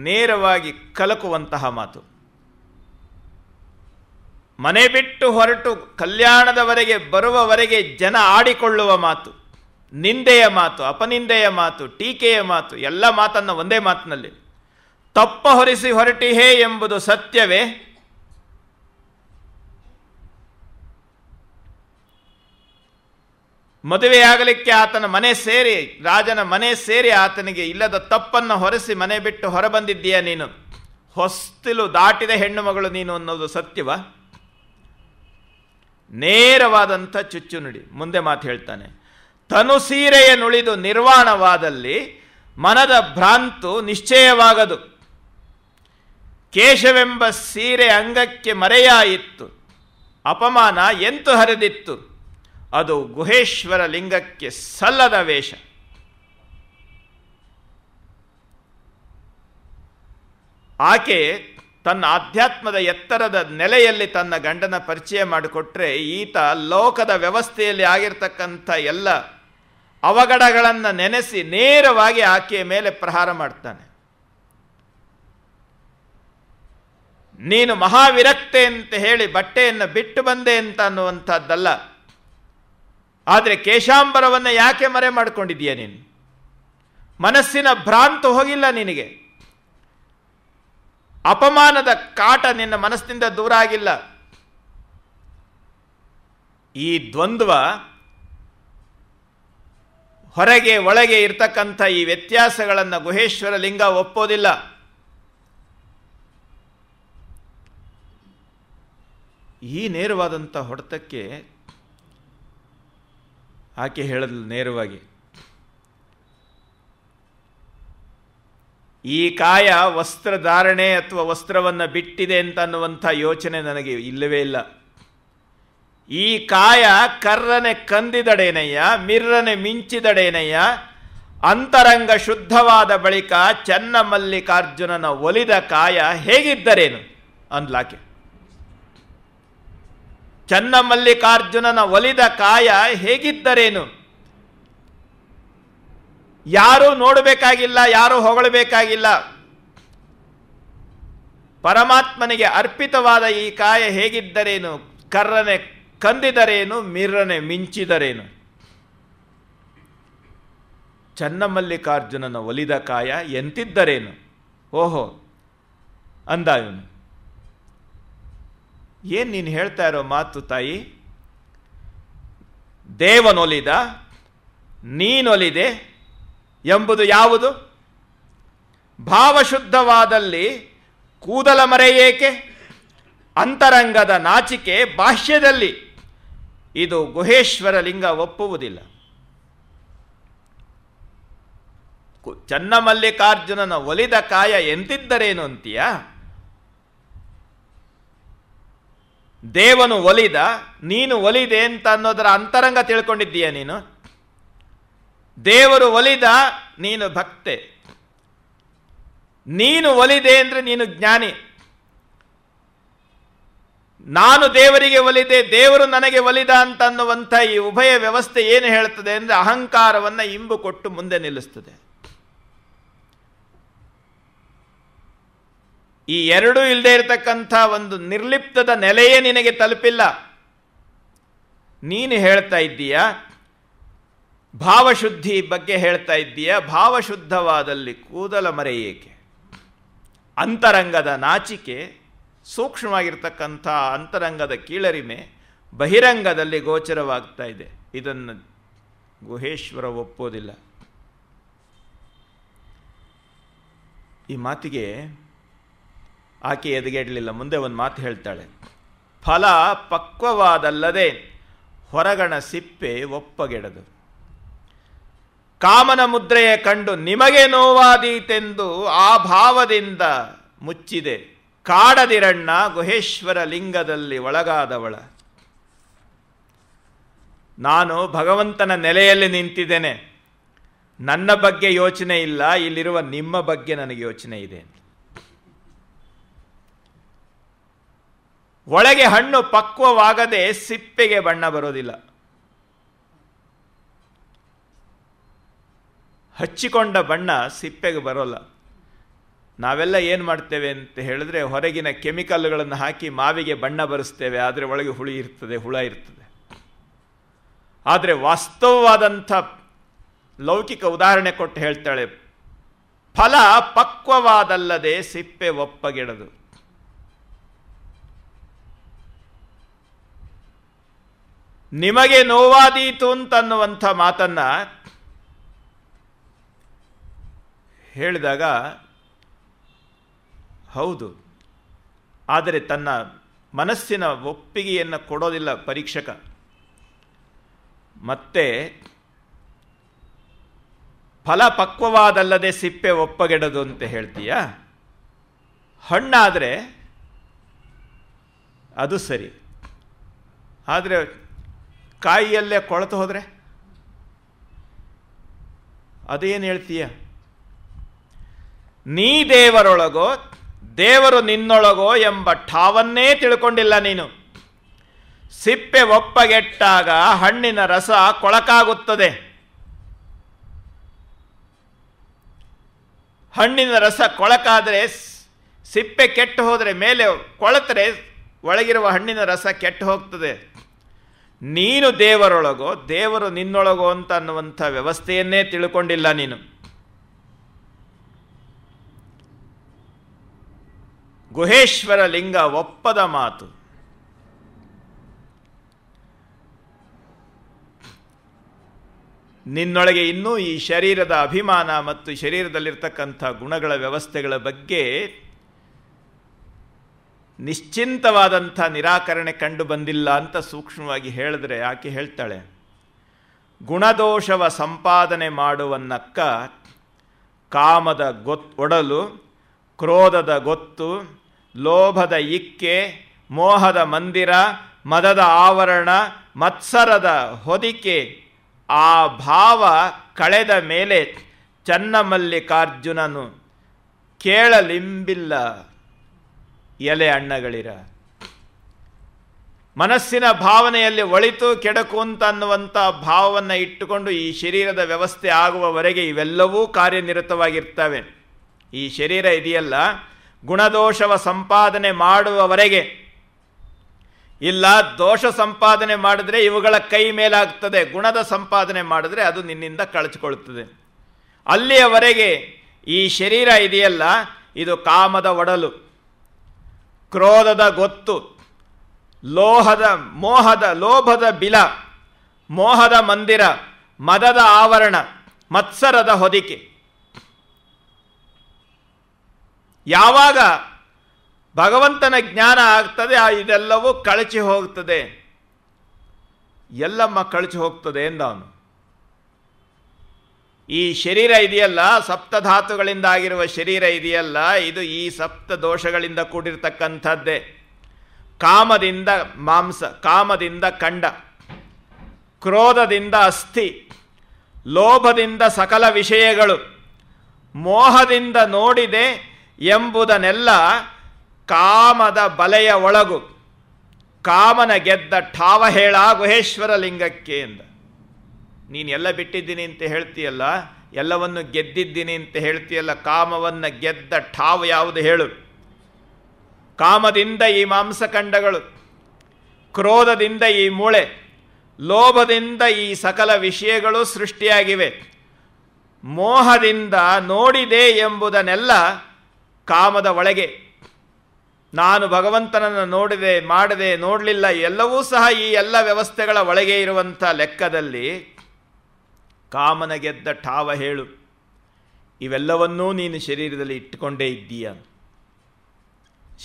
ನೇರವಾಗಿ ಕಲಕುವಂತಹ ಮಾತು. ಮನೆ ಬಿಟ್ಟು ಹೊರಟು ಕಲ್ಯಾಣದವರೆಗೆ ಬರುವವರೆಗೆ ಜನ ಆಡಿಕೊಳ್ಳುವ ಮಾತು, ನಿಂದೆಯ ಮಾತು, ಅಪನಿಂದೆಯ ಮಾತು, ಟೀಕೆಯ ಮಾತು, ಎಲ್ಲ ಮಾತನ್ನು ಒಂದೇ ಮಾತಿನಲ್ಲಿ, ತಪ್ಪ ಹೊರಿಸಿ ಹೊರಟಿಹೇ ಎಂಬುದು ಸತ್ಯವೇ? ಮದುವೆಯಾಗಲಿಕ್ಕೆ ಆತನ ಮನೆ ಸೇರಿ, ರಾಜನ ಮನೆ ಸೇರಿ ಆತನಿಗೆ ಇಲ್ಲದ ತಪ್ಪನ್ನು ಹೊರಿಸಿ ಮನೆ ಬಿಟ್ಟು ಹೊರಬಂದಿದ್ದೀಯ ನೀನು, ಹೊಸ್ತಿಲು ದಾಟಿದ ಹೆಣ್ಣು ಮಗಳು ನೀನು ಅನ್ನೋದು ಸತ್ಯವ? ನೇರವಾದಂಥ ಚುಚ್ಚು ನುಡಿ. ಮುಂದೆ ಮಾತು ಹೇಳ್ತಾನೆ, ತನು ಸೀರೆಯ ನುಳಿದು ನಿರ್ವಾಣವಾದಲ್ಲಿ ಮನದ ಭ್ರಾಂತು ನಿಶ್ಚಯವಾಗದು. ಕೇಶವೆಂಬ ಸೀರೆ ಅಂಗಕ್ಕೆ ಮರೆಯಾಯಿತ್ತು, ಅಪಮಾನ ಎಂತು ಹರಿದಿತ್ತು, ಅದು ಗುಹೇಶ್ವರ ಲಿಂಗಕ್ಕೆ ಸಲ್ಲದ ವೇಷ. ಆಕೆ ತನ್ನ ಆಧ್ಯಾತ್ಮದ ಎತ್ತರದ ನೆಲೆಯಲ್ಲಿ ತನ್ನ ಗಂಡನ ಪರಿಚಯ ಮಾಡಿಕೊಟ್ರೆ, ಈತ ಲೋಕದ ವ್ಯವಸ್ಥೆಯಲ್ಲಿ ಆಗಿರ್ತಕ್ಕಂಥ ಎಲ್ಲ ಅವಘಡಗಳನ್ನು ನೆನೆಸಿ ನೇರವಾಗಿ ಆಕೆಯ ಮೇಲೆ ಪ್ರಹಾರ ಮಾಡ್ತಾನೆ. ನೀನು ಮಹಾವಿರಕ್ತೆ ಅಂತ ಹೇಳಿ ಬಟ್ಟೆಯನ್ನು ಬಿಟ್ಟು ಬಂದೆ ಅಂತ ಅನ್ನುವಂಥದ್ದಲ್ಲ, ಆದರೆ ಕೇಶಾಂಬರವನ್ನು ಯಾಕೆ ಮರೆ ಮಾಡಿಕೊಂಡಿದ್ದೀಯ ನೀನು? ಮನಸ್ಸಿನ ಭ್ರಾಂತು ಹೋಗಿಲ್ಲ ನಿನಗೆ, ಅಪಮಾನದ ಕಾಟ ನಿನ್ನ ಮನಸ್ಸಿನಿಂದ ದೂರ ಆಗಿಲ್ಲ. ಈ ದ್ವಂದ್ವ, ಹೊರಗೆ ಒಳಗೆ ಇರ್ತಕ್ಕಂಥ ಈ ವ್ಯತ್ಯಾಸಗಳನ್ನು ಗುಹೇಶ್ವರ ಲಿಂಗ ಒಪ್ಪೋದಿಲ್ಲ. ಈ ನೇರವಾದಂಥ ಹೊಡೆತಕ್ಕೆ ಆಕೆ ಹೇಳಿದ್ಲು ನೇರವಾಗಿ, ಈ ಕಾಯ ವಸ್ತ್ರಧಾರಣೆ ಅಥವಾ ವಸ್ತ್ರವನ್ನು ಬಿಟ್ಟಿದೆ ಅಂತ ಅನ್ನುವಂಥ ಯೋಚನೆ ನನಗೆ ಇಲ್ಲವೇ ಇಲ್ಲ. ಈ ಕಾಯ ಕರ್ರನೆ ಕಂದಿದಡೇನಯ್ಯ, ಮಿರ್ರನೆ ಮಿಂಚಿದಡೇನಯ್ಯ, ಅಂತರಂಗ ಶುದ್ಧವಾದ ಬಳಿಕ ಚನ್ನಮಲ್ಲಿಕಾರ್ಜುನನ ಒಲಿದ ಕಾಯ ಹೇಗಿದ್ದರೇನು ಅಂದ್ಲಾಕೆ. ಚನ್ನಮಲ್ಲಿಕಾರ್ಜುನನ ಒಲಿದ ಕಾಯ ಹೇಗಿದ್ದರೇನು? ಯಾರೂ ನೋಡಬೇಕಾಗಿಲ್ಲ, ಯಾರೂ ಹೊಗಳಬೇಕಾಗಿಲ್ಲ. ಪರಮಾತ್ಮನಿಗೆ ಅರ್ಪಿತವಾದ ಈ ಕಾಯ ಹೇಗಿದ್ದರೇನು? ಕರ್ರನೆ ಕಂದಿದರೇನು, ಮಿರ್ರನೆ ಮಿಂಚಿದರೇನು? ಚನ್ನಮಲ್ಲಿಕಾರ್ಜುನನ ಒಲಿದ ಕಾಯ ಎಂತಿದ್ದರೇನು? ಓಹೋ ಅಂದ ಇವನು. ಏನು ನೀನು ಹೇಳ್ತಾ ಇರೋ ಮಾತು ತಾಯಿ? ದೇವನೊಲಿದ ನೀನೊಲಿದೆ ಎಂಬುದು ಯಾವುದು? ಭಾವಶುದ್ಧವಾದಲ್ಲಿ ಕೂದಲ ಮರೆಯೇಕೆ? ಅಂತರಂಗದ ನಾಚಿಕೆ ಬಾಹ್ಯದಲ್ಲಿ. ಇದು ಗುಹೇಶ್ವರ ಲಿಂಗ ಒಪ್ಪುವುದಿಲ್ಲ. ಚನ್ನಮಲ್ಲಿಕಾರ್ಜುನನ ಒಲಿದ ಕಾಯ ಎಂತಿದ್ದರೇನು ಅಂತೀಯ? ದೇವನು ಒಲಿದ, ನೀನು ಒಲಿದೆ ಅಂತ ಅನ್ನೋದರ ಅಂತರಂಗ ತಿಳ್ಕೊಂಡಿದ್ದೀಯ ನೀನು? ದೇವರು ಒಲಿದ, ನೀನು ಭಕ್ತೆ. ನೀನು ಒಲಿದೆ ಅಂದರೆ ನೀನು ಜ್ಞಾನಿ. ನಾನು ದೇವರಿಗೆ ಒಲಿದೆ, ದೇವರು ನನಗೆ ಒಲಿದ ಅಂತ ಅನ್ನುವಂಥ ಈ ಉಭಯ ವ್ಯವಸ್ಥೆ ಏನು ಹೇಳ್ತದೆ ಅಂದರೆ ಅಹಂಕಾರವನ್ನು ಇಂಬು ಕೊಟ್ಟು ಮುಂದೆ ನಿಲ್ಲಿಸ್ತದೆ. ಈ ಎರಡೂ ಇಲ್ಲದೆ ಇರತಕ್ಕಂಥ ಒಂದು ನಿರ್ಲಿಪ್ತದ ನೆಲೆಯೇ ನಿನಗೆ ತಲುಪಿಲ್ಲ. ನೀನು ಹೇಳ್ತಾ ಇದ್ದೀಯ ಭಾವಶುದ್ಧಿ ಬಗ್ಗೆ ಹೇಳ್ತಾ ಇದ್ದೀಯ. ಭಾವಶುದ್ಧವಾದಲ್ಲಿ ಕೂದಲ ಮರೆಯೇಕೆ? ಅಂತರಂಗದ ನಾಚಿಕೆ, ಸೂಕ್ಷ್ಮವಾಗಿರ್ತಕ್ಕಂಥ ಅಂತರಂಗದ ಕೀಳರಿಮೆ ಬಹಿರಂಗದಲ್ಲಿ ಗೋಚರವಾಗ್ತಾ ಇದೆ. ಇದನ್ನು ಗುಹೇಶ್ವರ ಒಪ್ಪೋದಿಲ್ಲ. ಈ ಮಾತಿಗೆ ಆಕೆ ಎದೆಗೆಡಲಿಲ್ಲ. ಮುಂದೆ ಒಂದು ಮಾತು ಹೇಳ್ತಾಳೆ. ಫಲ ಪಕ್ವವಾದಲ್ಲದೆ ಹೊರಗಣ ಸಿಪ್ಪೆ ಒಪ್ಪಗೆಡದು. ಕಾಮನ ಮುದ್ರೆಯ ಕಂಡು ನಿಮಗೆ ನೋವಾದೀತೆಂದು ಆ ಭಾವದಿಂದ ಮುಚ್ಚಿದೆ. ಕಾಡದಿರಣ್ಣ ಗುಹೇಶ್ವರ ಲಿಂಗದಲ್ಲಿ ಒಳಗಾದವಳ. ನಾನು ಭಗವಂತನ ನೆಲೆಯಲ್ಲಿ ನಿಂತಿದ್ದೇನೆ, ನನ್ನ ಬಗ್ಗೆ ಯೋಚನೆ ಇಲ್ಲ, ಇಲ್ಲಿರುವ ನಿಮ್ಮ ಬಗ್ಗೆ ನನಗೆ ಯೋಚನೆ ಇದೆ. ಒಳಗೆ ಹಣ್ಣು ಪಕ್ವವಾಗದೆ ಸಿಪ್ಪೆಗೆ ಬಣ್ಣ ಬರೋದಿಲ್ಲ. ಹಚ್ಚಿಕೊಂಡ ಬಣ್ಣ ಸಿಪ್ಪೆಗೆ ಬರೋಲ್ಲ. ನಾವೆಲ್ಲ ಏನು ಮಾಡ್ತೇವೆ ಅಂತ ಹೇಳಿದ್ರೆ, ಹೊರಗಿನ ಕೆಮಿಕಲ್ಗಳನ್ನು ಹಾಕಿ ಮಾವಿಗೆ ಬಣ್ಣ ಬರೆಸ್ತೇವೆ, ಆದರೆ ಒಳಗೆ ಹುಳಿ ಇರ್ತದೆ, ಹುಳ ಇರ್ತದೆ. ಆದರೆ ವಾಸ್ತವವಾದಂಥ ಲೌಕಿಕ ಉದಾಹರಣೆ ಕೊಟ್ಟು ಹೇಳ್ತಾಳೆ, ಫಲ ಪಕ್ವವಾದಲ್ಲದೆ ಸಿಪ್ಪೆ ಒಪ್ಪಗೆಡದು. ನಿಮಗೆ ನೋವಾದೀತು ಅಂತನ್ನುವಂಥ ಮಾತನ್ನ ಹೇಳಿದಾಗ ಹೌದು, ಆದರೆ ತನ್ನ ಮನಸ್ಸಿನ ಒಪ್ಪಿಗೆಯನ್ನು ಕೊಡೋದಿಲ್ಲ ಪರೀಕ್ಷಕ. ಮತ್ತೆ ಫಲ ಪಕ್ವವಾದಲ್ಲದೆ ಸಿಪ್ಪೆ ಒಪ್ಪಗೆಡದು ಅಂತ ಹೇಳ್ತೀಯ. ಹಣ್ಣಾದರೆ ಅದು ಸರಿ, ಆದರೆ ಕಾಯಿಯಲ್ಲೇ ಕೊಳೆತು ಹೋದರೆ ಅದೇನು ಹೇಳ್ತೀಯ? ನೀ ದೇವರೊಳಗೋ ದೇವರು ನಿನ್ನೊಳಗೋ ಎಂಬ ಠಾವನ್ನೇ ತಿಳ್ಕೊಂಡಿಲ್ಲ ನೀನು. ಸಿಪ್ಪೆ ಒಪ್ಪಗೆಟ್ಟಾಗ ಹಣ್ಣಿನ ರಸ ಕೊಳಕಾಗುತ್ತದೆ. ಹಣ್ಣಿನ ರಸ ಕೊಳಕಾದರೆ, ಸಿಪ್ಪೆ ಕೆಟ್ಟು ಹೋದರೆ, ಮೇಲೆ ಕೊಳೆತರೆ ಒಳಗಿರುವ ಹಣ್ಣಿನ ರಸ ಕೆಟ್ಟು ಹೋಗ್ತದೆ. ನೀನು ದೇವರೊಳಗೋ ದೇವರು ನಿನ್ನೊಳಗೋ ಅಂತ ಅನ್ನುವಂಥ ವ್ಯವಸ್ಥೆಯನ್ನೇ ತಿಳ್ಕೊಂಡಿಲ್ಲ ನೀನು. ಗುಹೇಶ್ವರ ಲಿಂಗ ಒಪ್ಪದ ಮಾತು. ನಿನ್ನೊಳಗೆ ಇನ್ನೂ ಈ ಶರೀರದ ಅಭಿಮಾನ ಮತ್ತು ಶರೀರದಲ್ಲಿರ್ತಕ್ಕಂಥ ಗುಣಗಳ ವ್ಯವಸ್ಥೆಗಳ ಬಗ್ಗೆ ನಿಶ್ಚಿಂತವಾದಂಥ ನಿರಾಕರಣೆ ಕಂಡು ಬಂದಿಲ್ಲ ಅಂತ ಸೂಕ್ಷ್ಮವಾಗಿ ಹೇಳಿದ್ರೆ ಆಕೆ ಹೇಳ್ತಾಳೆ, ಗುಣದೋಷವ ಸಂಪಾದನೆ ಮಾಡುವನ್ನಕ್ಕ ಕಾಮದ ಒಡಲು, ಕ್ರೋಧದ ಗೊತ್ತು, ಲೋಭದ ಇಕ್ಕೆ, ಮೋಹದ ಮಂದಿರ, ಮದದ ಆವರಣ, ಮತ್ಸರದ ಹೊದಿಕೆ, ಆ ಭಾವ ಕಳೆದ ಮೇಲೆ ಚನ್ನಮಲ್ಲಿಕಾರ್ಜುನನು ಕೇಳಲಿಂಬಿಲ್ಲ ಎಲೆ ಅಣ್ಣಗಳಿರ. ಮನಸ್ಸಿನ ಭಾವನೆಯಲ್ಲಿ ಒಳಿತು ಕೆಡಕು ಅಂತ ಅನ್ನುವಂಥ ಭಾವವನ್ನು ಇಟ್ಟುಕೊಂಡು ಈ ಶರೀರದ ವ್ಯವಸ್ಥೆ ಆಗುವವರೆಗೆ ಇವೆಲ್ಲವೂ ಕಾರ್ಯನಿರತವಾಗಿರ್ತವೆ. ಈ ಶರೀರ ಇದೆಯಲ್ಲ, ಗುಣದೋಷವ ಸಂಪಾದನೆ ಮಾಡುವವರೆಗೆ. ಇಲ್ಲ, ದೋಷ ಸಂಪಾದನೆ ಮಾಡಿದ್ರೆ ಇವುಗಳ ಕೈ ಮೇಲಾಗ್ತದೆ, ಗುಣದ ಸಂಪಾದನೆ ಮಾಡಿದ್ರೆ ಅದು ನಿನ್ನಿಂದ ಕಳಚಿಕೊಳ್ಳುತ್ತದೆ. ಅಲ್ಲಿಯವರೆಗೆ ಈ ಶರೀರ ಇದೆಯಲ್ಲ, ಇದು ಕಾಮದ ಒಡಲು, ಕ್ರೋಧದ ಗೊತ್ತು, ಲೋಭದ ಬಿಲ, ಮೋಹದ ಮಂದಿರ, ಮದದ ಆವರಣ, ಮತ್ಸರದ ಹೊದಿಕೆ. ಯಾವಾಗ ಭಗವಂತನ ಜ್ಞಾನ ಆಗ್ತದೆ ಇದೆಲ್ಲವೂ ಕಳಚಿ ಹೋಗ್ತದೆ. ಎಲ್ಲಮ್ಮ ಕಳಚಿ ಹೋಗ್ತದೆ ಎಂದವನು. ಈ ಶರೀರ ಇದೆಯಲ್ಲ, ಸಪ್ತಧಾತುಗಳಿಂದ ಆಗಿರುವ ಶರೀರ ಇದೆಯಲ್ಲ, ಇದು ಈ ಸಪ್ತ ದೋಷಗಳಿಂದ ಕೂಡಿರ್ತಕ್ಕಂಥದ್ದೇ. ಕಾಮದಿಂದ ಮಾಂಸ, ಕಾಮದಿಂದ ಕಂಡ, ಕ್ರೋಧದಿಂದ ಅಸ್ಥಿ, ಲೋಭದಿಂದ ಸಕಲ ವಿಷಯಗಳು, ಮೋಹದಿಂದ ನೋಡಿದೆ ಎಂಬುದನ್ನೆಲ್ಲ ಕಾಮದ ಬಲೆಯ ಒಳಗು. ಕಾಮನ ಗೆದ್ದ ಠಾವ ಹೇಳ ಗುಹೇಶ್ವರ ಲಿಂಗಕ್ಕೆ ಎಂದ. ನೀನು ಎಲ್ಲ ಬಿಟ್ಟಿದ್ದೀನಿ ಅಂತ ಹೇಳ್ತೀಯಲ್ಲ, ಎಲ್ಲವನ್ನು ಗೆದ್ದಿದ್ದೀನಿ ಅಂತ ಹೇಳ್ತೀಯಲ್ಲ, ಕಾಮವನ್ನು ಗೆದ್ದ ಠಾವ ಯಾವುದು ಹೇಳು? ಕಾಮದಿಂದ ಈ ಮಾಂಸಖಂಡಗಳು, ಕ್ರೋಧದಿಂದ ಈ ಮೂಳೆ, ಲೋಭದಿಂದ ಈ ಸಕಲ ವಿಷಯಗಳು ಸೃಷ್ಟಿಯಾಗಿವೆ. ಮೋಹದಿಂದ ನೋಡಿದೆ ಎಂಬುದನ್ನೆಲ್ಲ ಕಾಮದ ಒಳಗೆ. ನಾನು ಭಗವಂತನನ್ನು ನೋಡಿದೆ, ಮಾಡದೆ, ನೋಡಲಿಲ್ಲ, ಎಲ್ಲವೂ ಸಹ ಈ ಎಲ್ಲ ವ್ಯವಸ್ಥೆಗಳ ಒಳಗೆ ಇರುವಂಥ ಲೆಕ್ಕದಲ್ಲಿ ಕಾಮನ ಗೆದ್ದ ಠಾವ ಹೇಳು. ಇವೆಲ್ಲವನ್ನೂ ನೀನು ಶರೀರದಲ್ಲಿ ಇಟ್ಟುಕೊಂಡೇ ಇದ್ದೀಯ.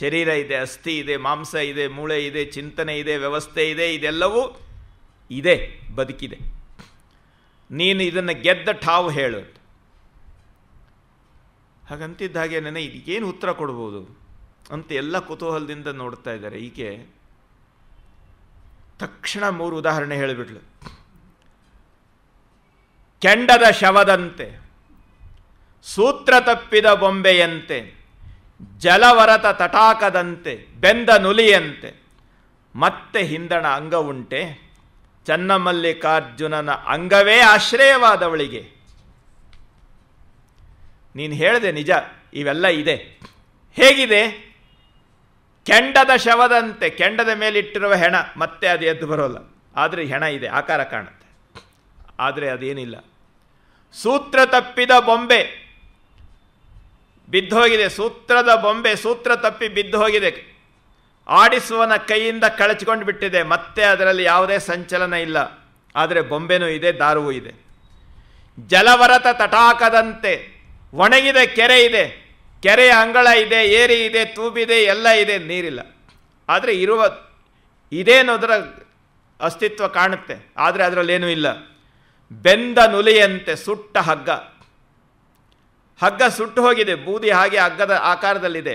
ಶರೀರ ಇದೆ, ಅಸ್ಥಿ ಇದೆ, ಮಾಂಸ ಇದೆ, ಮೂಳೆ ಇದೆ, ಚಿಂತನೆ ಇದೆ, ವ್ಯವಸ್ಥೆ ಇದೆ, ಇದೆಲ್ಲವೂ ಇದೆ, ಬದುಕಿದೆ. ನೀನು ಇದನ್ನು ಗೆದ್ದ ಠಾವು ಹೇಳು. ಹಾಗಂತಿದ್ದ ಹಾಗೆ ನನಗೆ ಇದಕ್ಕೇನು ಉತ್ತರ ಕೊಡ್ಬೋದು ಅಂತ ಎಲ್ಲ ಕುತೂಹಲದಿಂದ ನೋಡ್ತಾ ಇದ್ದಾರೆ. ಈಕೆ ತಕ್ಷಣ 3 ಉದಾಹರಣೆ ಹೇಳಿಬಿಟ್ಲು. ಕೆಂಡದ ಶವದಂತೆ, ಸೂತ್ರ ತಪ್ಪಿದ ಬೊಂಬೆಯಂತೆ, ಜಲವರತ ತಟಾಕದಂತೆ, ಬೆಂದ ನುಲಿಯಂತೆ, ಮತ್ತೆ ಹಿಂದಣ ಅಂಗವುಂಟೆ, ಚನ್ನಮಲ್ಲಿಕಾರ್ಜುನನ ಅಂಗವೇ ಆಶ್ರಯವಾದವಳಿಗೆ. ನೀನು ಹೇಳಿದೆ ನಿಜ, ಇವೆಲ್ಲ ಇದೆ. ಹೇಗಿದೆ? ಕೆಂಡದ ಶವದಂತೆ, ಕೆಂಡದ ಮೇಲಿಟ್ಟಿರುವ ಹೆಣ ಮತ್ತೆ ಅದು ಎದ್ದು ಬರೋಲ್ಲ, ಆದರೆ ಹೆಣ ಇದೆ, ಆಕಾರ ಕಾಣುತ್ತೆ, ಆದರೆ ಅದೇನಿಲ್ಲ. ಸೂತ್ರ ತಪ್ಪಿದ ಬೊಂಬೆ ಬಿದ್ದೋಗಿದೆ, ಸೂತ್ರದ ಬೊಂಬೆ ಸೂತ್ರ ತಪ್ಪಿ ಬಿದ್ದು ಹೋಗಿದೆ, ಆಡಿಸುವನ ಕೈಯಿಂದ ಕಳಚಿಕೊಂಡು ಬಿಟ್ಟಿದೆ, ಮತ್ತೆ ಅದರಲ್ಲಿ ಯಾವುದೇ ಸಂಚಲನ ಇಲ್ಲ, ಆದರೆ ಬೊಂಬೆನೂ ಇದೆ, ದಾರುವೂ ಇದೆ. ಜಲವರತ ತಟಾಕದಂತೆ, ಒಣಗಿದ ಕೆರೆ ಇದೆ, ಕೆರೆಯ ಅಂಗಳ ಇದೆ, ಏರಿ ಇದೆ, ತೂಬಿದೆ, ಎಲ್ಲ ಇದೆ, ನೀರಿಲ್ಲ, ಆದರೆ ಇದೇನೋದರ ಅಸ್ತಿತ್ವ ಕಾಣುತ್ತೆ, ಆದರೆ ಅದರಲ್ಲೇನೂ ಇಲ್ಲ. ಬೆಂದ ನುಲಿಯಂತೆ, ಸುಟ್ಟ ಹಗ್ಗ, ಹಗ್ಗ ಸುಟ್ಟು ಹೋಗಿದೆ, ಬೂದಿ ಹಾಗೆ ಹಗ್ಗದ ಆಕಾರದಲ್ಲಿದೆ,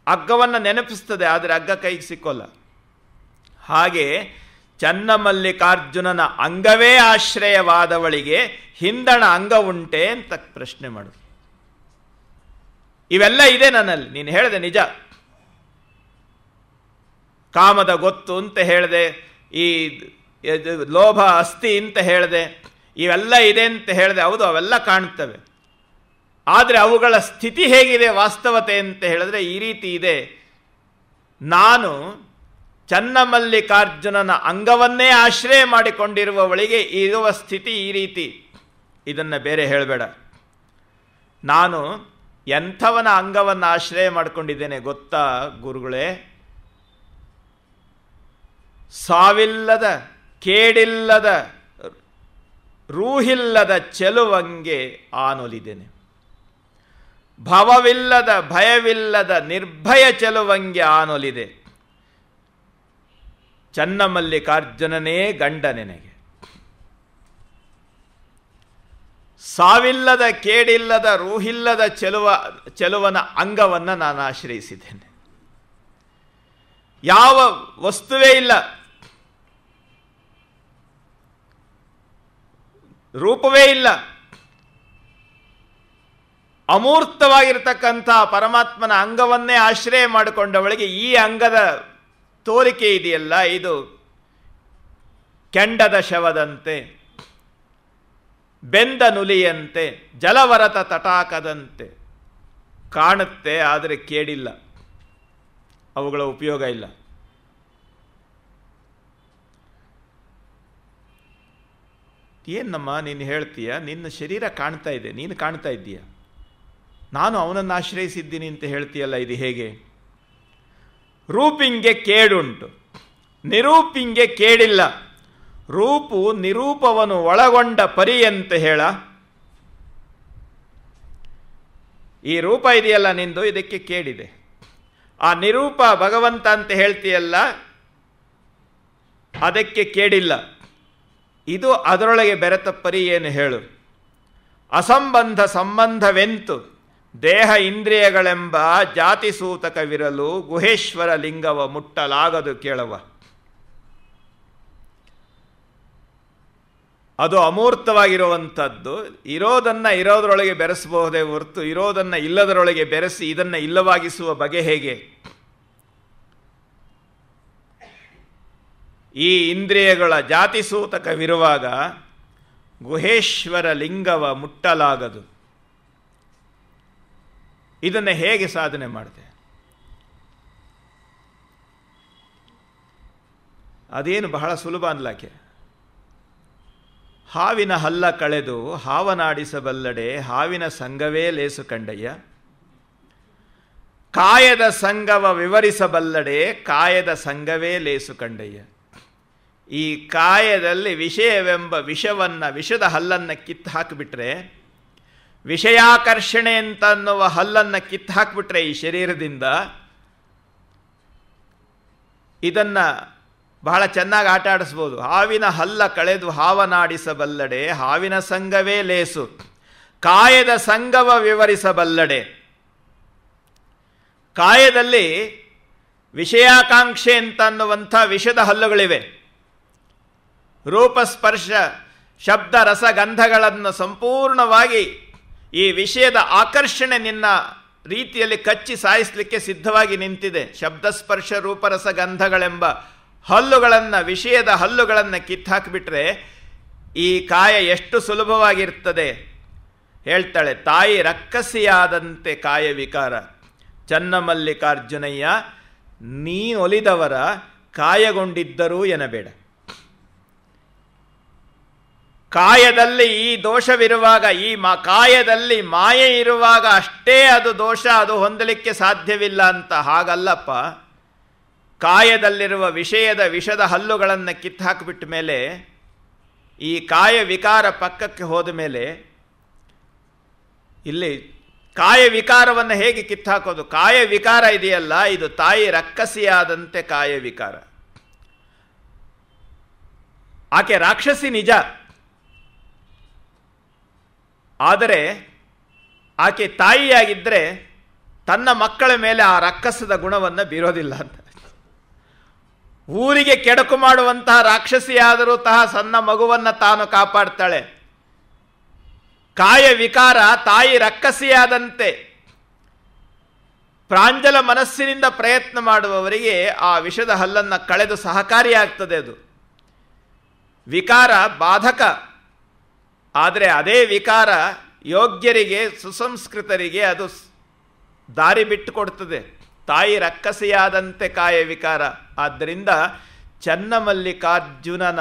ಹಗ್ಗವನ್ನು ನೆನಪಿಸ್ತದೆ, ಆದರೆ ಹಗ್ಗ ಕೈಗೆ ಸಿಕ್ಕೋಲ್ಲ. ಹಾಗೆ ಚನ್ನಮಲ್ಲಿಕಾರ್ಜುನನ ಅಂಗವೇ ಆಶ್ರಯವಾದವಳಿಗೆ ಹಿಂದಣ ಅಂಗ ಉಂಟೆ ಅಂತ ಪ್ರಶ್ನೆ ಮಾಡು. ಇವೆಲ್ಲ ಇದೆ ನನ್ನಲ್ಲಿ, ನೀನು ಹೇಳಿದೆ ನಿಜ. ಕಾಮದ ಗೊತ್ತು ಅಂತ ಹೇಳಿದೆ, ಈ ಲೋಭ ಅಸ್ಥಿ ಅಂತ ಹೇಳಿದೆ, ಇವೆಲ್ಲ ಇದೆ ಅಂತ ಹೇಳಿದೆ, ಹೌದು ಅವೆಲ್ಲ ಕಾಣ್ತವೆ, ಆದರೆ ಅವುಗಳ ಸ್ಥಿತಿ ಹೇಗಿದೆ ವಾಸ್ತವತೆ ಅಂತ ಹೇಳಿದ್ರೆ ಈ ರೀತಿ ಇದೆ. ನಾನು ಚನ್ನಮಲ್ಲಿಕಾರ್ಜುನನ ಅಂಗವನ್ನೇ ಆಶ್ರಯ ಮಾಡಿಕೊಂಡಿರುವವಳಿಗೆ ಇರುವ ಸ್ಥಿತಿ ಈ ರೀತಿ, ಇದನ್ನು ಬೇರೆ ಹೇಳಬೇಡ. ನಾನು ಎಂಥವನ ಅಂಗವನ್ನು ಆಶ್ರಯ ಮಾಡಿಕೊಂಡಿದ್ದೇನೆ ಗೊತ್ತಾ ಗುರುಗಳೇ? ಸಾವಿಲ್ಲದ, ಕೇಡಿಲ್ಲದ, ರೂಹಿಲ್ಲದ ಚೆಲುವಂಗೆ ಆನೊಲಿದ್ದೇನೆ. ಭವವಿಲ್ಲದ, ಭಯವಿಲ್ಲದ, ನಿರ್ಭಯ ಚೆಲುವಂಗೆ ಆನೊಲಿದೆ. ಚನ್ನಮಲ್ಲಿಕಾರ್ಜುನನೇ ಗಂಡ ನೆನಗೆ. ಸಾವಿಲ್ಲದ, ಕೇಡಿಲ್ಲದ, ರೂಹಿಲ್ಲದ ಚೆಲುವನ ಅಂಗವನ್ನು ನಾನು ಆಶ್ರಯಿಸಿದ್ದೇನೆ. ಯಾವ ವಸ್ತುವೇ ಇಲ್ಲ, ರೂಪವೇ ಇಲ್ಲ, ಅಮೂರ್ತವಾಗಿರ್ತಕ್ಕಂಥ ಪರಮಾತ್ಮನ ಅಂಗವನ್ನೇ ಆಶ್ರಯ ಮಾಡಿಕೊಂಡವಳಿಗೆ ಈ ಅಂಗದ ತೋರಿಕೆ ಇದೆಯಲ್ಲ, ಇದು ಕೆಂಡದ ಶವದಂತೆ, ಬೆಂದ ನುಲಿಯಂತೆ, ಜಲವರತ ತಟಾಕದಂತೆ ಕಾಣುತ್ತೆ, ಆದರೆ ಕೇಡಿಲ್ಲ, ಅವುಗಳ ಉಪಯೋಗ ಇಲ್ಲ. ಏನಮ್ಮ ನೀನು ಹೇಳ್ತೀಯ? ನಿನ್ನ ಶರೀರ ಕಾಣ್ತಾ ಇದೆ, ನೀನು ಕಾಣ್ತಾ ಇದ್ದೀಯ, ನಾನು ಅವನನ್ನು ಆಶ್ರಯಿಸಿದ್ದೀನಿ ಅಂತ ಹೇಳ್ತೀಯಲ್ಲ, ಇದು ಹೇಗೆ? ರೂಪಿಂಗೆ ಕೇಡುಂಟು, ನಿರೂಪಿಂಗೆ ಕೇಡಿಲ್ಲ, ರೂಪು ನಿರೂಪವನ್ನು ಒಳಗೊಂಡ ಪರಿಯಂತೆ ಹೇಳ. ಈ ರೂಪ ಇದೆಯಲ್ಲ ನಿಂದು, ಇದಕ್ಕೆ ಕೇಳಿದೆ. ಆ ನಿರೂಪ ಭಗವಂತ ಅಂತ ಹೇಳ್ತೀಯಲ್ಲ, ಅದಕ್ಕೆ ಕೇಳಿಲ್ಲ. ಇದು ಅದರೊಳಗೆ ಬೆರೆತ ಪರಿ ಏನು ಹೇಳು. ಅಸಂಬಂಧ ಸಂಬಂಧವೆಂತು ದೇಹ ಇಂದ್ರಿಯಗಳೆಂಬ ಜಾತಿ ಸೂತಕವಿರಲು ಗುಹೇಶ್ವರ ಲಿಂಗವ ಮುಟ್ಟಲಾಗದು ಕೇಳವ. ಅದು ಅಮೂರ್ತವಾಗಿರುವಂಥದ್ದು. ಇರೋದನ್ನು ಇರೋದರೊಳಗೆ ಬೆರೆಸಬಹುದೇ ಹೊರತು ಇರೋದನ್ನು ಇಲ್ಲದರೊಳಗೆ ಬೆರೆಸಿ ಇದನ್ನು ಇಲ್ಲವಾಗಿಸುವ ಬಗೆ ಹೇಗೆ? ಈ ಇಂದ್ರಿಯಗಳ ಜಾತಿ ಸೂತಕವಿರುವಾಗ ಗುಹೇಶ್ವರ ಲಿಂಗವ ಮುಟ್ಟಲಾಗದು. ಇದನ್ನು ಹೇಗೆ ಸಾಧನೆ ಮಾಡಿದೆ? ಅದೇನು ಬಹಳ ಸುಲಭ ಅನ್ಲಾಕೆ. ಹಾವಿನ ಹಲ್ಲ ಕಳೆದು ಹಾವನಾಡಿಸಬಲ್ಲಡೆ ಹಾವಿನ ಸಂಗವೇ ಲೇಸು ಕಂಡಯ್ಯ. ಕಾಯದ ಸಂಗವ ವಿವರಿಸಬಲ್ಲಡೆ ಕಾಯದ ಸಂಗವೇ ಲೇಸು ಕಂಡಯ್ಯ. ಈ ಕಾಯದಲ್ಲಿ ವಿಷಯವೆಂಬ ವಿಷದ ಹಲ್ಲನ್ನು ಕಿತ್ತು ಹಾಕಿಬಿಟ್ರೆ, ವಿಷಯಾಕರ್ಷಣೆ ಅಂತ ಅನ್ನುವ ಹಲ್ಲನ್ನು ಕಿತ್ತು ಹಾಕಿಬಿಟ್ರೆ ಈ ಶರೀರದಿಂದ, ಇದನ್ನು ಬಹಳ ಚೆನ್ನಾಗಿ ಆಟ ಆಡಿಸ್ಬೋದು. ಹಾವಿನ ಹಲ್ಲ ಕಳೆದು ಹಾವನಾಡಿಸಬಲ್ಲಡೆ ಹಾವಿನ ಸಂಗವೇ ಲೇಸು, ಕಾಯದ ಸಂಗವ ವಿವರಿಸಬಲ್ಲಡೆ. ಕಾಯದಲ್ಲಿ ವಿಷಯಾಕಾಂಕ್ಷೆ ಅಂತ ಅನ್ನುವಂಥ ವಿಷದ ಹಲ್ಲುಗಳಿವೆ. ರೂಪ ಸ್ಪರ್ಶ ಶಬ್ದ ರಸಗಂಧಗಳನ್ನು ಸಂಪೂರ್ಣವಾಗಿ ಈ ವಿಷಯದ ಆಕರ್ಷಣೆ ನಿನ್ನ ರೀತಿಯಲ್ಲಿ ಕಚ್ಚಿ ಸಾಯಿಸಲಿಕ್ಕೆ ಸಿದ್ಧವಾಗಿ ನಿಂತಿದೆ. ಶಬ್ದಸ್ಪರ್ಶ ರೂಪರಸಗಂಧಗಳೆಂಬ ಹಲ್ಲುಗಳನ್ನು, ವಿಷಯದ ಹಲ್ಲುಗಳನ್ನು ಕಿತ್ತಾಕಿಬಿಟ್ರೆ ಈ ಕಾಯ ಎಷ್ಟು ಸುಲಭವಾಗಿರ್ತದೆ. ಹೇಳ್ತಾಳೆ, ತಾಯಿ ರಕ್ಕಸಿಯಾದಂತೆ ಕಾಯ ವಿಕಾರ. ಚನ್ನಮಲ್ಲಿಕಾರ್ಜುನಯ್ಯ ನೀನೊಲಿದವರ ಕಾಯಗೊಂಡಿದ್ದರೂ ಎನಬೇಡ. ಕಾಯದಲ್ಲಿ ಈ ದೋಷವಿರುವಾಗ, ಈ ಕಾಯದಲ್ಲಿ ಮಾಯೆ ಇರುವಾಗ ಅಷ್ಟೇ ಅದು ದೋಷ, ಅದು ಹೊಂದಲಿಕ್ಕೆ ಸಾಧ್ಯವಿಲ್ಲ ಅಂತ. ಹಾಗಲ್ಲಪ್ಪ. ಕಾಯದಲ್ಲಿರುವ ವಿಷದ ಹಲ್ಲುಗಳನ್ನು ಕಿತ್ತು ಹಾಕಿಬಿಟ್ಟ ಮೇಲೆ, ಈ ಕಾಯ ವಿಕಾರ ಪಕ್ಕಕ್ಕೆ ಹೋದ ಮೇಲೆ, ಇಲ್ಲಿ ಕಾಯ ವಿಕಾರವನ್ನು ಹೇಗೆ ಕಿತ್ತು ಹಾಕೋದು? ಕಾಯ ವಿಕಾರ ಇದೆಯಲ್ಲ, ಇದು ತಾಯಿ ರಕ್ಕಸಿಯಾದಂತೆ ಕಾಯ ವಿಕಾರ. ಆಕೆ ರಾಕ್ಷಸಿ ನಿಜ, ಆದರೆ ಆಕೆ ತಾಯಿಯಾಗಿದ್ದರೆ ತನ್ನ ಮಕ್ಕಳ ಮೇಲೆ ಆ ರಕ್ಕಸದ ಗುಣವನ್ನು ಬೀರೋದಿಲ್ಲ ಅಂತ. ಊರಿಗೆ ಕೆಡಕು ಮಾಡುವಂತಹ ರಾಕ್ಷಸಿಯಾದರೂ ಸಣ್ಣ ಮಗುವನ್ನು ತಾನು ಕಾಪಾಡ್ತಾಳೆ. ಕಾಯ ವಿಕಾರ ತಾಯಿ ರಕ್ಕಸಿಯಾದಂತೆ ಪ್ರಾಂಜಲ ಮನಸ್ಸಿನಿಂದ ಪ್ರಯತ್ನ ಮಾಡುವವರಿಗೆ ಆ ವಿಷದ ಹಲ್ಲನ್ನು ಕಳೆದು ಸಹಕಾರಿಯಾಗ್ತದೆ. ಅದು ವಿಕಾರ ಬಾಧಕ, ಆದರೆ ಅದೇ ವಿಕಾರ ಯೋಗ್ಯರಿಗೆ, ಸುಸಂಸ್ಕೃತರಿಗೆ ಅದು ದಾರಿ ಬಿಟ್ಟು ಕೊಡ್ತದೆ. ತಾಯಿ ರಕ್ಕಸಿಯಾದಂತೆ ಕಾಯ ವಿಕಾರ. ಆದ್ದರಿಂದ ಚನ್ನಮಲ್ಲಿಕಾರ್ಜುನನ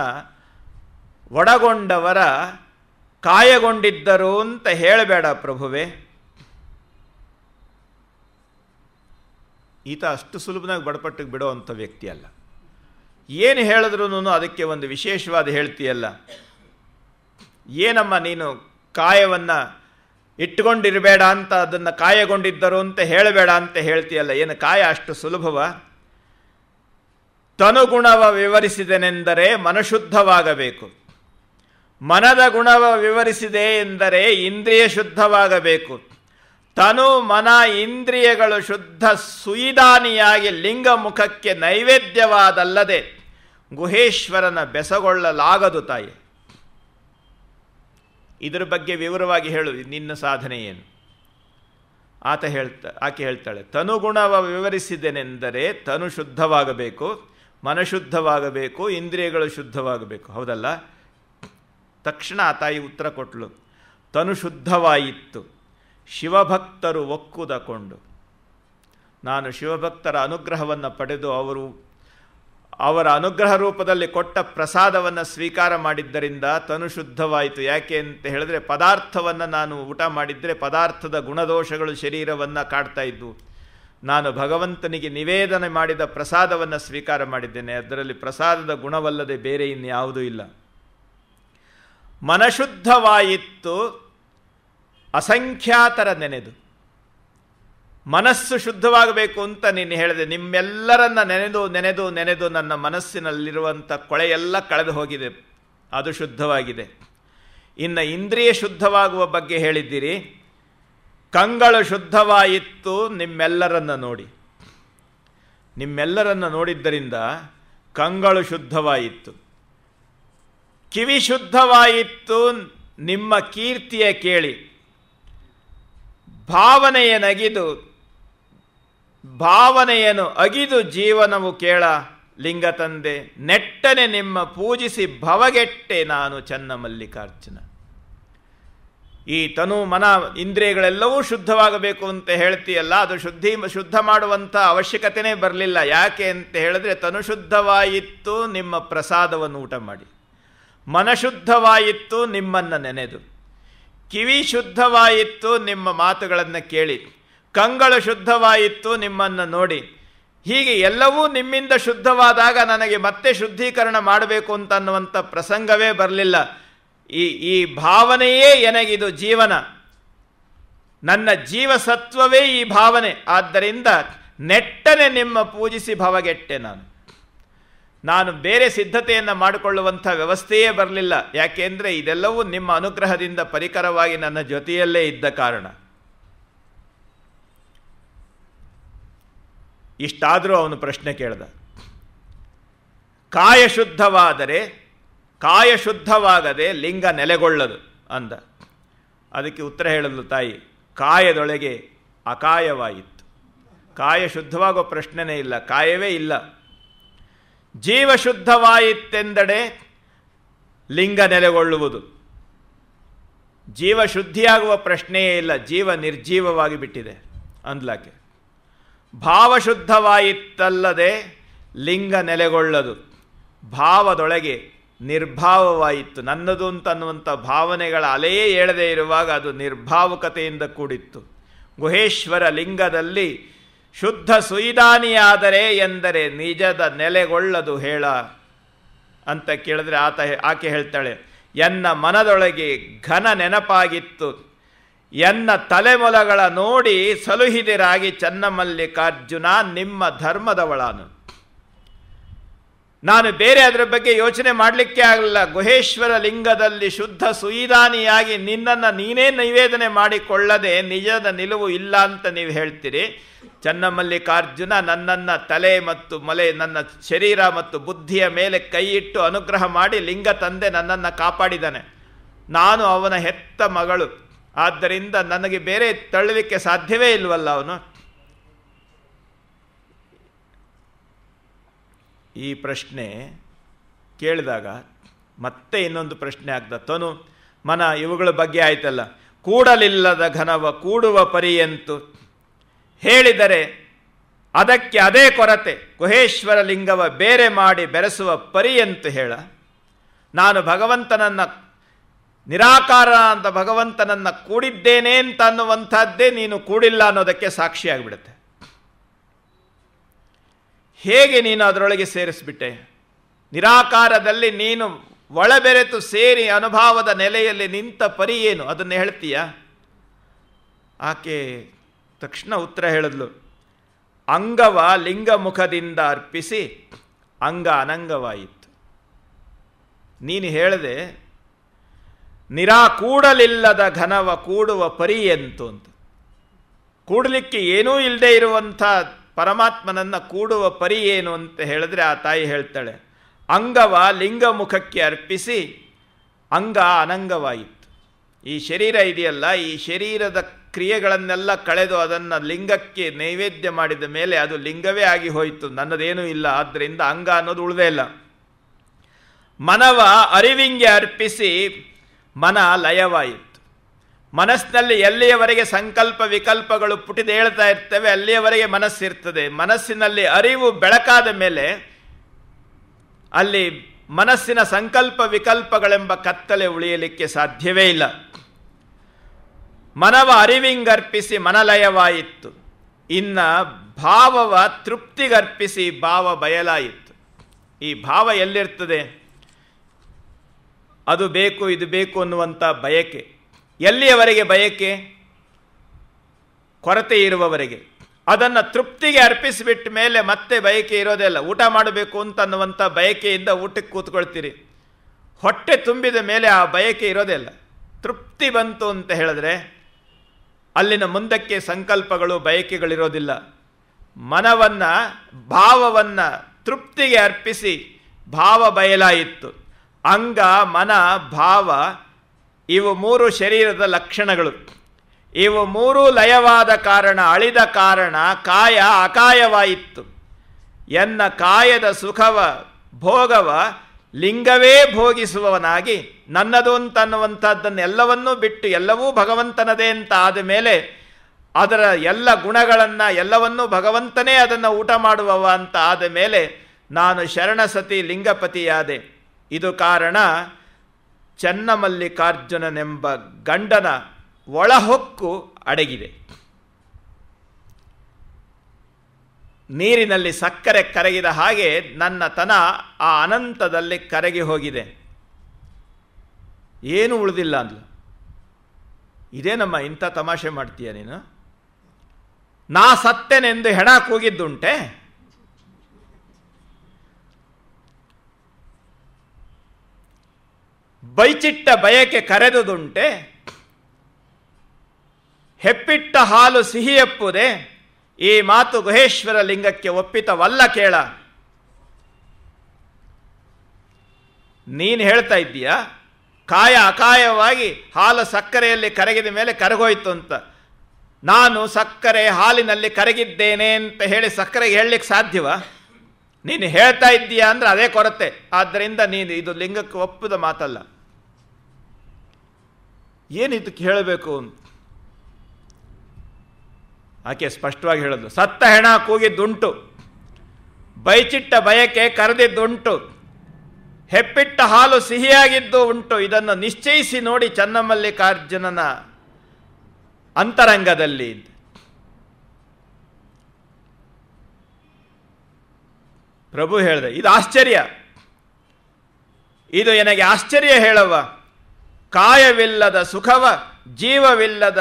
ಒಡಗೊಂಡವರ ಕಾಯಗೊಂಡಿದ್ದರು ಅಂತ ಹೇಳಬೇಡ ಪ್ರಭುವೆ. ಈತ ಅಷ್ಟು ಸುಲಭನಾಗಿ ಬಡಪಟ್ಟಿಗೆ ಬಿಡೋವಂಥ ವ್ಯಕ್ತಿ ಅಲ್ಲ. ಏನು ಹೇಳಿದ್ರೂ ಅದಕ್ಕೆ ಒಂದು ವಿಶೇಷವಾದ ಹೇಳ್ತೀಯಲ್ಲ. ಏನಮ್ಮ ನೀನು ಕಾಯವನ್ನು ಇಟ್ಟುಕೊಂಡಿರಬೇಡ ಅಂತ, ಅದನ್ನು ಕಾಯಗೊಂಡಿದ್ದರು ಅಂತ ಹೇಳಬೇಡ ಅಂತ ಹೇಳ್ತೀಯಲ್ಲ. ಏನು ಕಾಯ ಅಷ್ಟು ಸುಲಭವ? ತನುಗುಣವ ವಿವರಿಸಿದೆನೆಂದರೆ ಮನಶುದ್ಧವಾಗಬೇಕು. ಮನದ ಗುಣವ ವಿವರಿಸಿದೆ ಎಂದರೆ ಇಂದ್ರಿಯ ಶುದ್ಧವಾಗಬೇಕು. ತನು ಮನ ಇಂದ್ರಿಯಗಳು ಶುದ್ಧ ಸುಯಿದಾನಿಯಾಗಿ ಲಿಂಗ ಮುಖಕ್ಕೆ ನೈವೇದ್ಯವಾದಲ್ಲದೆ ಗುಹೇಶ್ವರನ ಬೆಸಗೊಳ್ಳಲಾಗದು ತಾಯಿ. ಇದರ ಬಗ್ಗೆ ವಿವರವಾಗಿ ಹೇಳು, ನಿನ್ನ ಸಾಧನೆ ಏನು? ಆಕೆ ಹೇಳ್ತಾಳೆ, ತನುಗುಣವ ವಿವರಿಸಿದೆನೆಂದರೆ ತನು ಶುದ್ಧವಾಗಬೇಕು, ಮನಶುದ್ಧವಾಗಬೇಕು, ಇಂದ್ರಿಯಗಳು ಶುದ್ಧವಾಗಬೇಕು. ಹೌದಲ್ಲ? ತಕ್ಷಣ ಆ ತಾಯಿ ಉತ್ತರ ಕೊಟ್ಟಳು. ತನು ಶುದ್ಧವಾಯಿತು ಶಿವಭಕ್ತರು ಒಕ್ಕುದಕೊಂಡು. ನಾನು ಶಿವಭಕ್ತರ ಅನುಗ್ರಹವನ್ನು ಪಡೆದು ಅವರ ಅನುಗ್ರಹ ರೂಪದಲ್ಲಿ ಕೊಟ್ಟ ಪ್ರಸಾದವನ್ನು ಸ್ವೀಕಾರ ಮಾಡಿದ್ದರಿಂದ ತನು ಶುದ್ಧವಾಯಿತು. ಯಾಕೆ ಅಂತ ಹೇಳಿದ್ರೆ, ಪದಾರ್ಥವನ್ನು ನಾನು ಊಟ ಮಾಡಿದರೆ ಪದಾರ್ಥದ ಗುಣದೋಷಗಳು ಶರೀರವನ್ನು ಕಾಡ್ತಾ ಇದ್ವು. ನಾನು ಭಗವಂತನಿಗೆ ನಿವೇದನೆ ಮಾಡಿದ ಪ್ರಸಾದವನ್ನು ಸ್ವೀಕಾರ ಮಾಡಿದ್ದೇನೆ, ಅದರಲ್ಲಿ ಪ್ರಸಾದದ ಗುಣವಲ್ಲದೆ ಬೇರೆ ಇನ್ಯಾವುದೂ ಇಲ್ಲ. ಮನಶುದ್ಧವಾಯಿತು ಅಸಂಖ್ಯಾತರ ನೆನೆದು. ಮನಸ್ಸು ಶುದ್ಧವಾಗಬೇಕು ಅಂತ ನೀನು ಹೇಳಿದೆ. ನಿಮ್ಮೆಲ್ಲರನ್ನ ನೆನೆದು ನೆನೆದು ನೆನೆದು ನನ್ನ ಮನಸ್ಸಿನಲ್ಲಿರುವಂಥ ಕೊಳೆಯೆಲ್ಲ ಕಳೆದು ಹೋಗಿದೆ, ಅದು ಶುದ್ಧವಾಗಿದೆ. ಇನ್ನು ಇಂದ್ರಿಯ ಶುದ್ಧವಾಗುವ ಬಗ್ಗೆ ಹೇಳಿದ್ದೀರಿ. ಕಂಗಳು ಶುದ್ಧವಾಯಿತು ನಿಮ್ಮೆಲ್ಲರನ್ನ ನೋಡಿ. ನಿಮ್ಮೆಲ್ಲರನ್ನ ನೋಡಿದ್ದರಿಂದ ಕಂಗಳು ಶುದ್ಧವಾಯಿತು. ಕಿವಿ ಶುದ್ಧವಾಯಿತು ನಿಮ್ಮ ಕೀರ್ತಿಯ ಕೇಳಿ. ಭಾವನೆಯನ್ನು ಅಗಿದು ಜೀವನವು ಕೇಳ ಲಿಂಗ ತಂದೆ. ನೆಟ್ಟನೆ ನಿಮ್ಮ ಪೂಜಿಸಿ ಭವಗೆಟ್ಟೆ ನಾನು ಚನ್ನ ಮಲ್ಲಿಕಾರ್ಜುನ. ಈ ತನು ಮನ ಇಂದ್ರಿಯಗಳೆಲ್ಲವೂ ಶುದ್ಧವಾಗಬೇಕು ಅಂತ ಹೇಳ್ತೀಯಲ್ಲ, ಅದು ಶುದ್ಧ ಮಾಡುವಂಥ ಅವಶ್ಯಕತೆಯೇ ಬರಲಿಲ್ಲ. ಯಾಕೆ ಅಂತ ಹೇಳಿದ್ರೆ ತನು ಶುದ್ಧವಾಯಿತು ನಿಮ್ಮ ಪ್ರಸಾದವನ್ನು ಊಟ ಮಾಡಿ, ಮನಶುದ್ಧವಾಯಿತು ನಿಮ್ಮನ್ನು ನೆನೆದು, ಕಿವಿ ಶುದ್ಧವಾಯಿತು ನಿಮ್ಮ ಮಾತುಗಳನ್ನು ಕೇಳಿ, ಕಂಗಳು ಶುದ್ಧವಾಯಿತು ನಿಮ್ಮನ್ನು ನೋಡಿ. ಹೀಗೆ ಎಲ್ಲವೂ ನಿಮ್ಮಿಂದ ಶುದ್ಧವಾದಾಗ ನನಗೆ ಮತ್ತೆ ಶುದ್ಧೀಕರಣ ಮಾಡಬೇಕು ಅಂತ ಅನ್ನುವಂಥ ಪ್ರಸಂಗವೇ ಬರಲಿಲ್ಲ. ಈ ಭಾವನೆಯೇ ಎನಗಿದು ಜೀವನ, ನನ್ನ ಜೀವಸತ್ವವೇ ಈ ಭಾವನೆ. ಆದ್ದರಿಂದ ನೆಟ್ಟನೆ ನಿಮ್ಮ ಪೂಜಿಸಿ ಭವಗೆಟ್ಟೆ ನಾನು ಬೇರೆ ಸಿದ್ಧತೆಯನ್ನು ಮಾಡಿಕೊಳ್ಳುವಂಥ ವ್ಯವಸ್ಥೆಯೇ ಬರಲಿಲ್ಲ. ಯಾಕೆಂದರೆ ಇದೆಲ್ಲವೂ ನಿಮ್ಮ ಅನುಗ್ರಹದಿಂದ ಪರಿಕರವಾಗಿ ನನ್ನ ಜೊತೆಯಲ್ಲೇ ಇದ್ದ ಕಾರಣ. ಇಷ್ಟಾದರೂ ಅವನು ಪ್ರಶ್ನೆ ಕೇಳ್ದ. ಕಾಯ ಶುದ್ಧವಾಗದೆ ಲಿಂಗ ನೆಲೆಗೊಳ್ಳದು ಅಂದ. ಅದಕ್ಕೆ ಉತ್ತರ ಹೇಳಲು ತಾಯಿ, ಕಾಯದೊಳಗೆ ಅಕಾಯವಾಯಿತು. ಕಾಯ ಶುದ್ಧವಾಗೋ ಪ್ರಶ್ನೆನೇ ಇಲ್ಲ, ಕಾಯವೇ ಇಲ್ಲ. ಜೀವ ಶುದ್ಧವಾಯಿತೆಂದಡೆ ಲಿಂಗ ನೆಲೆಗೊಳ್ಳುವುದು. ಜೀವ ಶುದ್ಧಿಯಾಗುವ ಪ್ರಶ್ನೆಯೇ ಇಲ್ಲ, ಜೀವ ನಿರ್ಜೀವವಾಗಿ ಬಿಟ್ಟಿದೆ ಅಂದ್ಲಾಕೆ. ಭಾವ ಶುದ್ಧವಾಯಿತಲ್ಲದೆ ಲಿಂಗ ನೆಲೆಗೊಳ್ಳದು. ಭಾವದೊಳಗೆ ನಿರ್ಭಾವವಾಯಿತು. ನನ್ನದು ಅಂತನ್ನುವಂಥ ಭಾವನೆಗಳ ಅಲೆಯೇ ಏಳದೇ ಇರುವಾಗ ಅದು ನಿರ್ಭಾವುಕತೆಯಿಂದ ಕೂಡಿತ್ತು. ಗುಹೇಶ್ವರ ಲಿಂಗದಲ್ಲಿ ಶುದ್ಧ ಸುಯಿದಾನಿಯಾದರೆ ಎಂದರೆ ನಿಜದ ನೆಲೆಗೊಳ್ಳದು ಹೇಳ ಅಂತ ಕೇಳಿದ್ರೆ ಆಕೆ ಹೇಳ್ತಾಳೆ, ಎನ್ನ ಮನದೊಳಗೆ ಘನ ನೆನಪಾಗಿತ್ತು, ಎನ್ನ ತಲೆಮೊಲಗಳ ನೋಡಿ ಸಲುಹಿದಿರಾಗಿ ಚನ್ನಮಲ್ಲಿಕಾರ್ಜುನ ನಿಮ್ಮ ಧರ್ಮದವಳಾನು. ನಾನು ಬೇರೆ ಅದರ ಬಗ್ಗೆ ಯೋಚನೆ ಮಾಡಲಿಕ್ಕೆ ಆಗಲಿಲ್ಲ. ಗುಹೇಶ್ವರ ಲಿಂಗದಲ್ಲಿ ಶುದ್ಧ ಸುಯಿದಾನಿಯಾಗಿ ನಿನ್ನನ್ನು ನೀನೇ ನಿವೇದನೆ ಮಾಡಿಕೊಳ್ಳದೆ ನಿಜದ ನಿಲುವು ಇಲ್ಲ ಅಂತ ನೀವು ಹೇಳ್ತೀರಿ. ಚನ್ನಮಲ್ಲಿಕಾರ್ಜುನ ನನ್ನನ್ನು ತಲೆ ಮತ್ತು ನನ್ನ ಶರೀರ ಮತ್ತು ಬುದ್ಧಿಯ ಮೇಲೆ ಕೈ ಇಟ್ಟು ಅನುಗ್ರಹ ಮಾಡಿ ಲಿಂಗ ತಂದೆ ನನ್ನನ್ನು ಕಾಪಾಡಿದ್ದಾನೆ. ನಾನು ಅವನ ಹೆತ್ತ ಮಗಳು, ಆದ್ದರಿಂದ ನನಗೆ ಬೇರೆ ತಳ್ಳಲಿಕ್ಕೆ ಸಾಧ್ಯವೇ ಇಲ್ವಲ್ಲ ಅವನು. ಈ ಪ್ರಶ್ನೆ ಕೇಳಿದಾಗ ಮತ್ತೆ ಇನ್ನೊಂದು ಪ್ರಶ್ನೆ ಆಗ್ತದೆ. ತನು ಮನ ಇವುಗಳ ಬಗ್ಗೆ ಆಯ್ತಲ್ಲ. ಕೂಡಲಿಲ್ಲದ ಘನವ ಕೂಡುವ ಪರಿಯಂತು ಹೇಳಿದರೆ ಅದಕ್ಕೆ ಅದೇ ಕೊರತೆ. ಗುಹೇಶ್ವರ ಲಿಂಗವ ಬೇರೆ ಮಾಡಿ ಬೆರೆಸುವ ಪರಿಯಂತು ಹೇಳ. ನಾನು ಭಗವಂತನನ್ನು ನಿರಾಕಾರ ಅಂತ ಭಗವಂತನನ್ನು ಕೂಡಿದ್ದೇನೆ ಅಂತ ಅನ್ನುವಂಥದ್ದೇ ನೀನು ಕೂಡಿಲ್ಲ ಅನ್ನೋದಕ್ಕೆ ಸಾಕ್ಷಿಯಾಗಿಬಿಡುತ್ತೆ. ಹೇಗೆ ನೀನು ಅದರೊಳಗೆ ಸೇರಿಸ್ಬಿಟ್ಟೆ? ನಿರಾಕಾರದಲ್ಲಿ ನೀನು ಒಳಬೆರೆತು ಸೇರಿ ಅನುಭವದ ನೆಲೆಯಲ್ಲಿ ನಿಂತ ಪರಿ ಏನು ಅದನ್ನು ಹೇಳ್ತೀಯ? ಆಕೆ ತಕ್ಷಣ ಉತ್ತರ ಹೇಳಿದ್ಲು, ಅಂಗವ ಲಿಂಗ ಮುಖದಿಂದ ಅರ್ಪಿಸಿ ಅಂಗ ಅನಂಗವಾಯಿತು. ನೀನು ಹೇಳಿದೆ ಕೂಡಲಿಲ್ಲದ ಘನವ ಕೂಡುವ ಪರಿ ಎಂತು ಅಂತ. ಕೂಡಲಿಕ್ಕೆ ಏನೂ ಇಲ್ಲದೆ ಇರುವಂಥ ಪರಮಾತ್ಮನನ್ನು ಕೂಡುವ ಪರಿ ಏನು ಅಂತ ಹೇಳಿದ್ರೆ ಆ ತಾಯಿ ಹೇಳ್ತಾಳೆ, ಅಂಗವ ಲಿಂಗ ಮುಖಕ್ಕೆ ಅರ್ಪಿಸಿ ಅಂಗ ಅನಂಗವಾಯಿತು. ಈ ಶರೀರ ಇದೆಯಲ್ಲ, ಈ ಶರೀರದ ಕ್ರಿಯೆಗಳನ್ನೆಲ್ಲ ಕಳೆದು ಅದನ್ನು ಲಿಂಗಕ್ಕೆ ನೈವೇದ್ಯ ಮಾಡಿದ ಮೇಲೆ ಅದು ಲಿಂಗವೇ ಆಗಿ ಹೋಯಿತು, ನನ್ನದೇನೂ ಇಲ್ಲ. ಆದ್ದರಿಂದ ಅಂಗ ಅನ್ನೋದು ಉಳಿದೇ ಇಲ್ಲ. ಮನವ ಅರಿವಿಂಗೆ ಅರ್ಪಿಸಿ ಮನ ಲಯವಾಯಿತು. ಮನಸ್ಸಿನಲ್ಲಿ ಎಲ್ಲಿಯವರೆಗೆ ಸಂಕಲ್ಪ ವಿಕಲ್ಪಗಳು ಪುಟಿದೇಳ್ತಾ ಇರ್ತವೆ ಅಲ್ಲಿಯವರೆಗೆ ಮನಸ್ಸಿರ್ತದೆ. ಮನಸ್ಸಿನಲ್ಲಿ ಅರಿವು ಬೆಳಕಾದ ಮೇಲೆ ಅಲ್ಲಿ ಮನಸ್ಸಿನ ಸಂಕಲ್ಪ ವಿಕಲ್ಪಗಳೆಂಬ ಕತ್ತಲೆ ಉಳಿಯಲಿಕ್ಕೆ ಸಾಧ್ಯವೇ ಇಲ್ಲ. ಮನವ ಅರಿವಿಂಗರ್ಪಿಸಿ ಮನಲಯವಾಯಿತು. ಇನ್ನು ಭಾವವ ತೃಪ್ತಿಗರ್ಪಿಸಿ ಭಾವ ಬಯಲಾಯಿತು. ಈ ಭಾವ ಎಲ್ಲಿರ್ತದೆ? ಅದು ಬೇಕು ಇದು ಬೇಕು ಅನ್ನುವಂಥ ಬಯಕೆ. ಎಲ್ಲಿಯವರೆಗೆ ಬಯಕೆ? ಕೊರತೆ ಇರುವವರೆಗೆ. ಅದನ್ನು ತೃಪ್ತಿಗೆ ಅರ್ಪಿಸಿಬಿಟ್ಟ ಮೇಲೆ ಮತ್ತೆ ಬಯಕೆ ಇರೋದೇ ಇಲ್ಲ. ಊಟ ಮಾಡಬೇಕು ಅಂತ ಅನ್ನುವಂಥ ಬಯಕೆಯಿಂದ ಊಟಕ್ಕೆ ಕೂತ್ಕೊಳ್ತೀರಿ. ಹೊಟ್ಟೆ ತುಂಬಿದ ಮೇಲೆ ಆ ಬಯಕೆ ಇರೋದೇ ಇಲ್ಲ. ತೃಪ್ತಿ ಬಂತು ಅಂತ ಹೇಳಿದ್ರೆ ಅಲ್ಲಿನ ಮುಂದಕ್ಕೆ ಸಂಕಲ್ಪಗಳು ಬಯಕೆಗಳಿರೋದಿಲ್ಲ. ಮನವನ್ನು ಭಾವವನ್ನು ತೃಪ್ತಿಗೆ ಅರ್ಪಿಸಿ ಭಾವ ಬಯಲಾಯಿತು. ಅಂಗ ಮನ ಭಾವ ಇವು ಮೂರು ಶರೀರದ ಲಕ್ಷಣಗಳು. ಇವು ಮೂರೂ ಲಯವಾದ ಕಾರಣ, ಅಳಿದ ಕಾರಣ ಕಾಯ ಅಕಾಯವಾಯಿತು. ಎನ್ನ ಕಾಯದ ಸುಖವ ಭೋಗವ ಲಿಂಗವೇ ಭೋಗಿಸುವವನಾಗಿ ನನ್ನದು ಅಂತನ್ನುವಂಥದ್ದನ್ನು ಎಲ್ಲವನ್ನೂ ಬಿಟ್ಟು ಎಲ್ಲವೂ ಭಗವಂತನದೇ ಅಂತ ಆದ ಮೇಲೆ ಅದರ ಎಲ್ಲ ಗುಣಗಳನ್ನು ಎಲ್ಲವನ್ನೂ ಭಗವಂತನೇ ಅದನ್ನು ಊಟ ಮಾಡುವವ ಅಂತ ಆದ ಮೇಲೆ ನಾನು ಶರಣಸತಿ ಲಿಂಗಪತಿಯಾದೆ. ಇದು ಕಾರಣ ಚನ್ನಮಲ್ಲಿಕಾರ್ಜುನನೆಂಬ ಗಂಡನ ಒಳಹೊಕ್ಕು ಅಡಗಿದೆ. ನೀರಿನಲ್ಲಿ ಸಕ್ಕರೆ ಕರಗಿದ ಹಾಗೆ ನನ್ನ ತನ ಆ ಅನಂತದಲ್ಲಿ ಕರಗಿ ಹೋಗಿದೆ. ಏನು ಉಳಿದಿಲ್ಲ ಅಂದ್ಲು. ಇದೇನಮ್ಮ ಇಂಥ ತಮಾಷೆ ಮಾಡ್ತೀಯ ನೀನು? ನಾ ಸತ್ತೆನೆಂದು ಹೆಣ ಕೂಗಿದ್ದುಂಟೆ? ಬೈಚಿಟ್ಟ ಬಯಕೆ ಕರೆದುದುಂಟೆ? ಹೆಪ್ಪಿಟ್ಟ ಹಾಲು ಸಿಹಿಯಪ್ಪುದೆ? ಈ ಮಾತು ಗುಹೇಶ್ವರ ಲಿಂಗಕ್ಕೆ ಒಪ್ಪಿತವಲ್ಲ ಕೇಳ. ನೀನು ಹೇಳ್ತಾ ಇದ್ದೀಯ ಕಾಯ ಅಕಾಯವಾಗಿ ಹಾಲು ಸಕ್ಕರೆಯಲ್ಲಿ ಕರಗಿದ ಮೇಲೆ ಕರಗೋಯ್ತು ಅಂತ. ನಾನು ಸಕ್ಕರೆ ಹಾಲಿನಲ್ಲಿ ಕರಗಿದ್ದೇನೆ ಅಂತ ಹೇಳಿ ಸಕ್ಕರೆಗೆ ಹೇಳಲಿಕ್ಕೆ ಸಾಧ್ಯವ? ನೀನು ಹೇಳ್ತಾ ಇದ್ದೀಯ ಅಂದರೆ ಅದೇ ಕೊರತೆ. ಆದ್ದರಿಂದ ನೀನು ಇದು ಲಿಂಗಕ್ಕೆ ಒಪ್ಪಿದ ಮಾತಲ್ಲ. ಏನಿದಕ್ಕೆ ಹೇಳಬೇಕು? ಆಕೆ ಸ್ಪಷ್ಟವಾಗಿ ಹೇಳೋದು, ಸತ್ತ ಹೆಣ ಕೂಗಿದ್ದುಂಟು, ಬೈಚಿಟ್ಟ ಬಯಕೆ ಕರೆದಿದ್ದುಂಟು, ಹೆಪ್ಪಿಟ್ಟ ಹಾಲು ಸಿಹಿಯಾಗಿದ್ದು ಉಂಟು. ಇದನ್ನು ನಿಶ್ಚಯಿಸಿ ನೋಡಿ ಚನ್ನಮಲ್ಲಿಕಾರ್ಜುನನ ಅಂತರಂಗದಲ್ಲಿ. ಪ್ರಭು ಹೇಳಿದೆ, ಇದು ಆಶ್ಚರ್ಯ, ಇದು ನನಗೆ ಆಶ್ಚರ್ಯ ಹೇಳವ. ಕಾಯವಿಲ್ಲದ ಸುಖವ, ಜೀವವಿಲ್ಲದ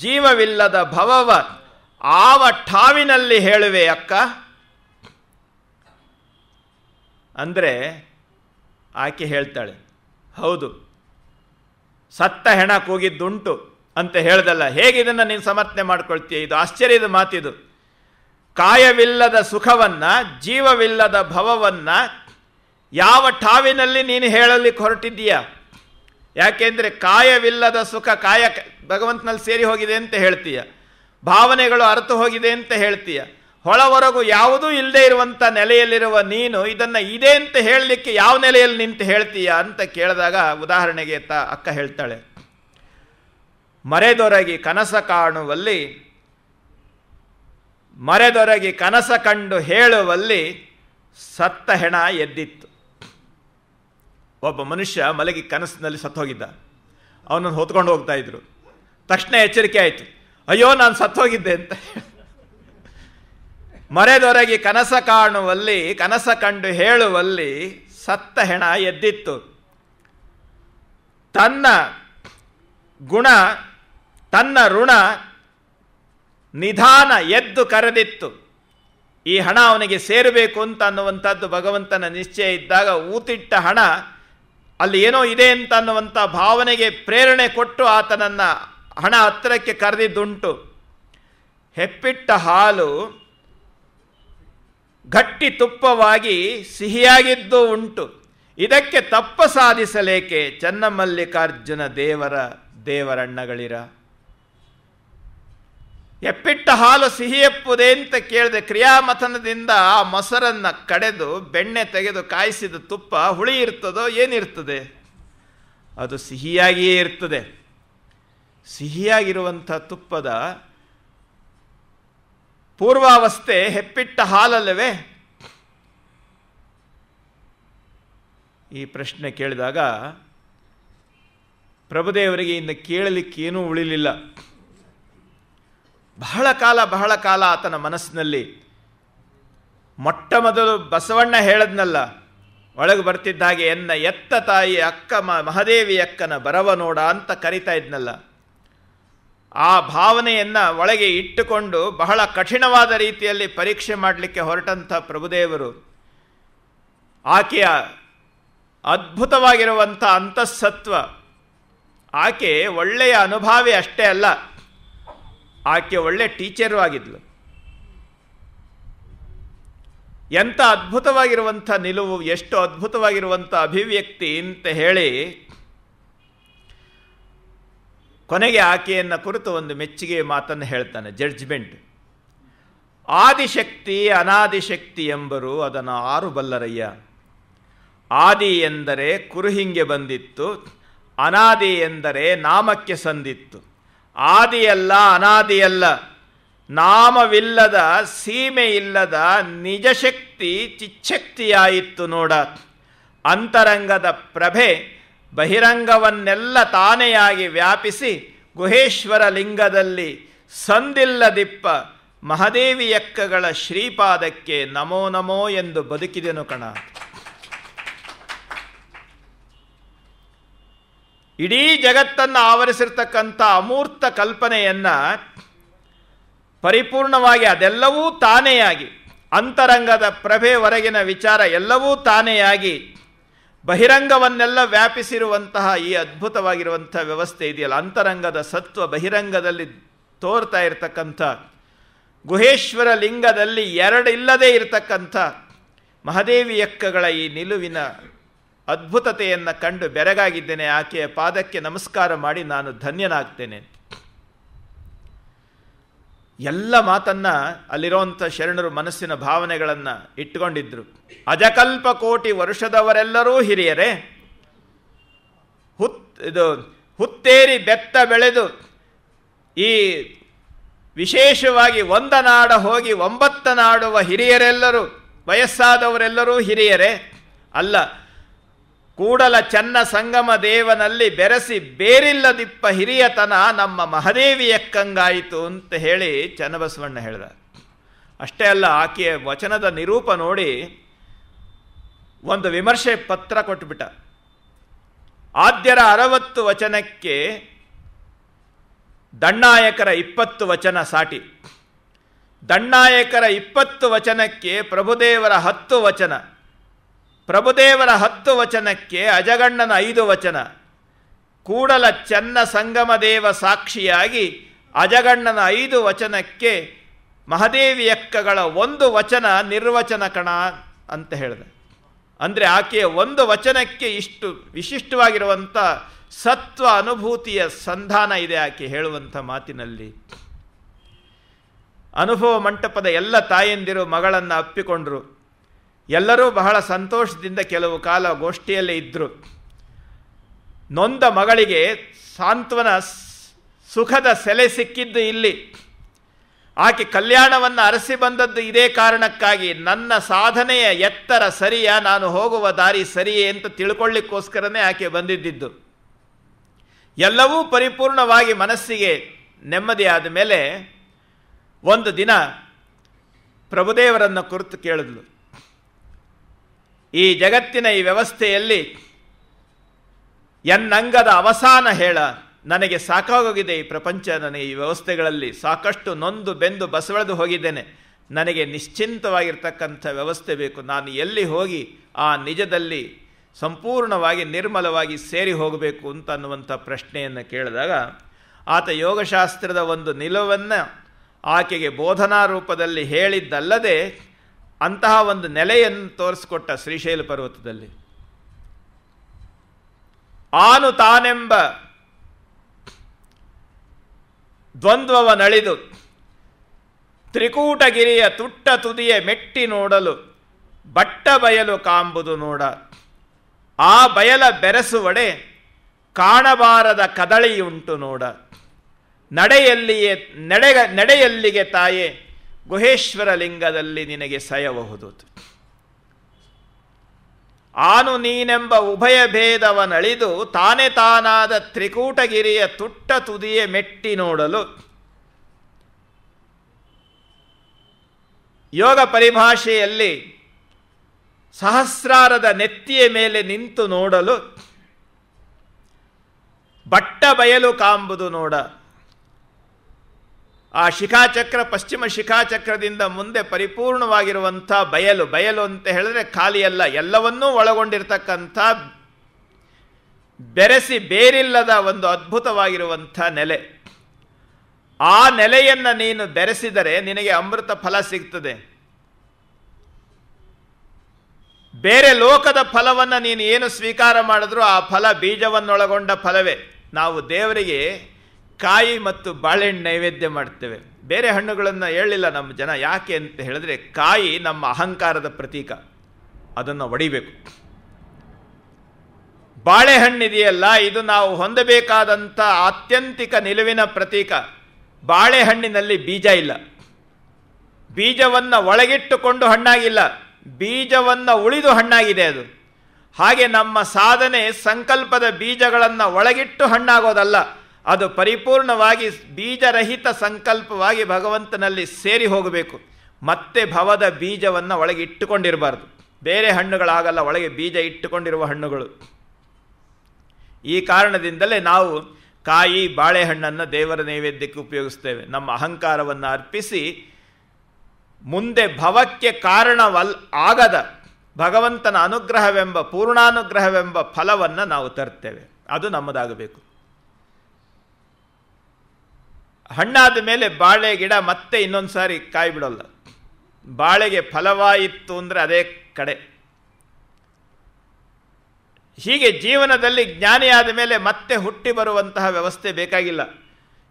ಜೀವವಿಲ್ಲದ ಭವವ ಆವ ಠಾವಿನಲ್ಲಿ ಹೇಳುವೆ ಅಕ್ಕ. ಅಂದರೆ ಆಕೆ ಹೇಳ್ತಾಳೆ, ಹೌದು ಸತ್ತ ಹೆಣ ಕೂಗಿದ್ದುಂಟು ಅಂತ ಹೇಳ್ದಲ್ಲ, ಹೇಗೆ ಇದನ್ನು ನೀನು ಸಮರ್ಥನೆ ಮಾಡ್ಕೊಳ್ತೀಯ? ಇದು ಆಶ್ಚರ್ಯದ ಮಾತಿದು. ಕಾಯವಿಲ್ಲದ ಸುಖವನ್ನು, ಜೀವವಿಲ್ಲದ ಭವವನ್ನು ಯಾವ ಠಾವಿನಲ್ಲಿ ನೀನು ಹೇಳಲಿಕ್ಕೆ ಹೊರಟಿದ್ದೀಯ? ಯಾಕೆಂದರೆ ಕಾಯವಿಲ್ಲದ ಸುಖ, ಕಾಯ ಭಗವಂತನಲ್ಲಿ ಸೇರಿ ಹೋಗಿದೆ ಅಂತ ಹೇಳ್ತೀಯ, ಭಾವನೆಗಳು ಅರ್ಥ ಹೋಗಿದೆ ಅಂತ ಹೇಳ್ತೀಯ. ಹೊಳವರೆಗೂ ಯಾವುದೂ ಇಲ್ಲದೆ ಇರುವಂಥ ನೆಲೆಯಲ್ಲಿರುವ ನೀನು ಇದನ್ನು ಇದೆ ಅಂತ ಹೇಳಲಿಕ್ಕೆ ಯಾವ ನೆಲೆಯಲ್ಲಿ ನಿಂತು ಹೇಳ್ತೀಯ ಅಂತ ಕೇಳಿದಾಗ ಉದಾಹರಣೆಗೆ ಅಕ್ಕ ಹೇಳ್ತಾಳೆ, ಮರೆದೊರಗಿ ಕನಸ ಕಾಣುವಲ್ಲಿ, ಮರೆದೊರಗಿ ಕನಸ ಕಂಡು ಹೇಳುವಲ್ಲಿ ಸತ್ತ ಹೆಣ ಎದ್ದಿತ್ತು. ಒಬ್ಬ ಮನುಷ್ಯ ಮಲಗಿ ಕನಸಿನಲ್ಲಿ ಸತ್ತೋಗಿದ್ದ. ಅವನನ್ನು ಹೊತ್ಕೊಂಡು ಹೋಗ್ತಾ ಇದ್ರು. ತಕ್ಷಣ ಎಚ್ಚರಿಕೆ ಆಯಿತು, ಅಯ್ಯೋ ನಾನು ಸತ್ತೋಗಿದ್ದೆ ಅಂತ. ಮರೆದೊರಗಿ ಕನಸ ಕಾಣುವಲ್ಲಿ, ಕನಸ ಕಂಡು ಹೇಳುವಲ್ಲಿ ಸತ್ತ ಹೆಣ ಎದ್ದಿತ್ತು. ತನ್ನ ಗುಣ, ತನ್ನ ಋಣ ನಿಧಾನ ಎದ್ದು ಕರೆದಿತ್ತು. ಈ ಹಣ ಅವನಿಗೆ ಸೇರಬೇಕು ಅಂತ ಅನ್ನುವಂಥದ್ದು ಭಗವಂತನ ನಿಶ್ಚಯ ಇದ್ದಾಗ ಊತಿಟ್ಟ ಹಣ ಅಲ್ಲಿ ಏನೋ ಇದೆ ಅಂತ ಅನ್ನುವಂಥ ಭಾವನೆಗೆ ಪ್ರೇರಣೆ ಕೊಟ್ಟು ಆತನನ್ನು ಹಣ ಹತ್ತಿರಕ್ಕೆ ಕರೆದಿದ್ದುಂಟು. ಹೆಪ್ಪಿಟ್ಟ ಹಾಲು ಗಟ್ಟಿ ತುಪ್ಪವಾಗಿ ಸಿಹಿಯಾಗಿದ್ದು ಉಂಟು. ಇದಕ್ಕೆ ತಪ್ಪ ಸಾಧಿಸಲೇಕೆ ಚನ್ನಮಲ್ಲಿಕಾರ್ಜುನ ದೇವರಣ್ಣಗಳಿರ. ಎಪ್ಪಿಟ್ಟ ಹಾಲು ಸಿಹಿಯಪ್ಪುದೇ ಅಂತ ಕೇಳಿದೆ. ಕ್ರಿಯಾಮಥನದಿಂದ ಆ ಮೊಸರನ್ನು ಕಡೆದು ಬೆಣ್ಣೆ ತೆಗೆದು ಕಾಯಿಸಿದ ತುಪ್ಪ ಹುಳಿ ಇರ್ತದೋ ಏನಿರ್ತದೆ? ಅದು ಸಿಹಿಯಾಗಿಯೇ ಇರ್ತದೆ. ಸಿಹಿಯಾಗಿರುವಂಥ ತುಪ್ಪದ ಪೂರ್ವಾವಸ್ಥೆ ಹೆಪ್ಪಿಟ್ಟ ಹಾಲಲ್ಲವೇ? ಈ ಪ್ರಶ್ನೆ ಕೇಳಿದಾಗ ಪ್ರಭುದೇವರಿಗೆ ಇನ್ನು ಕೇಳಲಿಕ್ಕೇನೂ ಉಳಿಲಿಲ್ಲ. ಬಹಳ ಕಾಲ ಆತನ ಮನಸ್ಸಿನಲ್ಲಿ ಮೊಟ್ಟ ಮೊದಲು ಬಸವಣ್ಣ ಹೇಳದ್ನಲ್ಲ, ಒಳಗೆ ಬರ್ತಿದ್ದ ಹಾಗೆ ಎನ್ನ ಎತ್ತ ತಾಯಿ ಅಕ್ಕ ಮಹಾದೇವಿ ಅಕ್ಕನ ಬರವ ನೋಡ ಅಂತ ಕರಿತಾ ಇದ್ನಲ್ಲ, ಆ ಭಾವನೆಯನ್ನು ಒಳಗೆ ಇಟ್ಟುಕೊಂಡು ಬಹಳ ಕಠಿಣವಾದ ರೀತಿಯಲ್ಲಿ ಪರೀಕ್ಷೆ ಮಾಡಲಿಕ್ಕೆ ಹೊರಟಂಥ ಪ್ರಭುದೇವರು ಆಕೆಯ ಅದ್ಭುತವಾಗಿರುವಂಥ ಅಂತಃಸತ್ವ, ಆಕೆ ಒಳ್ಳೆಯ ಅನುಭಾವಿ ಅಷ್ಟೇ ಅಲ್ಲ, ಆಕೆ ಒಳ್ಳೆ ಟೀಚರು ಆಗಿದ್ಲು. ಎಂಥ ಅದ್ಭುತವಾಗಿರುವಂಥ ನಿಲುವು, ಎಷ್ಟು ಅದ್ಭುತವಾಗಿರುವಂಥ ಅಭಿವ್ಯಕ್ತಿ ಅಂತ ಹೇಳಿ ಕೊನೆಗೆ ಆಕೆಯನ್ನು ಕುರಿತು ಒಂದು ಮೆಚ್ಚುಗೆ ಮಾತನ್ನು ಹೇಳ್ತಾನೆ, ಜಡ್ಜ್ಮೆಂಟ್. ಆದಿಶಕ್ತಿ ಅನಾದಿಶಕ್ತಿ ಎಂಬರು ಅದನ್ನು ಆರು ಬಲ್ಲರಯ್ಯ. ಆದಿ ಎಂದರೆ ಕುರುಹಿಂಗೆ ಬಂದಿತ್ತು, ಅನಾದಿ ಎಂದರೆ ನಾಮಕ್ಕೆ ಸಂದಿತ್ತು. ಆದಿಯಲ್ಲ ಅನಾದಿಯಲ್ಲ, ನಾಮವಿಲ್ಲದ ಸೀಮೆ ಇಲ್ಲದ ನಿಜಶಕ್ತಿ ಚಿಚ್ಛಕ್ತಿಯಾಯಿತು ನೋಡ. ಅಂತರಂಗದ ಪ್ರಭೆ ಬಹಿರಂಗವನ್ನೆಲ್ಲ ತಾನೆಯಾಗಿ ವ್ಯಾಪಿಸಿ ಗುಹೇಶ್ವರ ಲಿಂಗದಲ್ಲಿ ಸಂದಿಲ್ಲದಿಪ್ಪ ಮಹಾದೇವಿಯಕ್ಕಗಳ ಶ್ರೀಪಾದಕ್ಕೆ ನಮೋ ನಮೋ ಎಂದು ಬದುಕಿದೆನು ಕಣ. ಇಡೀ ಜಗತ್ತನ್ನು ಆವರಿಸಿರ್ತಕ್ಕಂಥ ಅಮೂರ್ತ ಕಲ್ಪನೆಯನ್ನು ಪರಿಪೂರ್ಣವಾಗಿ ಅದೆಲ್ಲವೂ ತಾನೆಯಾಗಿ, ಅಂತರಂಗದ ಪ್ರಭೆ ಹೊರಗಿನ ವಿಚಾರ ಎಲ್ಲವೂ ತಾನೆಯಾಗಿ ಬಹಿರಂಗವನ್ನೆಲ್ಲ ವ್ಯಾಪಿಸಿರುವಂತಹ ಈ ಅದ್ಭುತವಾಗಿರುವಂಥ ವ್ಯವಸ್ಥೆ ಇದೆಯಲ್ಲ, ಅಂತರಂಗದ ಸತ್ವ ಬಹಿರಂಗದಲ್ಲಿ ತೋರ್ತಾ ಇರತಕ್ಕಂಥ ಗುಹೇಶ್ವರ ಲಿಂಗದಲ್ಲಿ ಎರಡಿಲ್ಲದೆ ಇರತಕ್ಕಂಥ ಮಹಾದೇವಿಯಕ್ಕಗಳ ಈ ನಿಲುವಿನ ಅದ್ಭುತತೆಯನ್ನು ಕಂಡು ಬೆರಗಾಗಿದ್ದೇನೆ. ಆಕೆಯ ಪಾದಕ್ಕೆ ನಮಸ್ಕಾರ ಮಾಡಿ ನಾನು ಧನ್ಯನಾಗ್ತೇನೆ. ಎಲ್ಲ ಮಾತನ್ನು ಅಲ್ಲಿರೋಂಥ ಶರಣರು ಮನಸ್ಸಿನ ಭಾವನೆಗಳನ್ನು ಇಟ್ಟುಕೊಂಡಿದ್ರು. ಅಜಕಲ್ಪ ಕೋಟಿ ವರ್ಷದವರೆಲ್ಲರೂ ಹಿರಿಯರೇ, ಹುತ್ತೇರಿ ಬೆತ್ತ ಬೆಳೆದು ಈ ವಿಶೇಷವಾಗಿ ಒಂದನಾಡ ಹೋಗಿ ಒಂಬತ್ತನಾಡುವ ಹಿರಿಯರೆಲ್ಲರೂ, ವಯಸ್ಸಾದವರೆಲ್ಲರೂ ಹಿರಿಯರೇ ಅಲ್ಲ, ಕೂಡಲ ಚನ್ನ ಸಂಗಮ ದೇವನಲ್ಲಿ ಬೆರೆಸಿ ಬೇರಿಲ್ಲದಿಪ್ಪ ಹಿರಿಯತನ ನಮ್ಮ ಮಹಾದೇವಿಯಕ್ಕಂಗಾಯಿತು ಅಂತ ಹೇಳಿ ಚನ್ನಬಸವಣ್ಣ ಹೇಳಿದ. ಅಷ್ಟೇ ಅಲ್ಲ, ಆಕೆಯ ವಚನದ ನಿರೂಪ ನೋಡಿ ಒಂದು ವಿಮರ್ಶೆ ಪತ್ರ ಕೊಟ್ಟುಬಿಟ್ಟ. ಆದ್ಯರ 60 ವಚನಕ್ಕೆ ದಣ್ಣಾಯಕರ 20 ವಚನ ಸಾಟಿ, ದಣ್ಣಾಯಕರ 20 ವಚನಕ್ಕೆ ಪ್ರಭುದೇವರ 10 ವಚನ, ಪ್ರಭುದೇವರ 10 ವಚನಕ್ಕೆ ಅಜಗಣ್ಣನ 5 ವಚನ, ಕೂಡಲ ಚನ್ನ ಸಂಗಮದೇವ ಸಾಕ್ಷಿಯಾಗಿ ಅಜಗಣ್ಣನ 5 ವಚನಕ್ಕೆ ಮಹಾದೇವಿಯಕ್ಕಗಳ 1 ವಚನ ನಿರ್ವಚನ ಕಣ ಅಂತ ಹೇಳಿದೆ. ಅಂದರೆ ಆಕೆಯ 1 ವಚನಕ್ಕೆ ಇಷ್ಟು ವಿಶಿಷ್ಟವಾಗಿರುವಂಥ ಸತ್ವ ಅನುಭೂತಿಯ ಸಂಧಾನ ಇದೆ ಆಕೆ ಹೇಳುವಂಥ ಮಾತಿನಲ್ಲಿ. ಅನುಭವ ಮಂಟಪದ ಎಲ್ಲ ತಾಯಂದಿರು ಮಗಳನ್ನು ಅಪ್ಪಿಕೊಂಡರು. ಎಲ್ಲರೂ ಬಹಳ ಸಂತೋಷದಿಂದ ಕೆಲವು ಕಾಲ ಗೋಷ್ಠಿಯಲ್ಲೇ ಇದ್ದರು. ನೊಂದ ಮಗಳಿಗೆ ಸಾಂತ್ವನ ಸುಖದ ಸೆಲೆ ಸಿಕ್ಕಿದ್ದು ಇಲ್ಲಿ. ಆಕೆ ಕಲ್ಯಾಣವನ್ನು ಅರಸಿ ಬಂದದ್ದು ಇದೇ ಕಾರಣಕ್ಕಾಗಿ, ನನ್ನ ಸಾಧನೆಯ ಎತ್ತರ ಸರಿಯಾ, ನಾನು ಹೋಗುವ ದಾರಿ ಸರಿಯೇ ಅಂತ ತಿಳ್ಕೊಳ್ಳಿಕ್ಕೋಸ್ಕರನೇ ಆಕೆ ಬಂದಿದ್ದಿದ್ದು. ಎಲ್ಲವೂ ಪರಿಪೂರ್ಣವಾಗಿ ಮನಸ್ಸಿಗೆ ನೆಮ್ಮದಿಯಾದ ಮೇಲೆ ಒಂದು ದಿನ ಪ್ರಭುದೇವರನ್ನು ಕುರಿತು ಕೇಳಿದ್ಲು. ಈ ಜಗತ್ತಿನ ಈ ವ್ಯವಸ್ಥೆಯಲ್ಲಿ ಎನ್ನಂಗದ ಅವಸಾನ ಹೇಳ, ನನಗೆ ಸಾಕಾಗೋಗಿದೆ ಈ ಪ್ರಪಂಚ, ನನಗೆ ಈ ವ್ಯವಸ್ಥೆಗಳಲ್ಲಿ ಸಾಕಷ್ಟು ನೊಂದು ಬೆಂದು ಬಸವಳೆದು ಹೋಗಿದ್ದೇನೆ, ನನಗೆ ನಿಶ್ಚಿಂತವಾಗಿರ್ತಕ್ಕಂಥ ವ್ಯವಸ್ಥೆ ಬೇಕು, ನಾನು ಎಲ್ಲಿ ಹೋಗಿ ಆ ನಿಜದಲ್ಲಿ ಸಂಪೂರ್ಣವಾಗಿ ನಿರ್ಮಲವಾಗಿ ಸೇರಿ ಹೋಗಬೇಕು ಅಂತ ಅನ್ನುವಂಥ ಪ್ರಶ್ನೆಯನ್ನು ಕೇಳಿದಾಗ ಆತ ಯೋಗಶಾಸ್ತ್ರದ ಒಂದು ನಿಲುವನ್ನು ಆಕೆಗೆ ಬೋಧನಾ ರೂಪದಲ್ಲಿ ಹೇಳಿದ್ದಲ್ಲದೆ ಅಂತಹ ಒಂದು ನೆಲೆಯನ್ನು ತೋರಿಸಿಕೊಟ್ಟ ಶ್ರೀಶೈಲ ಪರ್ವತದಲ್ಲಿ. ಆನು ತಾನೆಂಬ ದ್ವಂದ್ವವನಳಿದು ತ್ರಿಕೂಟಗಿರಿಯ ತುಟ್ಟ ತುದಿಯ ಮೆಟ್ಟಿ ನೋಡಲು ಬಟ್ಟ ಬಯಲು ಕಾಂಬುದು ನೋಡ. ಆ ಬಯಲ ಬೆರೆಸುವಡೆ ಕಾಣಬಾರದ ಕದಳಿಯುಂಟು ನೋಡ. ನಡೆಯಲ್ಲಿಗೆ ತಾಯೇ ಗುಹೇಶ್ವರ ಲಿಂಗದಲ್ಲಿ ನಿನಗೆ ಸಯಬಹುದು. ಆನು ನೀನೆಂಬ ಉಭಯ ಭೇದವನಳಿದು ತಾನೇ ತಾನಾದ ತ್ರಿಕೂಟಗಿರಿಯ ತುಟ್ಟ ತುದಿಯ ಮೆಟ್ಟಿ ನೋಡಲು ಯೋಗ ಪರಿಭಾಷೆಯಲ್ಲಿ ಸಹಸ್ರಾರದ ನೆತ್ತಿಯ ಮೇಲೆ ನಿಂತು ನೋಡಲು ಬಟ್ಟ ಬಯಲು ಕಾಂಬುದು ನೋಡ. ಆ ಶಿಖಾಚಕ್ರ ಪಶ್ಚಿಮ ಶಿಖಾಚಕ್ರದಿಂದ ಮುಂದೆ ಪರಿಪೂರ್ಣವಾಗಿರುವಂಥ ಬಯಲು. ಬಯಲು ಅಂತ ಹೇಳಿದ್ರೆ ಖಾಲಿಯಲ್ಲ, ಎಲ್ಲವನ್ನೂ ಒಳಗೊಂಡಿರ್ತಕ್ಕಂಥ ಬೆರೆಸಿ ಬೇರಿಲ್ಲದ ಒಂದು ಅದ್ಭುತವಾಗಿರುವಂಥ ನೆಲೆ. ಆ ನೆಲೆಯನ್ನು ನೀನು ಬೆರೆಸಿದರೆ ನಿನಗೆ ಅಮೃತ ಫಲ ಸಿಗ್ತದೆ. ಬೇರೆ ಲೋಕದ ಫಲವನ್ನು ನೀನು ಏನು ಸ್ವೀಕಾರ ಮಾಡಿದ್ರೂ ಆ ಫಲ ಬೀಜವನ್ನೊಳಗೊಂಡ ಫಲವೇ. ನಾವು ದೇವರಿಗೆ ಕಾಯಿ ಮತ್ತು ಬಾಳೆಹಣ್ಣು ನೈವೇದ್ಯ ಮಾಡ್ತೇವೆ. ಬೇರೆ ಹಣ್ಣುಗಳನ್ನು ಹೇಳಿಲ್ಲ ನಮ್ಮ ಜನ. ಯಾಕೆ ಅಂತ ಹೇಳಿದ್ರೆ ಕಾಯಿ ನಮ್ಮ ಅಹಂಕಾರದ ಪ್ರತೀಕ, ಅದನ್ನು ಒಡಿಬೇಕು. ಬಾಳೆಹಣ್ಣಿದೆಯಲ್ಲ, ಇದು ನಾವು ಹೊಂದಬೇಕಾದಂಥ ಆತ್ಯಂತಿಕ ನಿಲುವಿನ ಪ್ರತೀಕ. ಬಾಳೆಹಣ್ಣಿನಲ್ಲಿ ಬೀಜ ಇಲ್ಲ, ಬೀಜವನ್ನು ಒಳಗಿಟ್ಟುಕೊಂಡು ಹಣ್ಣಾಗಿಲ್ಲ, ಬೀಜವನ್ನು ಉಳಿದು ಹಣ್ಣಾಗಿದೆ ಅದು. ಹಾಗೆ ನಮ್ಮ ಸಾಧನೆ ಸಂಕಲ್ಪದ ಬೀಜಗಳನ್ನು ಒಳಗಿಟ್ಟು ಹಣ್ಣಾಗೋದಲ್ಲ, ಅದು ಪರಿಪೂರ್ಣವಾಗಿ ಬೀಜರಹಿತ ಸಂಕಲ್ಪವಾಗಿ ಭಗವಂತನಲ್ಲಿ ಸೇರಿ ಹೋಗಬೇಕು. ಮತ್ತೆ ಭವದ ಬೀಜವನ್ನು ಒಳಗೆ ಇಟ್ಟುಕೊಂಡಿರಬಾರ್ದು. ಬೇರೆ ಹಣ್ಣುಗಳಾಗಲ್ಲ, ಒಳಗೆ ಬೀಜ ಇಟ್ಟುಕೊಂಡಿರುವ ಹಣ್ಣುಗಳು. ಈ ಕಾರಣದಿಂದಲೇ ನಾವು ಕಾಯಿ ಬಾಳೆಹಣ್ಣನ್ನು ದೇವರ ನೈವೇದ್ಯಕ್ಕೆ ಉಪಯೋಗಿಸ್ತೇವೆ. ನಮ್ಮ ಅಹಂಕಾರವನ್ನು ಅರ್ಪಿಸಿ ಮುಂದೆ ಭವಕ್ಕೆ ಆಗದ ಭಗವಂತನ ಅನುಗ್ರಹವೆಂಬ ಪೂರ್ಣಾನುಗ್ರಹವೆಂಬ ಫಲವನ್ನು ನಾವು ತರ್ತೇವೆ. ಅದು ನಮ್ಮದಾಗಬೇಕು. ಹಣ್ಣಾದ ಮೇಲೆ ಬಾಳೆ ಗಿಡ ಮತ್ತೆ ಇನ್ನೊಂದು ಸಾರಿ ಕಾಯಿ ಬಿಡೋಲ್ಲ. ಬಾಳೆಗೆ ಫಲವಾಯಿತು ಅಂದರೆ ಅದೇ ಕಡೆ. ಹೀಗೆ ಜೀವನದಲ್ಲಿ ಜ್ಞಾನಿಯಾದ ಮೇಲೆ ಮತ್ತೆ ಹುಟ್ಟಿ ಬರುವಂತಹ ವ್ಯವಸ್ಥೆ ಬೇಕಾಗಿಲ್ಲ.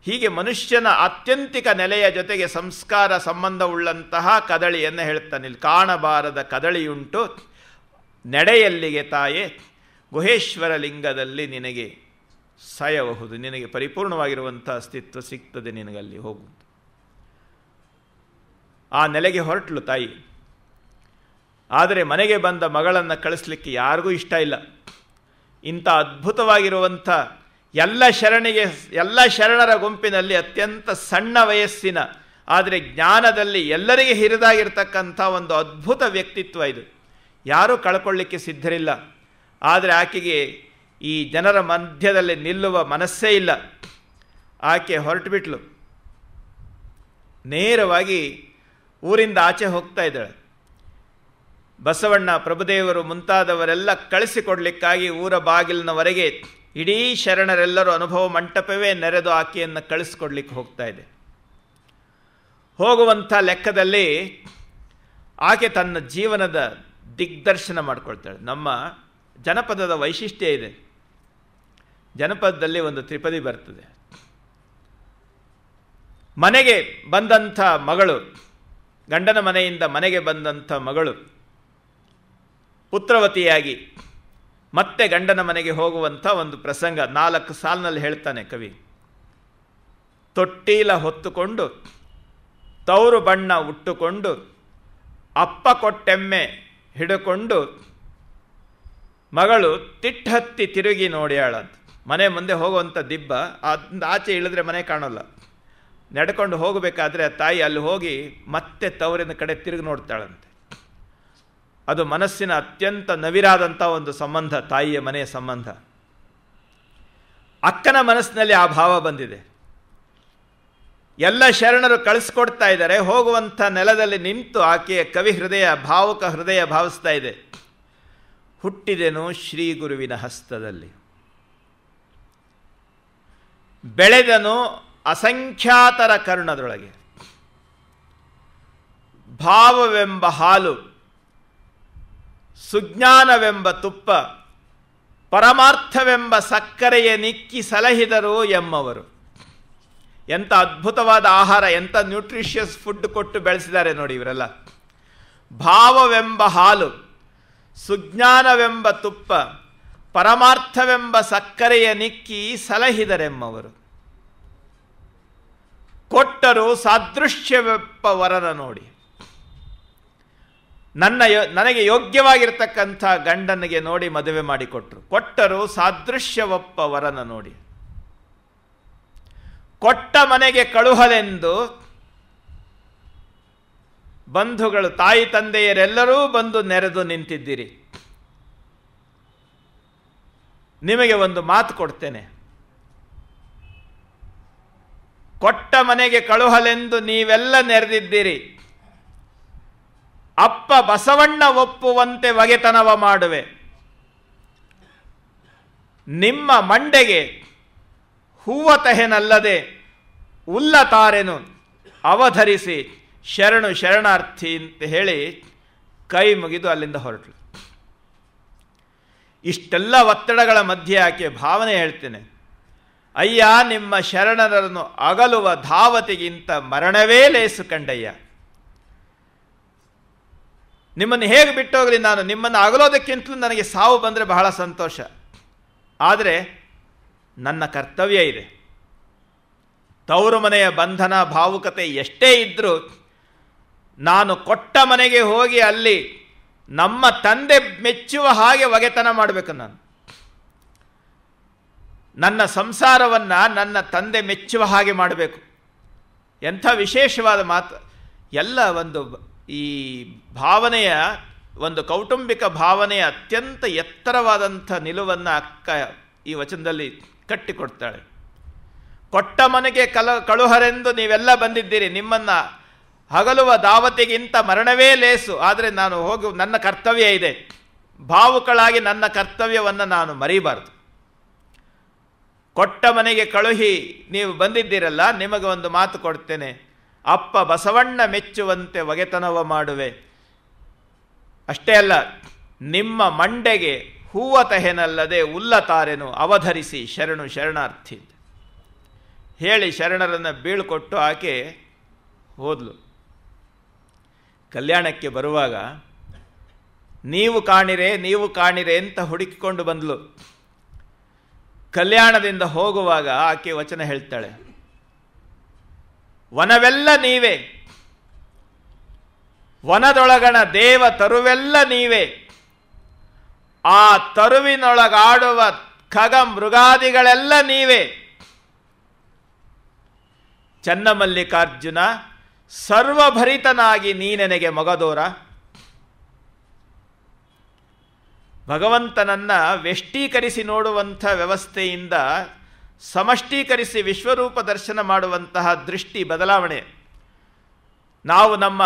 ಹೀಗೆ ಮನುಷ್ಯನ ಆತ್ಯಂತಿಕ ನೆಲೆಯ ಜೊತೆಗೆ ಸಂಸ್ಕಾರ ಸಂಬಂಧವುಳ್ಳಂತಹ ಕದಳಿಯನ್ನು ಹೇಳ್ತಾನೆ. ಇಲ್ಲಿ ಕಾಣಬಾರದ ಕದಳಿಯುಂಟು ನಡೆಯಲ್ಲಿಗೆ ತಾಯೇ, ಗುಹೇಶ್ವರ ಲಿಂಗದಲ್ಲಿ ನಿನಗೆ ಸಾಯಬಹುದು, ನಿನಗೆ ಪರಿಪೂರ್ಣವಾಗಿರುವಂಥ ಅಸ್ತಿತ್ವ ಸಿಗ್ತದೆ ನಿನಗಲ್ಲಿ ಹೋಗುವುದು. ಆ ನೆಲೆಗೆ ಹೊರಟಳು ತಾಯಿ. ಆದರೆ ಮನೆಗೆ ಬಂದ ಮಗಳನ್ನು ಕಳಿಸ್ಲಿಕ್ಕೆ ಯಾರಿಗೂ ಇಷ್ಟ ಇಲ್ಲ. ಇಂಥ ಅದ್ಭುತವಾಗಿರುವಂಥ ಎಲ್ಲ ಶರಣರ ಗುಂಪಿನಲ್ಲಿ ಅತ್ಯಂತ ಸಣ್ಣ ವಯಸ್ಸಿನ, ಆದರೆ ಜ್ಞಾನದಲ್ಲಿ ಎಲ್ಲರಿಗೆ ಹಿರಿದಾಗಿರ್ತಕ್ಕಂಥ ಒಂದು ಅದ್ಭುತ ವ್ಯಕ್ತಿತ್ವ ಇದು. ಯಾರೂ ಕಳ್ಕೊಳ್ಳಿಕ್ಕೆ ಸಿದ್ಧರಿಲ್ಲ. ಆದರೆ ಆಕೆಗೆ ಈ ಜನರ ಮಧ್ಯದಲ್ಲಿ ನಿಲ್ಲುವ ಮನಸ್ಸೇ ಇಲ್ಲ. ಆಕೆ ಹೊರಟು ಬಿಟ್ಲು. ನೇರವಾಗಿ ಊರಿಂದ ಆಚೆ ಹೋಗ್ತಾ ಇದ್ದಾಳೆ. ಬಸವಣ್ಣ, ಪ್ರಭುದೇವರು ಮುಂತಾದವರೆಲ್ಲ ಕಳಿಸಿಕೊಡ್ಲಿಕ್ಕಾಗಿ ಊರ ಬಾಗಿಲಿನವರೆಗೆ ಇಡೀ ಶರಣರೆಲ್ಲರೂ ಅನುಭವ ಮಂಟಪವೇ ನೆರೆದು ಆಕೆಯನ್ನು ಕಳಿಸ್ಕೊಡ್ಲಿಕ್ಕೆ ಹೋಗ್ತಾ ಇದೆ. ಹೋಗುವಂಥ ಲೆಕ್ಕದಲ್ಲಿ ಆಕೆ ತನ್ನ ಜೀವನದ ದಿಗ್ದರ್ಶನ ಮಾಡಿಕೊಳ್ತಾಳೆ. ನಮ್ಮ ಜನಪದದ ವೈಶಿಷ್ಟ್ಯ ಇದೆ. ಜನಪದದಲ್ಲಿ ಒಂದು ತ್ರಿಪದಿ ಬರ್ತದೆ. ಮನೆಗೆ ಬಂದಂಥ ಮಗಳು, ಗಂಡನ ಮನೆಯಿಂದ ಮನೆಗೆ ಬಂದಂಥ ಮಗಳು ಪುತ್ರವತಿಯಾಗಿ ಮತ್ತೆ ಗಂಡನ ಮನೆಗೆ ಹೋಗುವಂಥ ಒಂದು ಪ್ರಸಂಗ 4 ಸಾಲಿನಲ್ಲಿ ಹೇಳ್ತಾನೆ ಕವಿ. ತೊಟ್ಟೀಲ ಹೊತ್ತುಕೊಂಡು ತವರು ಬಣ್ಣ ಉಟ್ಟುಕೊಂಡು ಅಪ್ಪ ಕೊಟ್ಟೆಮ್ಮೆ ಹಿಡುಕೊಂಡು ಮಗಳು ತಿಟ್ಟಹತ್ತಿ ತಿರುಗಿ ನೋಡ್ಯಾಳಂತ. ಮನೆ ಮುಂದೆ ಹೋಗುವಂಥ ದಿಬ್ಬ, ಆಚೆ ಇಳಿದ್ರೆ ಮನೆ ಕಾಣೋಲ್ಲ. ನಡ್ಕೊಂಡು ಹೋಗಬೇಕಾದ್ರೆ ಆ ತಾಯಿ ಅಲ್ಲಿ ಹೋಗಿ ಮತ್ತೆ ತವರಿನ ಕಡೆ ತಿರುಗಿ ನೋಡ್ತಾಳಂತೆ. ಅದು ಮನಸ್ಸಿನ ಅತ್ಯಂತ ನವಿರಾದಂಥ ಒಂದು ಸಂಬಂಧ, ತಾಯಿಯ ಮನೆಯ ಸಂಬಂಧ. ಅಕ್ಕನ ಮನಸ್ಸಿನಲ್ಲಿ ಆ ಭಾವ ಬಂದಿದೆ. ಎಲ್ಲ ಶರಣರು ಕಳಿಸ್ಕೊಡ್ತಾ ಇದ್ದಾರೆ. ಹೋಗುವಂಥ ನೆಲದಲ್ಲಿ ನಿಂತು ಆಕೆಯ ಕವಿ ಹೃದಯ, ಭಾವುಕ ಹೃದಯ ಭಾವಿಸ್ತಾ ಇದೆ. ಹುಟ್ಟಿದೆನು ಶ್ರೀ ಗುರುವಿನ ಹಸ್ತದಲ್ಲಿ, ಬೆಳೆದನು ಅಸಂಖ್ಯಾತರ ಕರ್ಣದೊಳಗೆ. ಭಾವವೆಂಬ ಹಾಲು, ಸುಜ್ಞಾನವೆಂಬ ತುಪ್ಪ, ಪರಮಾರ್ಥವೆಂಬ ಸಕ್ಕರೆಯ ನಿಕ್ಕಿ ಸಲಹಿದರು ಎಮ್ಮವರು. ಎಂಥ ಅದ್ಭುತವಾದ ಆಹಾರ, ಎಂಥ ನ್ಯೂಟ್ರಿಷಿಯಸ್ ಫುಡ್ ಕೊಟ್ಟು ಬೆಳೆಸಿದ್ದಾರೆ ನೋಡಿ ಇವರೆಲ್ಲ. ಭಾವವೆಂಬ ಹಾಲು, ಸುಜ್ಞಾನವೆಂಬ ತುಪ್ಪ, ಪರಮಾರ್ಥವೆಂಬ ಸಕ್ಕರೆಯ ನಿಕ್ಕಿ ಸಲಹಿದರೆಮ್ಮವರು. ಕೊಟ್ಟರು ಸಾದೃಶ್ಯವೆಪ್ಪ ವರನ ನೋಡಿ. ನನಗೆ ಯೋಗ್ಯವಾಗಿರ್ತಕ್ಕಂಥ ಗಂಡನಿಗೆ ನೋಡಿ ಮದುವೆ ಮಾಡಿಕೊಟ್ರು. ಕೊಟ್ಟರು ಸಾದೃಶ್ಯವಪ್ಪ ವರನ ನೋಡಿ. ಕೊಟ್ಟ ಮನೆಗೆ ಕಳುಹಲೆಂದು ಬಂಧುಗಳು ತಾಯಿ ತಂದೆಯರೆಲ್ಲರೂ ಬಂದು ನೆರೆದು ನಿಂತಿದ್ದೀರಿ. ನಿಮಗೆ ಒಂದು ಮಾತು ಕೊಡ್ತೇನೆ. ಕೊಟ್ಟ ಮನೆಗೆ ಕಳುಹಲೆಂದು ನೀವೆಲ್ಲ ನೆರೆದಿದ್ದೀರಿ. ಅಪ್ಪ ಬಸವಣ್ಣ ಒಪ್ಪುವಂತೆ ಒಗೆತನವ ಮಾಡುವೆ. ನಿಮ್ಮ ಮಂಡೆಗೆ ಹೂವ ತಹೆನಲ್ಲದೆ ಉಲ್ಲತಾರೆನು ಅವಧರಿಸಿ ಶರಣು ಶರಣಾರ್ಥಿ ಅಂತ ಹೇಳಿ ಕೈ ಮುಗಿದು ಅಲ್ಲಿಂದ ಹೊರಟಳು. ಇಷ್ಟೆಲ್ಲ ಒತ್ತಡಗಳ ಮಧ್ಯೆ ಆಕೆ ಭಾವನೆ ಹೇಳ್ತೇನೆ, ಅಯ್ಯ ನಿಮ್ಮ ಶರಣರನ್ನು ಅಗಲುವ ಧಾವತಿಗಿಂತ ಮರಣವೇ ಲೇಸು ಕಂಡಯ್ಯ. ನಿಮ್ಮನ್ನು ಹೇಗೆ ಬಿಟ್ಟೋಗಲಿ, ನಾನು ನಿಮ್ಮನ್ನು ಅಗಲೋದಕ್ಕಿಂತಲೂ ನನಗೆ ಸಾವು ಬಂದರೆ ಬಹಳ ಸಂತೋಷ. ಆದರೆ ನನ್ನ ಕರ್ತವ್ಯ ಇದೆ. ತವರು ಮನೆಯ ಬಂಧನ ಭಾವುಕತೆ ಎಷ್ಟೇ ಇದ್ದರೂ ನಾನು ಕೊಟ್ಟ ಮನೆಗೆ ಹೋಗಿ ಅಲ್ಲಿ ನಮ್ಮ ತಂದೆ ಮೆಚ್ಚುವ ಹಾಗೆ ಒಗೆತನ ಮಾಡಬೇಕು. ನನ್ನ ಸಂಸಾರವನ್ನು ನನ್ನ ತಂದೆ ಮೆಚ್ಚುವ ಹಾಗೆ ಮಾಡಬೇಕು. ಎಂಥ ವಿಶೇಷವಾದ ಮಾತು. ಎಲ್ಲ ಒಂದು ಈ ಭಾವನೆಯ ಒಂದು ಕೌಟುಂಬಿಕ ಭಾವನೆಯ ಅತ್ಯಂತ ಎತ್ತರವಾದಂಥ ನಿಲುವನ್ನು ಅಕ್ಕ ಈ ವಚನದಲ್ಲಿ ಕಟ್ಟಿಕೊಡ್ತಾಳೆ. ಕೊಟ್ಟ ಮನೆಗೆ ಕಳುಹರೆಂದು ನೀವೆಲ್ಲ ಬಂದಿದ್ದೀರಿ. ನಿಮ್ಮನ್ನು ಹಗಲುವ ದಾವತಿಗಿಂತ ಮರಣವೇ ಲೇಸು. ಆದರೆ ನಾನು ಹೋಗಿ ನನ್ನ ಕರ್ತವ್ಯ ಇದೆ. ಭಾವುಕಳಾಗಿ ನನ್ನ ಕರ್ತವ್ಯವನ್ನು ನಾನು ಮರೀಬಾರದು. ಕೊಟ್ಟ ಮನೆಗೆ ಕಳುಹಿ ನೀವು ಬಂದಿದ್ದೀರಲ್ಲ, ನಿಮಗೆ ಒಂದು ಮಾತು ಕೊಡ್ತೇನೆ. ಅಪ್ಪ ಬಸವಣ್ಣ ಮೆಚ್ಚುವಂತೆ ಒಗೆತನವ ಮಾಡುವೆ. ಅಷ್ಟೇ ಅಲ್ಲ, ನಿಮ್ಮ ಮಂಡೆಗೆ ಹೂವ ತಹೆನಲ್ಲದೆ ಉಲ್ಲತಾರೆನು ಅವಧರಿಸಿ ಶರಣು ಶರಣಾರ್ಥಿ ಹೇಳಿ ಶರಣರನ್ನು ಬೀಳ್ಕೊಟ್ಟು ಆಕೆ ಹೋದ್ಲು. ಕಲ್ಯಾಣಕ್ಕೆ ಬರುವಾಗ ನೀವು ಕಾಣಿರೆ ಅಂತ ಹುಡುಕಿಕೊಂಡು ಬಂದಳು. ಕಲ್ಯಾಣದಿಂದ ಹೋಗುವಾಗ ಆಕೆ ವಚನ ಹೇಳ್ತಾಳೆ, ವನವೆಲ್ಲ ನೀವೇ, ವನದೊಳಗಣ ದೇವ ತರುವೆಲ್ಲ ನೀವೇ, ಆ ತರುವಿನೊಳಗಾಡುವ ಖಗ ಮೃಗಾದಿಗಳೆಲ್ಲ ನೀವೇ. ಚನ್ನಮಲ್ಲಿಕಾರ್ಜುನ ಸರ್ವಭರಿತನಾಗಿ ನೀನೆನೆಗೆ ಮೊಗದೋರ. ಭಗವಂತನನ್ನು ವ್ಯಷ್ಟೀಕರಿಸಿ ನೋಡುವಂಥ ವ್ಯವಸ್ಥೆಯಿಂದ ಸಮಷ್ಟೀಕರಿಸಿ ವಿಶ್ವರೂಪ ದರ್ಶನ ಮಾಡುವಂತಹ ದೃಷ್ಟಿ ಬದಲಾವಣೆ. ನಾವು ನಮ್ಮ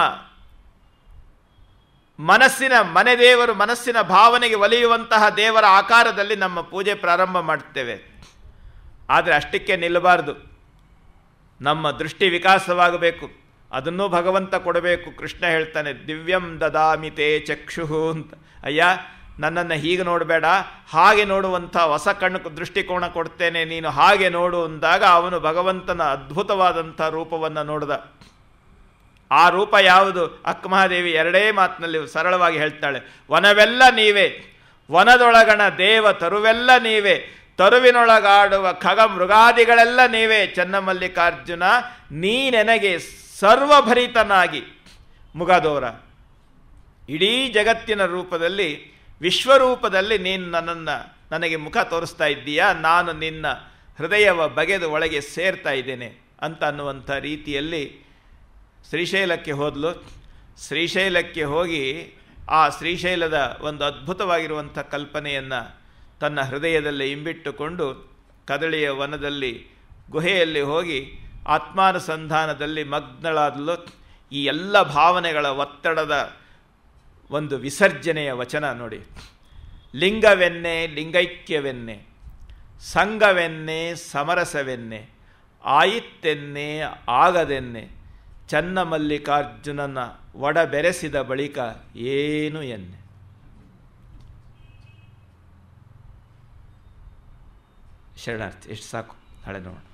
ಮನಸ್ಸಿನ ಮನೆ ದೇವರು, ಮನಸ್ಸಿನ ಭಾವನೆಗೆ ಒಲಿಯುವಂತಹ ದೇವರ ಆಕಾರದಲ್ಲಿ ನಮ್ಮ ಪೂಜೆ ಪ್ರಾರಂಭ ಮಾಡುತ್ತೇವೆ. ಆದರೆ ಅಷ್ಟಕ್ಕೆ ನಿಲ್ಲಬಾರದು. ನಮ್ಮ ದೃಷ್ಟಿ ವಿಕಾಸವಾಗಬೇಕು. ಅದನ್ನೂ ಭಗವಂತ ಕೊಡಬೇಕು. ಕೃಷ್ಣ ಹೇಳ್ತಾನೆ, ದಿವ್ಯಂ ದದಾಮಿತೆ ಚಕ್ಷುಹು ಅಂತ. ಅಯ್ಯ, ನನ್ನನ್ನು ಹೀಗೆ ನೋಡಬೇಡ, ಹಾಗೆ ನೋಡುವಂಥ ಹೊಸ ಕಣ್ಣು ದೃಷ್ಟಿಕೋನ ಕೊಡ್ತೇನೆ, ನೀನು ಹಾಗೆ ನೋಡು ಅಂದಾಗ ಅವನು ಭಗವಂತನ ಅದ್ಭುತವಾದಂಥ ರೂಪವನ್ನು ನೋಡಿದ. ಆ ರೂಪ ಯಾವುದು? ಅಕ್ಕಮಹಾದೇವಿ ಎರಡೇ ಮಾತಿನಲ್ಲಿ ಸರಳವಾಗಿ ಹೇಳ್ತಾಳೆ, ವನವೆಲ್ಲ ನೀವೇ, ವನದೊಳಗಣ ದೇವ ತರುವೆಲ್ಲ ನೀವೇ, ತರುವಿನೊಳಗಾಡುವ ಖಗ ಮೃಗಾದಿಗಳೆಲ್ಲ ನೀವೇ. ಚನ್ನಮಲ್ಲಿಕಾರ್ಜುನ ನೀನೆನಗೆ ಸರ್ವಭರಿತನಾಗಿ ಮುಗದೋರ. ಇಡೀ ಜಗತ್ತಿನ ರೂಪದಲ್ಲಿ, ವಿಶ್ವರೂಪದಲ್ಲಿ ನೀನು ನನಗೆ ಮುಖ ತೋರಿಸ್ತಾ ಇದ್ದೀಯಾ, ನಾನು ನಿನ್ನ ಹೃದಯವ ಬಗೆದು ಒಳಗೆ ಸೇರ್ತಾ ಇದ್ದೇನೆ ಅಂತ ಅನ್ನುವಂಥ ರೀತಿಯಲ್ಲಿ ಶ್ರೀಶೈಲಕ್ಕೆ ಹೋದಲು. ಶ್ರೀಶೈಲಕ್ಕೆ ಹೋಗಿ ಆ ಶ್ರೀಶೈಲದ ಒಂದು ಅದ್ಭುತವಾಗಿರುವಂಥ ಕಲ್ಪನೆಯನ್ನು ತನ್ನ ಹೃದಯದಲ್ಲಿ ಇಂಬಿಟ್ಟುಕೊಂಡು ಕದಳಿಯ ವನದಲ್ಲಿ ಗುಹೆಯಲ್ಲಿ ಹೋಗಿ ಆತ್ಮಾನುಸಂಧಾನದಲ್ಲಿ ಮಗ್ನಳಾದಲು. ಈ ಎಲ್ಲ ಭಾವನೆಗಳ ಒತ್ತಡದ ಒಂದು ವಿಸರ್ಜನೆಯ ವಚನ ನೋಡಿ. ಲಿಂಗವೆನ್ನೆ ಲಿಂಗೈಕ್ಯವೆನ್ನೆ, ಸಂಘವೆನ್ನೆ ಸಮರಸವೆನ್ನೆ, ಆಯಿತೆನ್ನೆ ಆಗದೆನ್ನೆ, ಚನ್ನಮಲ್ಲಿಕಾರ್ಜುನನ ಒಡ ಬೆರೆಸಿದ ಬಳಿಕ ಏನು ಎನ್ನೆ. ಶರಣಾರ್ಥಿ. ಎಷ್ಟು ಸಾಕು, ನಾಳೆ ನೋಡೋಣ.